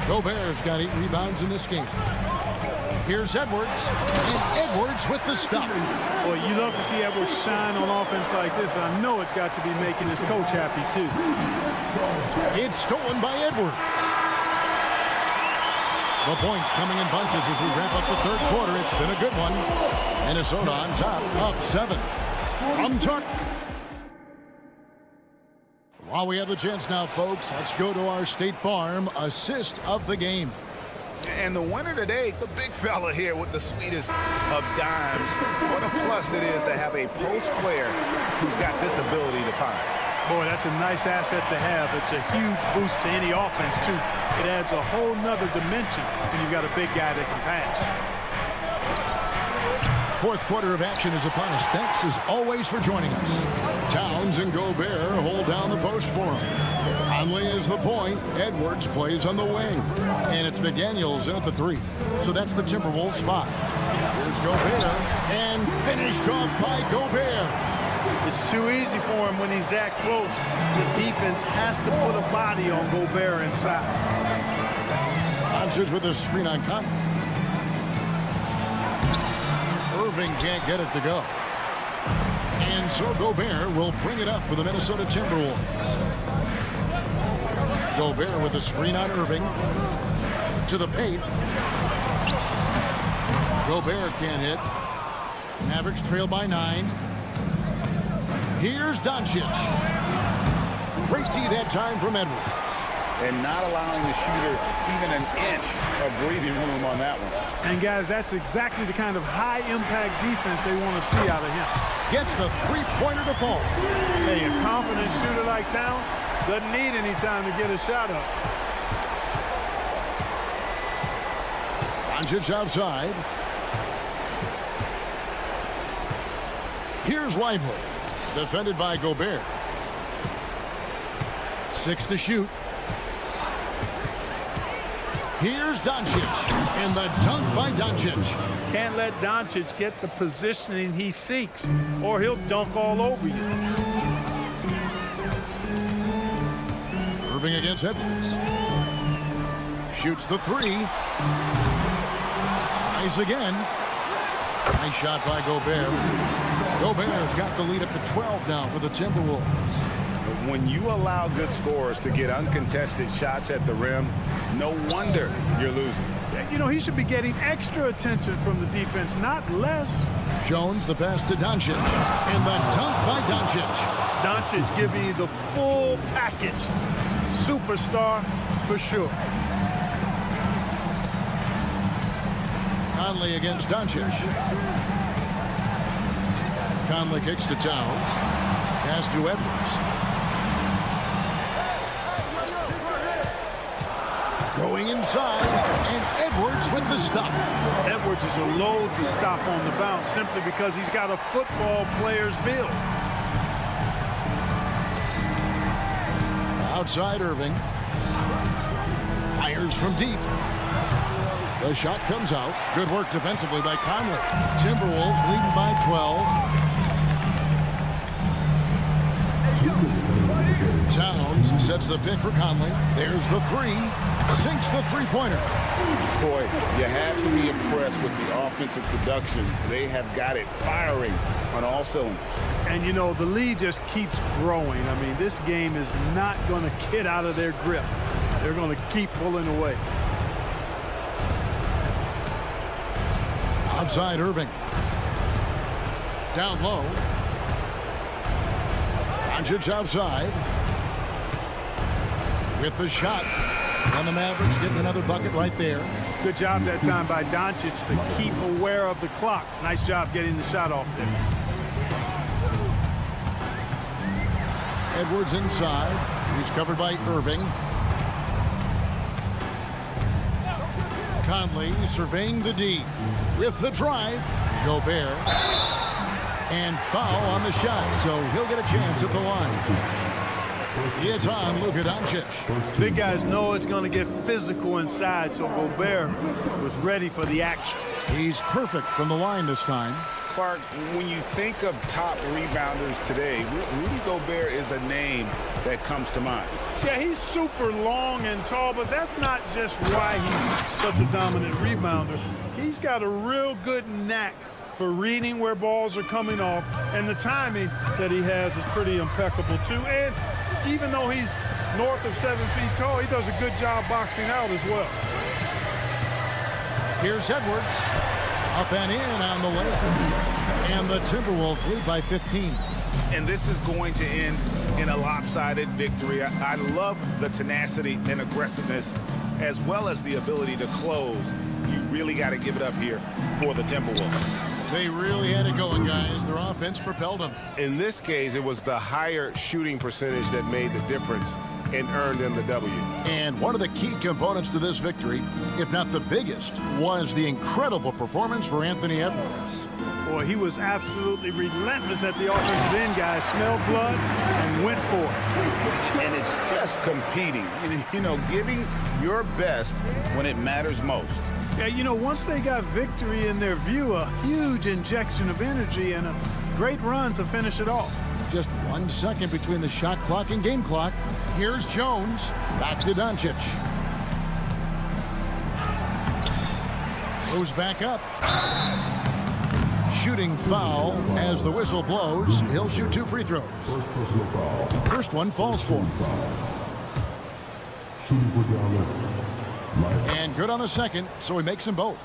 Gobert's got 8 rebounds in this game. Here's Edwards. And Edwards with the stop. Boy, you love to see Edwards shine on offense like this. I know it's got to be making his coach happy, too. It's stolen by Edwards. The points coming in bunches as we wrap up the third quarter. It's been a good one. Minnesota on top, up 7. From Tuck. While we have the chance now, folks, let's go to our State Farm assist of the game. And the winner today, the big fella here with the sweetest of dimes. What a plus it is to have a post player who's got this ability to find. Boy, that's a nice asset to have. It's a huge boost to any offense, too. It adds a whole nother dimension when you've got a big guy that can pass. Fourth quarter of action is upon us. Thanks, as always, for joining us. Towns and Gobert hold down the post for him. Conley is the point. Edwards plays on the wing. And it's McDaniels in at the 3. So that's the Timberwolves 5. Here's Gobert. And finished off by Gobert. It's too easy for him when he's that close. The defense has to put a body on Gobert inside. Doncic with a screen on Conley. Irving can't get it to go. And so Gobert will bring it up for the Minnesota Timberwolves. Gobert with a screen on Irving. To the paint. Gobert can't hit. Mavericks trail by 9. Here's Doncic. Great D that time from Edwards. And not allowing the shooter even an inch of breathing room on that one. And, guys, that's exactly the kind of high-impact defense they want to see out of him. Gets the three-pointer to fall. Hey, a confident shooter like Towns doesn't need any time to get a shot up. Doncic outside. Here's Lively. Defended by Gobert. 6 to shoot. Here's Doncic. And the dunk by Doncic. Can't let Doncic get the positioning he seeks, or he'll dunk all over you. Irving against Edwards. Shoots the 3. Tries again. Nice shot by Gobert. Gobert has got the lead up to 12 now for the Timberwolves. When you allow good scorers to get uncontested shots at the rim, no wonder you're losing. You know, he should be getting extra attention from the defense, not less. Jones, the pass to Doncic. And the dunk by Doncic. Doncic giving you the full package. Superstar for sure. Conley against Doncic. Conley kicks to Towns. Pass to Edwards. Going inside, and Edwards with the stop. Edwards is a load to stop on the bounce simply because he's got a football player's build. Outside Irving. Fires from deep. The shot comes out. Good work defensively by Conley. Timberwolves leading by 12. Towns sets the pick for Conley. There's the three. Sinks the three-pointer. Boy, you have to be impressed with the offensive production. They have got it firing on all cylinders. And, you know, the lead just keeps growing. I mean, this game is not going to get out of their grip. They're going to keep pulling away. Outside Irving. Down low. Doncic outside. With the shot. And the Mavericks getting another bucket right there. Good job that time by Doncic to keep aware of the clock. Nice job getting the shot off there. Edwards inside. He's covered by Irving. Conley surveying the D. With the drive. Gobert. And foul on the shot, so he'll get a chance at the line. It's on Luka Doncic. Big guys know it's going to get physical inside, so Gobert was ready for the action. He's perfect from the line this time. Clark, when you think of top rebounders today, Rudy Gobert is a name that comes to mind. Yeah, he's super long and tall, but that's not just why he's such a dominant rebounder. He's got a real good knack for reading where balls are coming off, and the timing that he has is pretty impeccable too. And even though he's north of 7 feet tall, he does a good job boxing out as well. Here's Edwards. Up and in on the way. And the Timberwolves lead by 15. And this is going to end in a lopsided victory. I love the tenacity and aggressiveness as well as the ability to close. You really got to give it up here for the Timberwolves. They really had it going, guys. Their offense propelled them. In this case, it was the higher shooting percentage that made the difference and earned them the W. And one of the key components to this victory, if not the biggest, was the incredible performance for Anthony Edwards. Boy, he was absolutely relentless at the offensive end, guys. Smelled blood and went for it. And it's just competing, you know, giving your best when it matters most. Yeah, you know, once they got victory in their view, a huge injection of energy and a great run to finish it off. Just 1 second between the shot clock and game clock. Here's Jones. Back to Doncic. Goes back up. Shooting foul as the whistle blows. He'll shoot 2 free throws. First one falls for him. And good on the second, so he makes them both.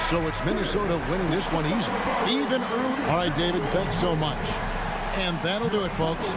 So it's Minnesota winning this one easy, even early. All right, David, thanks so much. And that'll do it, folks.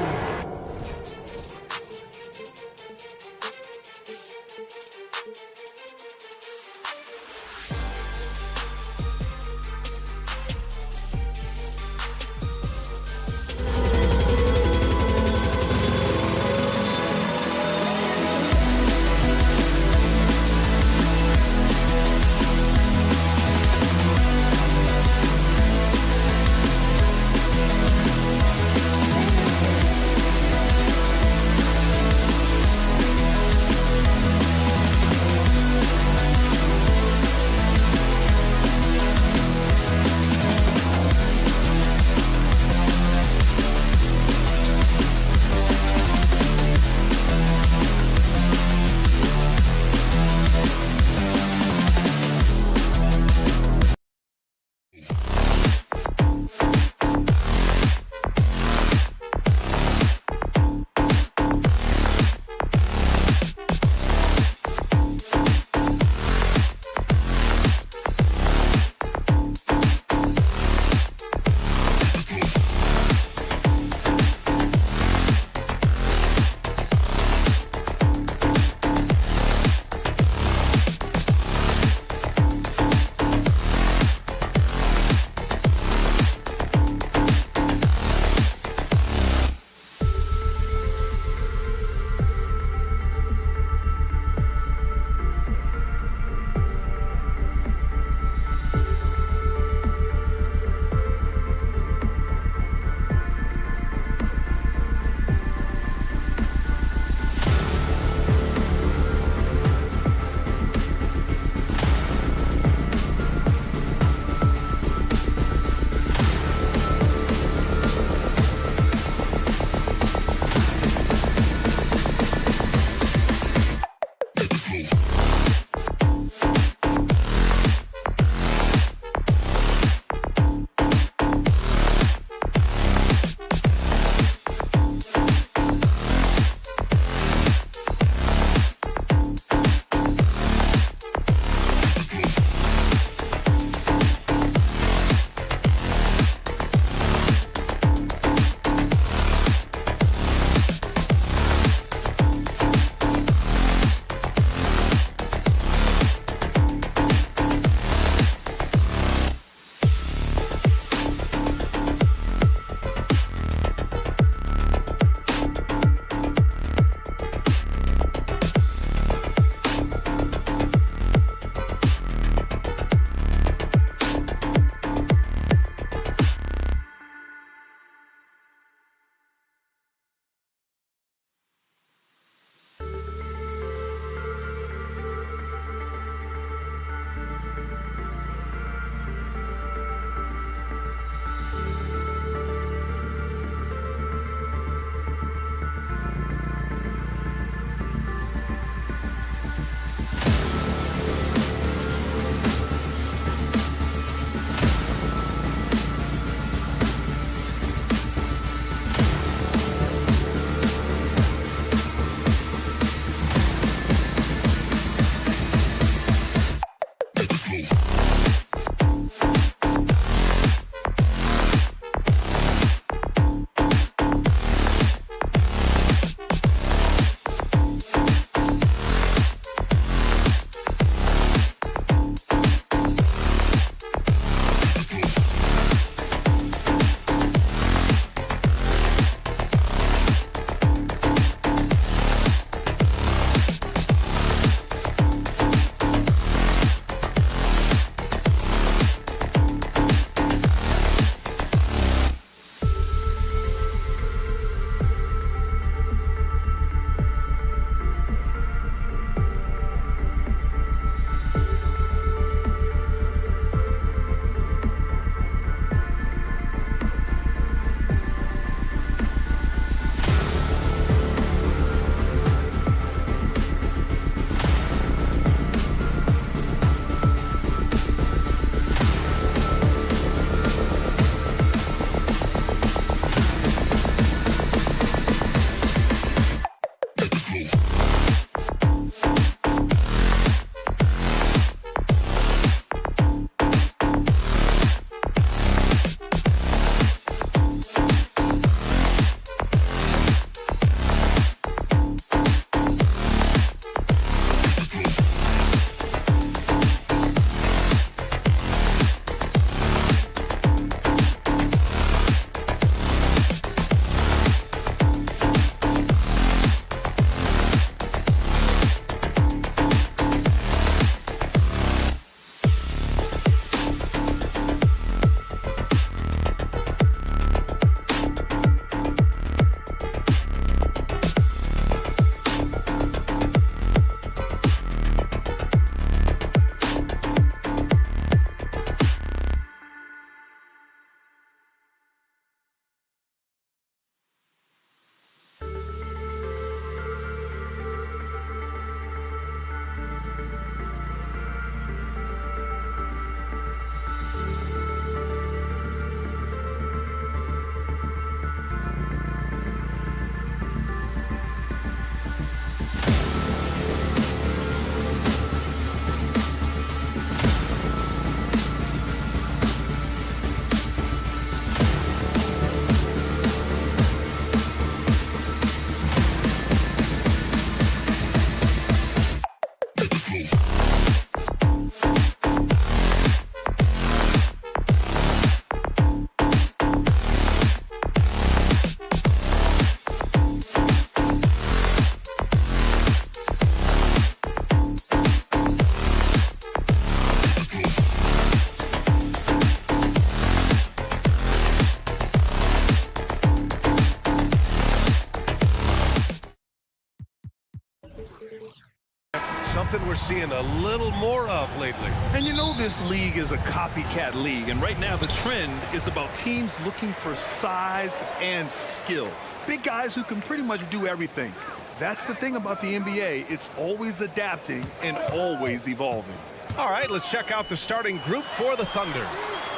Something we're seeing a little more of lately. And you know this league is a copycat league, and right now the trend is about teams looking for size and skill. Big guys who can pretty much do everything. That's the thing about the NBA. It's always adapting and always evolving. All right, let's check out the starting group for the Thunder.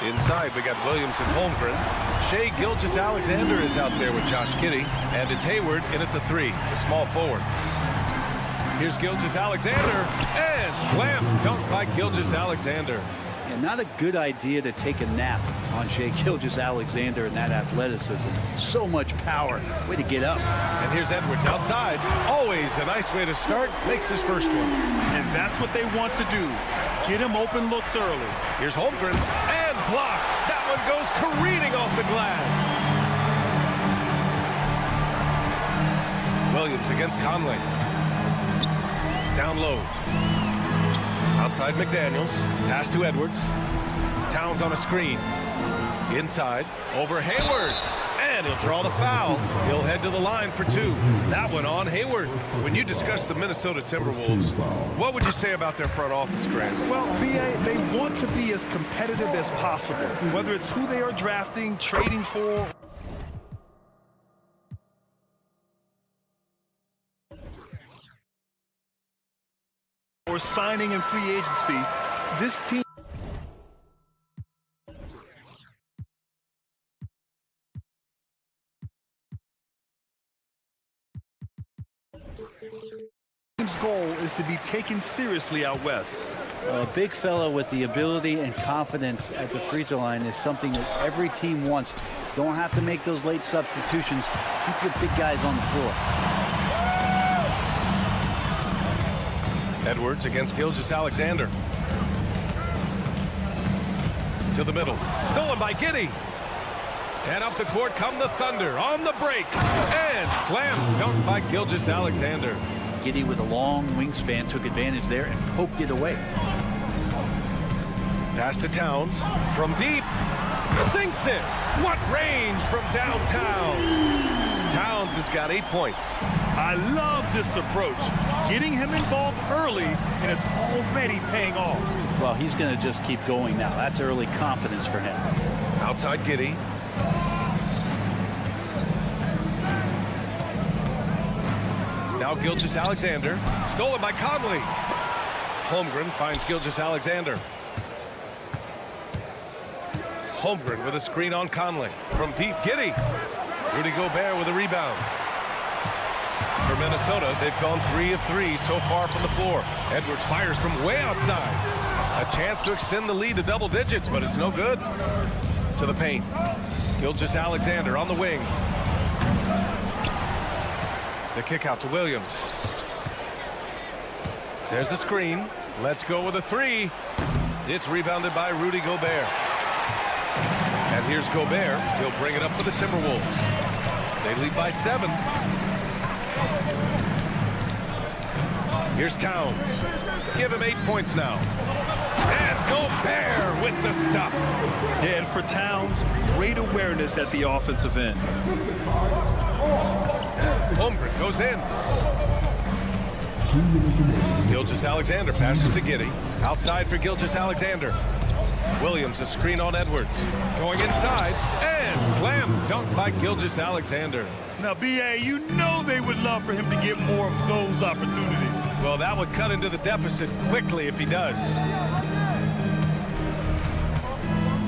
Inside, we got Williams and Holmgren. Shai Gilgeous-Alexander is out there with Josh Giddey, and it's Hayward in at the 3, the small forward. Here's Gilgeous-Alexander, and slam dunk by Gilgeous-Alexander. Yeah, not a good idea to take a nap on Shai Gilgeous-Alexander and that athleticism. So much power. Way to get up. And here's Edwards outside. Always a nice way to start. Makes his first one. And that's what they want to do. Get him open looks early. Here's Holmgren, and blocked. That one goes careening off the glass. Williams against Conley. Down low. Outside McDaniels. Pass to Edwards. Towns on a screen. Inside. Over Hayward. And he'll draw the foul. He'll head to the line for 2. That one on Hayward. When you discuss the Minnesota Timberwolves, what would you say about their front office, Grant? Well, VA, they want to be as competitive as possible, whether it's who they are drafting, trading for. Or signing in free agency, this team team's goal is to be taken seriously out west. A big fella with the ability and confidence at the free throw line is something that every team wants. Don't have to make those late substitutions. Keep your big guys on the floor. Edwards against Gilgeous-Alexander. To the middle. Stolen by Giddey. And up the court come the Thunder on the break. And slam dunk by Gilgeous-Alexander. Giddey with a long wingspan took advantage there and poked it away. Pass to Towns from deep. Sinks it. What range from downtown. Towns has got 8 points. I love this approach. Getting him involved early, and it's already paying off. Well, he's going to just keep going now. That's early confidence for him. Outside Giddey. Now Gilgeous-Alexander. Stolen by Conley. Holmgren finds Gilgeous-Alexander. Holmgren with a screen on Conley. From deep, Giddey. Rudy Gobert with a rebound. For Minnesota, they've gone 3 of 3 so far from the floor. Edwards fires from way outside. A chance to extend the lead to double digits, but it's no good. To the paint. Gilgeous-Alexander on the wing. The kick out to Williams. There's a screen. Let's go with a 3. It's rebounded by Rudy Gobert. And here's Gobert. He'll bring it up for the Timberwolves. They lead by 7. Here's Towns. Give him 8 points now. And Gobert with the stuff. Yeah, and for Towns, great awareness at the offensive end. Holmgren goes in. Gilgeous-Alexander passes to Giddey. Outside for Gilgeous-Alexander. Williams a screen on Edwards. Going inside and slam dunk by Gilgeous-Alexander. Now, BA, you know they would love for him to get more of those opportunities. Well, that would cut into the deficit quickly if he does.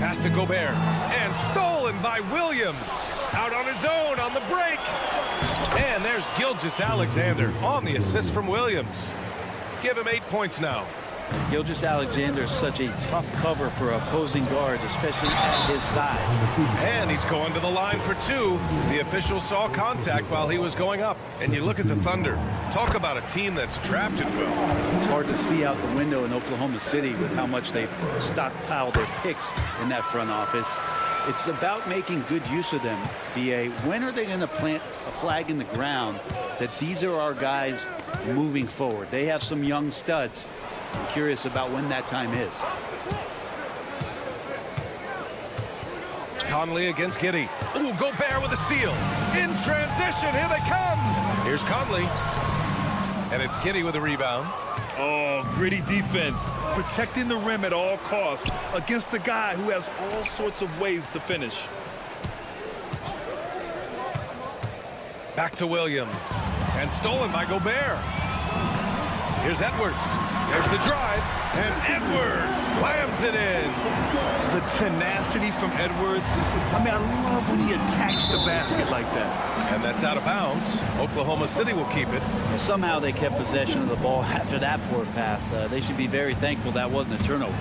Pass to Gobert. And stolen by Williams. Out on his own on the break. And there's Gilgeous-Alexander on the assist from Williams. Give him 8 points now. Gilgeous-Alexander is such a tough cover for opposing guards, especially at his size. And he's going to the line for 2. The official saw contact while he was going up. And you look at the Thunder. Talk about a team that's drafted well. It's hard to see out the window in Oklahoma City with how much they stockpile their picks in that front office. It's about making good use of them. BA, when are they going to plant a flag in the ground that these are our guys moving forward? They have some young studs. I'm curious about when that time is. Conley against Giddey. Ooh, Gobert with a steal. In transition, here they come. Here's Conley. And it's Giddey with a rebound. Oh, gritty defense. Protecting the rim at all costs against a guy who has all sorts of ways to finish. Back to Williams. And stolen by Gobert. Here's Edwards. There's the drive. And Edwards slams it in. The tenacity from Edwards. I mean, I love when he attacks the basket like that. And that's out of bounds. Oklahoma City will keep it. Somehow they kept possession of the ball after that poor pass. They should be very thankful that wasn't a turnover.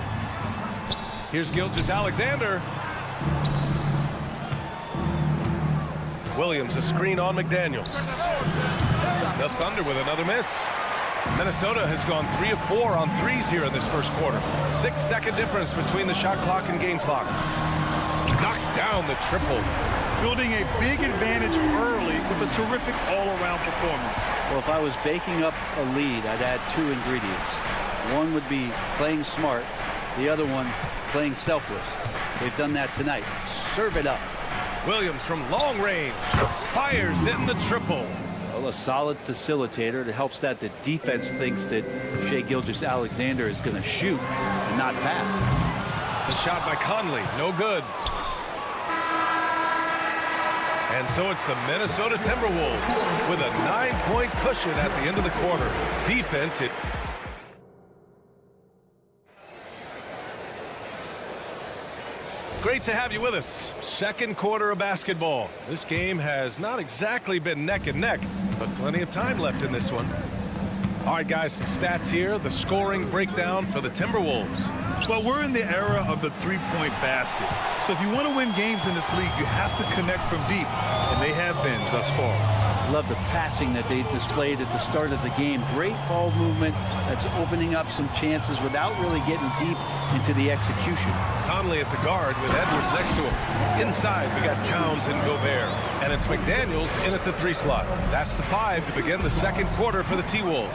Here's Gilgeous-Alexander. Williams, a screen on McDaniels. The Thunder with another miss. Minnesota has gone 3 of 4 on threes here in this first quarter. 6-second difference between the shot clock and game clock. Knocks down the triple. Building a big advantage early with a terrific all-around performance. Well, if I was baking up a lead, I'd add 2 ingredients. One would be playing smart. The other one, playing selfless. They've done that tonight. Serve it up. Williams from long range fires in the triple. Well, a solid facilitator. It helps that the defense thinks that Shai Gilgeous-Alexander is going to shoot and not pass. The shot by Conley, no good. And so it's the Minnesota Timberwolves with a 9-point cushion at the end of the quarter. Defense, it. Great to have you with us. Second quarter of basketball. This game has not exactly been neck and neck, but plenty of time left in this one. All right, guys, some stats here. The scoring breakdown for the Timberwolves. Well, we're in the era of the three-point basket. So if you want to win games in this league, you have to connect from deep, and they have been thus far. Love the passing that they displayed at the start of the game. Great ball movement that's opening up some chances without really getting deep into the execution. Conley at the guard with Edwards next to him. Inside, we got Towns and Gobert. And it's McDaniels in at the 3 slot. That's the 5 to begin the second quarter for the T-Wolves.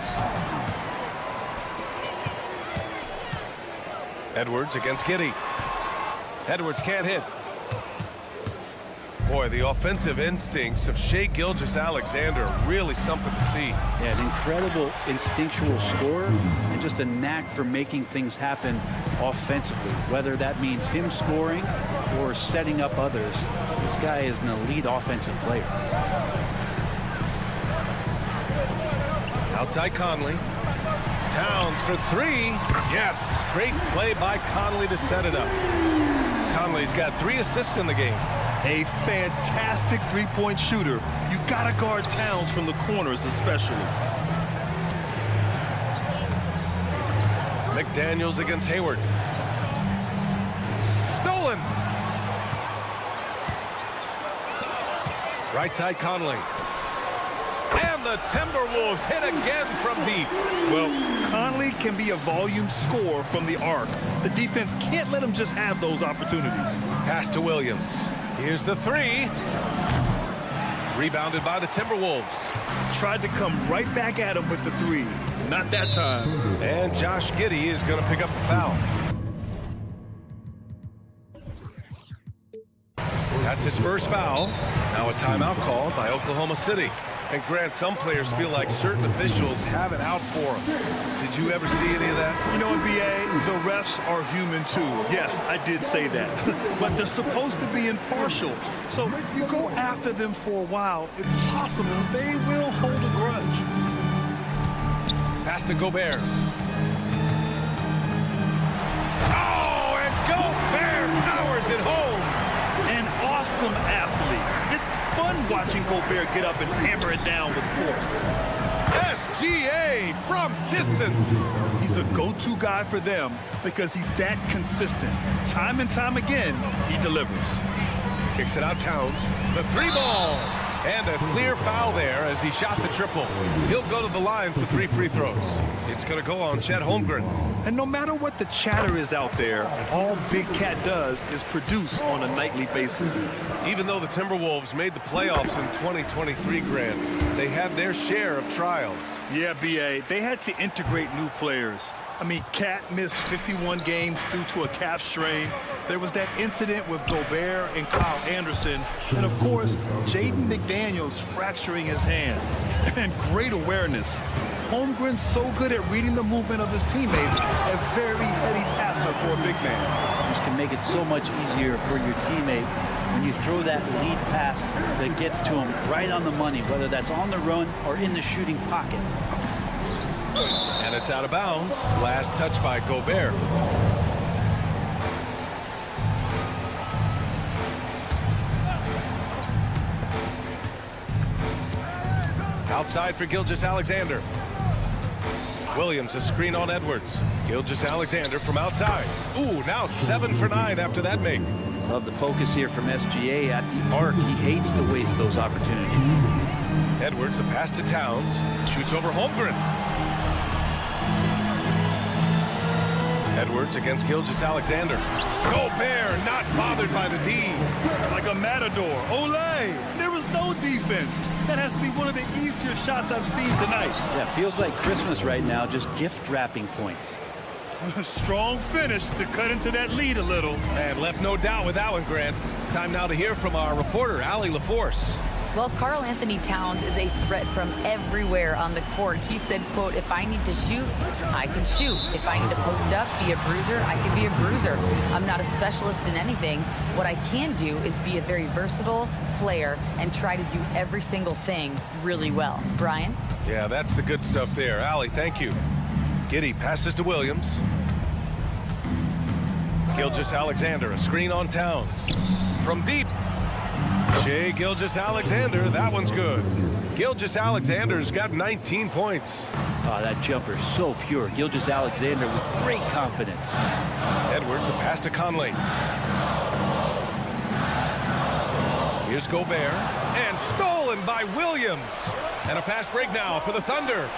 Edwards against Giddey. Edwards can't hit. Boy, the offensive instincts of Shai Gilgeous-Alexander, really something to see. Yeah, an incredible instinctual scorer and just a knack for making things happen offensively, whether that means him scoring or setting up others. This guy is an elite offensive player. Outside Conley. Towns for 3. Yes, great play by Conley to set it up. Conley's got 3 assists in the game. A fantastic three-point shooter. You got to guard Towns from the corners especially. McDaniels against Hayward. Stolen. Right side Conley. And the Timberwolves hit again from deep. Well, Conley can be a volume scorer from the arc. The defense can't let him just have those opportunities. Pass to Williams. Here's the 3. Rebounded by the Timberwolves. Tried to come right back at him with the 3. Not that time. And Josh Giddey is going to pick up the foul. That's his first foul. Now a timeout called by Oklahoma City. And Grant, some players feel like certain officials have it out for them. Did you ever see any of that? You know, NBA, the refs are human too. Yes, I did say that. But they're supposed to be impartial. So if you go after them for a while, it's possible they will hold a grudge. Pass to Gobert. Oh, and Gobert powers it home. An awesome athlete. It's fun watching Gobert get up and hammer it down with force. SGA from distance. He's a go-to guy for them because he's that consistent. Time and time again, he delivers. Kicks it out Towns. The 3 ball. And a clear foul there as he shot the triple. He'll go to the line for 3 free throws. It's going to go on Chet Holmgren. And no matter what the chatter is out there, all Big Cat does is produce on a nightly basis. Even though the Timberwolves made the playoffs in 2023, Grant, they had their share of trials. Yeah, B.A., they had to integrate new players. I mean, Cat missed 51 games due to a calf strain. There was that incident with Gobert and Kyle Anderson. And, of course, Jaden McDaniels fracturing his hand. And great awareness. Holmgren's so good at reading the movement of his teammates. A very heady passer for a big man. This can make it so much easier for your teammate when you throw that lead pass that gets to him right on the money, whether that's on the run or in the shooting pocket. And it's out of bounds. Last touch by Gobert. Outside for Gilgeous-Alexander. Williams, a screen on Edwards. Gilgeous-Alexander from outside. Ooh, now 7 for 9 after that make. Love the focus here from SGA at the arc. He hates to waste those opportunities. Edwards, a pass to Towns. Shoots over Holmgren. Edwards against Gilgeous-Alexander. Gobert not bothered by the D. Like a matador. Olay! There was no defense. That has to be one of the easier shots I've seen tonight. Yeah, feels like Christmas right now, just gift wrapping points. A strong finish to cut into that lead a little. And left no doubt with that one, Grant. Time now to hear from our reporter, Allie LaForce. Well, Karl Anthony Towns is a threat from everywhere on the court. He said, quote, if I need to shoot, I can shoot. If I need to post up, be a bruiser, I can be a bruiser. I'm not a specialist in anything. What I can do is be a very versatile player and try to do every single thing really well. Brian? Yeah, that's the good stuff there. Allie, thank you. Giddey passes to Williams. Gilgeous-Alexander, a screen on Towns. From deep. Shai Gilgeous-Alexander, that one's good. Gilgeous-Alexander's got 19 points. Oh, that jumper so pure. Gilgeous-Alexander with great confidence. Edwards, a pass to Conley. Here's Gobert, and stolen by Williams. And a fast break now for the Thunder.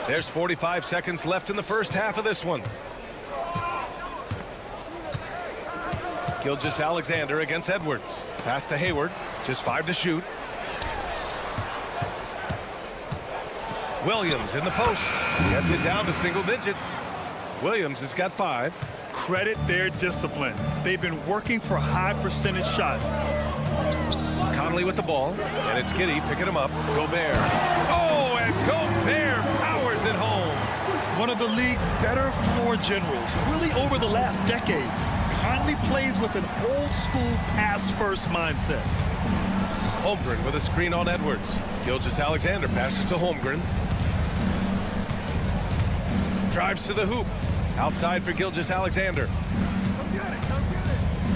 There's 45 seconds left in the first half of this one. Gilgeous-Alexander against Edwards. Pass to Hayward. Just 5 to shoot. Williams in the post. Gets it down to single digits. Williams has got 5. Credit their discipline. They've been working for high percentage shots. Conley with the ball. And it's Giddey picking him up. Gobert. Oh, and Gobert powers it home. One of the league's better floor generals, really over the last decade. Conley plays with an old-school pass-first mindset. Holmgren with a screen on Edwards. Gilgeous-Alexander passes to Holmgren. Drives to the hoop. Outside for Gilgeous-Alexander.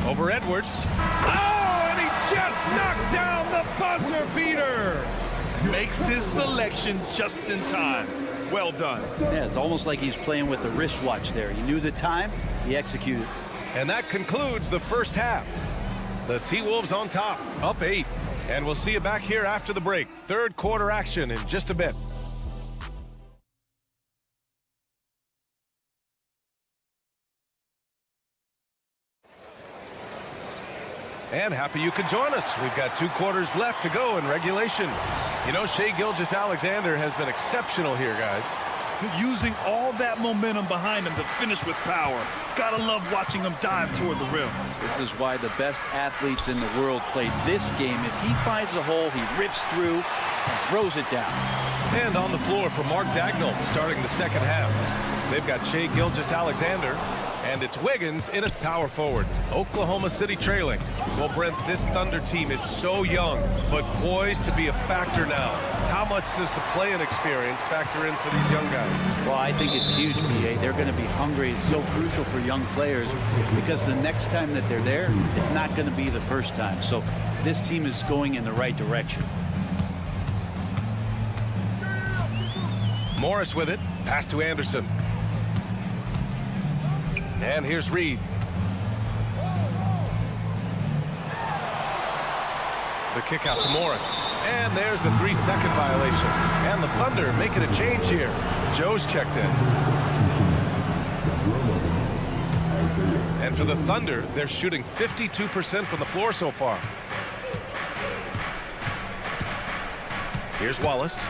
Over Edwards. Oh, and he just knocked down the buzzer beater. Makes his selection just in time. Well done. Yeah, it's almost like he's playing with a wristwatch there. He knew the time, he executed. And that concludes the first half. The T-Wolves on top, up 8. And we'll see you back here after the break. Third quarter action in just a bit. And happy you could join us. We've got 2 quarters left to go in regulation. You know, Shai Gilgeous-Alexander has been exceptional here, guys. Using all that momentum behind him to finish with power. Gotta love watching him dive toward the rim. This is why the best athletes in the world play this game. If he finds a hole, he rips through and throws it down. And on the floor for Mark Daigneault starting the second half. They've got Shai Gilgeous-Alexander, and it's Wiggins in at power forward. Oklahoma City trailing. Well, Brent, this Thunder team is so young, but poised to be a factor now. How much does the play-in experience factor in for these young guys? Well, I think it's huge, PA. They're going to be hungry. It's so crucial for young players because the next time that they're there, it's not going to be the first time. So this team is going in the right direction. Morris with it. Pass to Anderson. And here's Reed. The kick out to Morris. And there's a 3-second violation. And the Thunder making a change here. Joe's checked in. And for the Thunder, they're shooting 52% from the floor so far. Here's Wallace.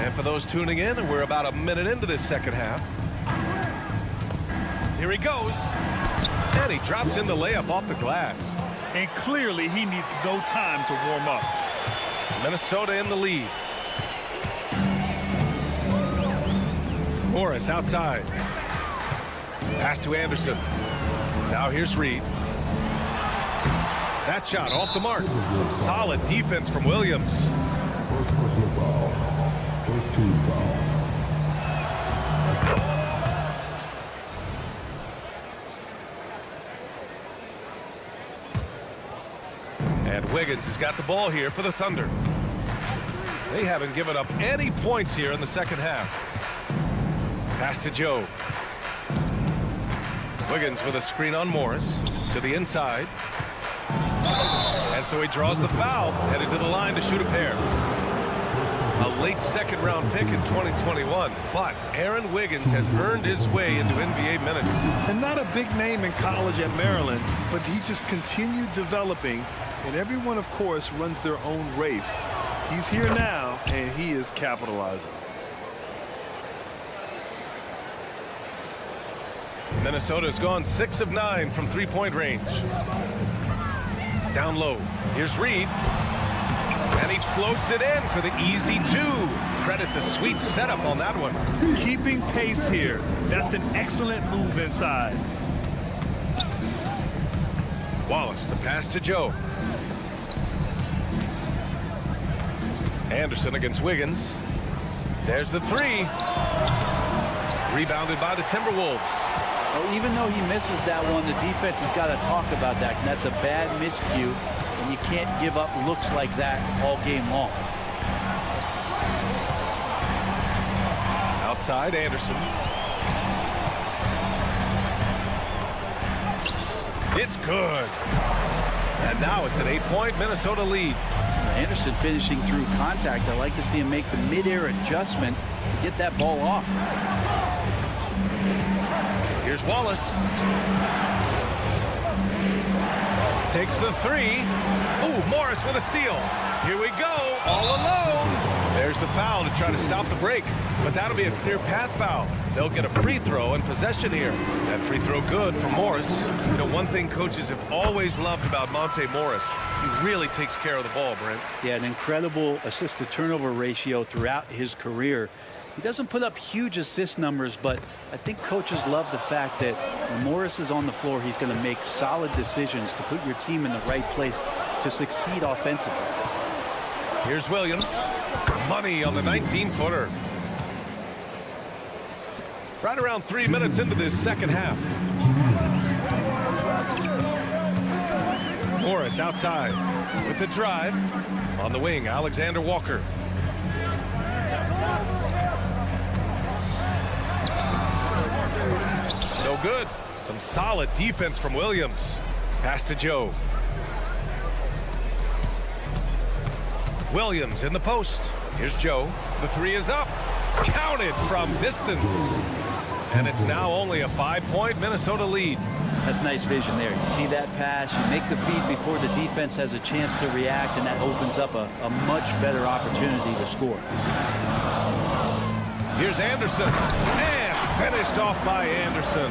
And for those tuning in, we're about a minute into this second half. Here he goes. And he drops in the layup off the glass. And clearly he needs no time to warm up. Minnesota in the lead. Morris outside. Pass to Anderson. Now here's Reed. That shot off the mark. Some solid defense from Williams. First personal foul. First team foul. And Wiggins has got the ball here for the Thunder. They haven't given up any points here in the second half. Pass to Joe. Wiggins with a screen on Morris to the inside. And so he draws the foul, headed to the line to shoot a pair. A late second-round pick in 2021, but Aaron Wiggins has earned his way into NBA minutes. And not a big name in college at Maryland, but he just continued developing, and everyone, of course, runs their own race. He's here now, and he is capitalizing. Minnesota's gone 6 of 9 from three-point range. Down low. Here's Reed. And he floats it in for the easy 2. Credit the sweet setup on that one. Keeping pace here. That's an excellent move inside. Wallace, the pass to Joe. Anderson against Wiggins. There's the 3. Rebounded by the Timberwolves. Well, even though he misses that one, the defense has got to talk about that. And that's a bad miscue, and you can't give up looks like that all game long. Outside, Anderson. It's good. And now it's an 8-point Minnesota lead. Anderson finishing through contact. I like to see him make the mid-air adjustment to get that ball off. Here's Wallace. Takes the 3. Ooh, Morris with a steal. Here we go, all alone. There's the foul to try to stop the break, but that'll be a clear path foul. They'll get a free throw and possession here. That free throw good for Morris. You know, one thing coaches have always loved about Monte Morris, he really takes care of the ball, Brent. Yeah, an incredible assist-to-turnover ratio throughout his career. He doesn't put up huge assist numbers, but I think coaches love the fact that when Morris is on the floor, he's going to make solid decisions to put your team in the right place to succeed offensively. Here's Williams. Money on the 19-footer. Right around 3 minutes into this second half. Morris outside with the drive. On the wing, Alexander Walker. No good. Some solid defense from Williams. Pass to Joe. Williams in the post. Here's Joe. The 3 is up. Counted from distance. And it's now only a 5-point Minnesota lead. That's nice vision there. You see that pass, you make the feed before the defense has a chance to react, and that opens up a much better opportunity to score. Here's Anderson. And finished off by Anderson.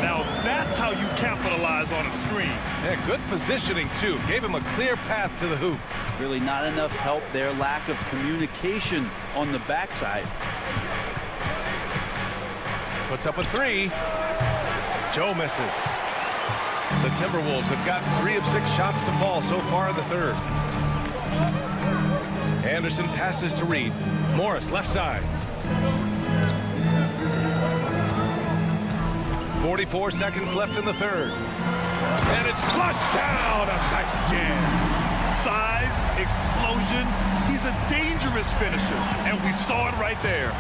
Now that's how you capitalize on a screen. Yeah, good positioning, too. Gave him a clear path to the hoop. Really not enough help there. Lack of communication on the backside. Puts up a 3. Joe misses. The Timberwolves have gotten 3 of 6 shots to fall so far in the third. Anderson passes to Reed. Morris left side. 44 seconds left in the third. And it's flushed down. A nice jam. Size, explosion. He's a dangerous finisher, and we saw it right there.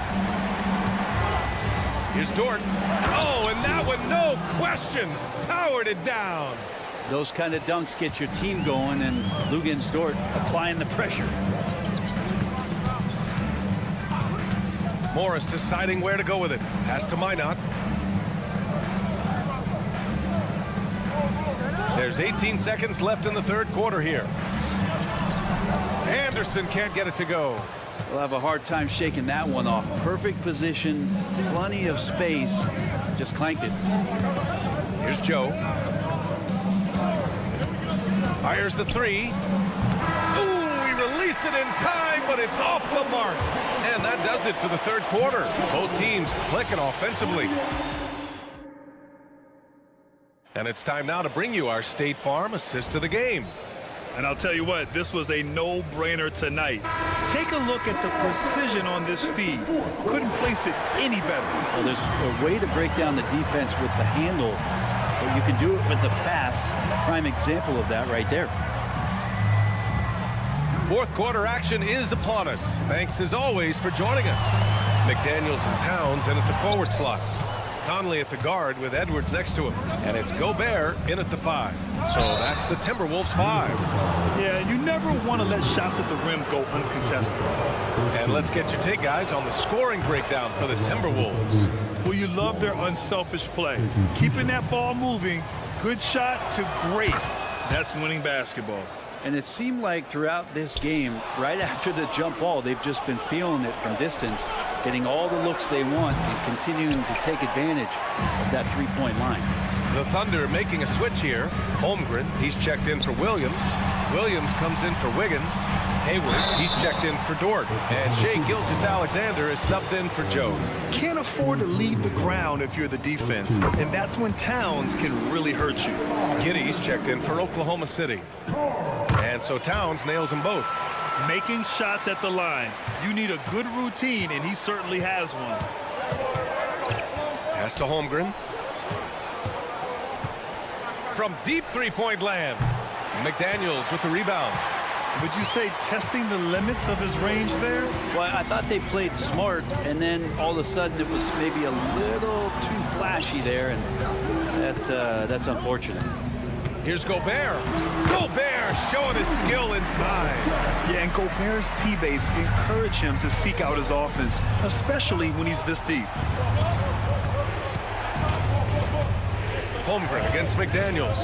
Here's Dort. Oh, and that one, no question, powered it down. Those kind of dunks get your team going, and Lugens Dort applying the pressure. Morris deciding where to go with it. Pass to Minot. There's 18 seconds left in the third quarter here. Anderson can't get it to go. We'll have a hard time shaking that one off. Perfect position, plenty of space. Just clanked it. Here's Joe. Fires the three. Ooh, he released it in time, but it's off the mark. And that does it for the third quarter. Both teams clicking offensively. And it's time now to bring you our State Farm assist of the game. And I'll tell you what, this was a no-brainer tonight. Take a look at the precision on this feed. Couldn't place it any better. Well, there's a way to break down the defense with the handle, but you can do it with the pass. Prime example of that right there. Fourth quarter action is upon us. Thanks as always for joining us. McDaniels and Towns in at the forward slots. Conley at the guard with Edwards next to him. And it's Gobert in at the 5. So that's the Timberwolves 5. Yeah, you never want to let shots at the rim go uncontested. And let's get your take, guys, on the scoring breakdown for the Timberwolves. Well, you love their unselfish play. Keeping that ball moving, good shot to great. That's winning basketball. And it seemed like throughout this game, right after the jump ball, they've just been feeling it from distance, getting all the looks they want and continuing to take advantage of that three-point line. The Thunder making a switch here. Holmgren, he's checked in for Williams. Williams comes in for Wiggins. Hayward, he's checked in for Dort. And Shai Gilgeous-Alexander is subbed in for Joe. Can't afford to leave the ground if you're the defense, and that's when Towns can really hurt you. Giddey's checked in for Oklahoma City. And so Towns nails them both. Making shots at the line. You need a good routine, and he certainly has one. Pass to Holmgren. From deep three-point land. McDaniels with the rebound. Would you say testing the limits of his range there? Well, I thought they played smart, and then all of a sudden it was maybe a little too flashy there, and that's unfortunate. Here's Gobert. Gobert showing his skill inside. Yeah, and Gobert's teammates encourage him to seek out his offense, especially when he's this deep. Holmgren against McDaniels.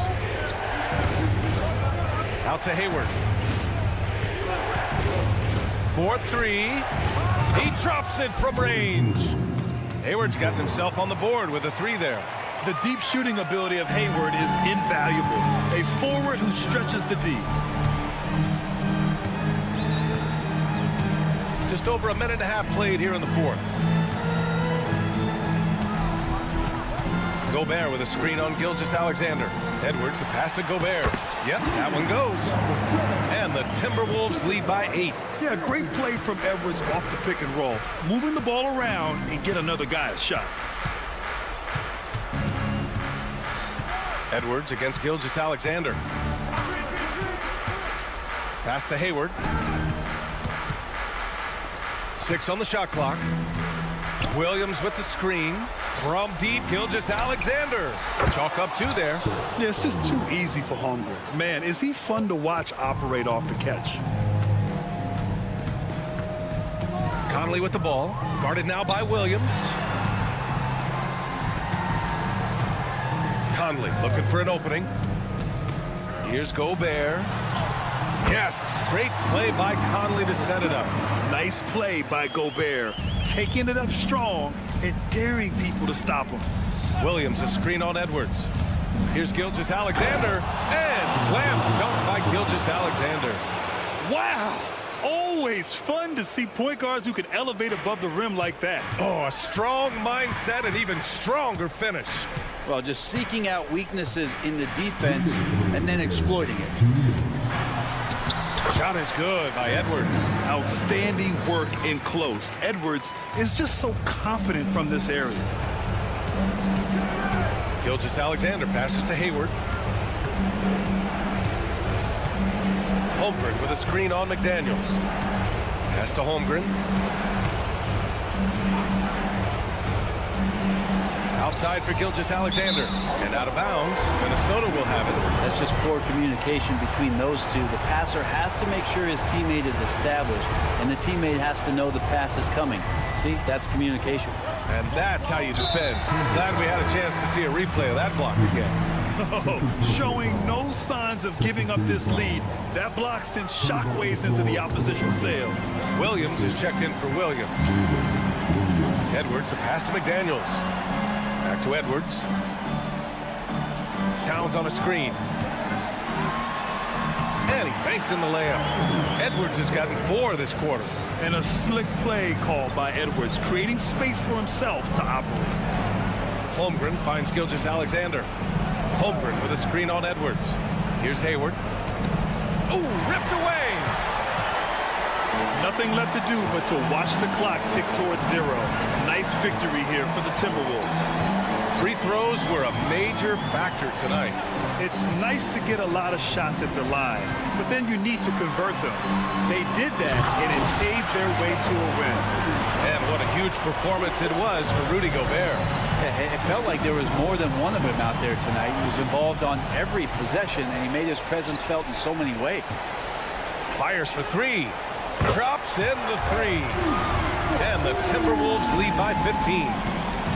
Out to Hayward. 4-3. He drops it from range. Hayward's got himself on the board with a 3 there. The deep shooting ability of Hayward is invaluable. A forward who stretches the D. Just over a minute and a half played here in the fourth. Gobert with a screen on Gilgeous-Alexander. Edwards, the pass to Gobert. Yep, that one goes. And the Timberwolves lead by 8. Yeah, great play from Edwards off the pick and roll. Moving the ball around and get another guy a shot. Edwards against Gilgeous-Alexander. Pass to Hayward. 6 on the shot clock. Williams with the screen. From deep, Gilgeous-Alexander. Chalk up 2 there. Yeah, it's just too easy for Holmgren. Man, is he fun to watch operate off the catch. Conley with the ball. Guarded now by Williams. Conley looking for an opening. Here's Gobert. Yes, great play by Conley to set it up. Nice play by Gobert. Taking it up strong and daring people to stop him. Williams, a screen on Edwards. Here's Gilgeous-Alexander. And slam dunk by Gilgeous-Alexander. Wow! Always fun to see point guards who can elevate above the rim like that. Oh, a strong mindset and even stronger finish. Well, just seeking out weaknesses in the defense and then exploiting it. Shot is good by Edwards. Outstanding work in close. Edwards is just so confident from this area. Gilgeous-Alexander passes to Hayward. Holmgren with a screen on McDaniels. Pass to Holmgren. Outside for Gilgeous-Alexander. And out of bounds. Minnesota will have it. That's just poor communication between those two. The passer has to make sure his teammate is established, and the teammate has to know the pass is coming. See, that's communication. And that's how you defend. Glad we had a chance to see a replay of that block again. Oh, showing no signs of giving up this lead. That block sent shockwaves into the opposition sails. Williams is checked in for Williams. Edwards, a pass to McDaniels. Back to Edwards. Towns on a screen. And he banks in the layup. Edwards has gotten 4 this quarter. And a slick play called by Edwards, creating space for himself to operate. Holmgren finds Gilgeous-Alexander. Holmgren with a screen on Edwards. Here's Hayward. Oh, ripped away! Nothing left to do but to watch the clock tick towards 0. Nice victory here for the Timberwolves. Free throws were a major factor tonight. It's nice to get a lot of shots at the line, but then you need to convert them. They did that, and it paved their way to a win. And what a huge performance it was for Rudy Gobert. It felt like there was more than one of him out there tonight. He was involved on every possession, and he made his presence felt in so many ways. Fires for 3. Drops in the 3. And the Timberwolves lead by 15.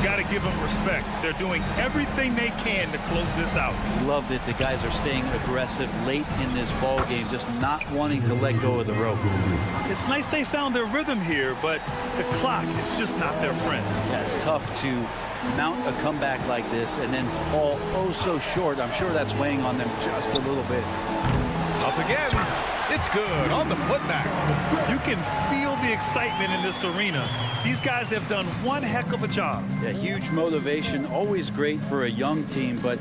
Got to give them respect. They're doing everything they can to close this out. Love that the guys are staying aggressive late in this ball game, just not wanting to let go of the rope. It's nice they found their rhythm here, but the clock is just not their friend. Yeah, it's tough to mount a comeback like this and then fall oh so short. I'm sure that's weighing on them just a little bit. Up again. It's good on the putback. You can feel the excitement in this arena. These guys have done one heck of a job. Yeah, huge motivation, always great for a young team, but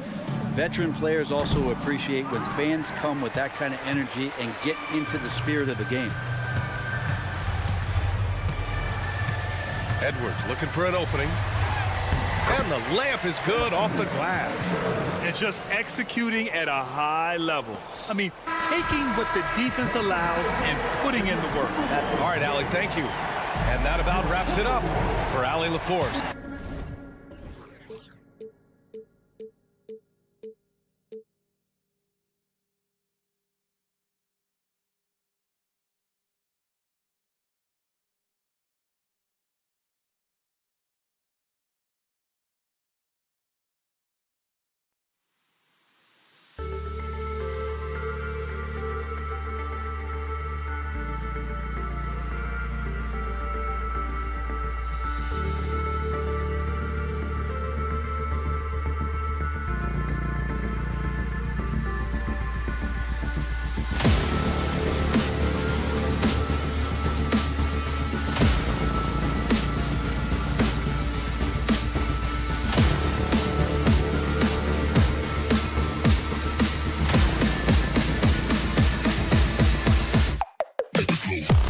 veteran players also appreciate when fans come with that kind of energy and get into the spirit of the game. Edwards looking for an opening. And the layup is good off the glass. And just executing at a high level. I mean, taking what the defense allows and putting in the work. All right, Allie, thank you. And that about wraps it up for Allie LaForce. Cool.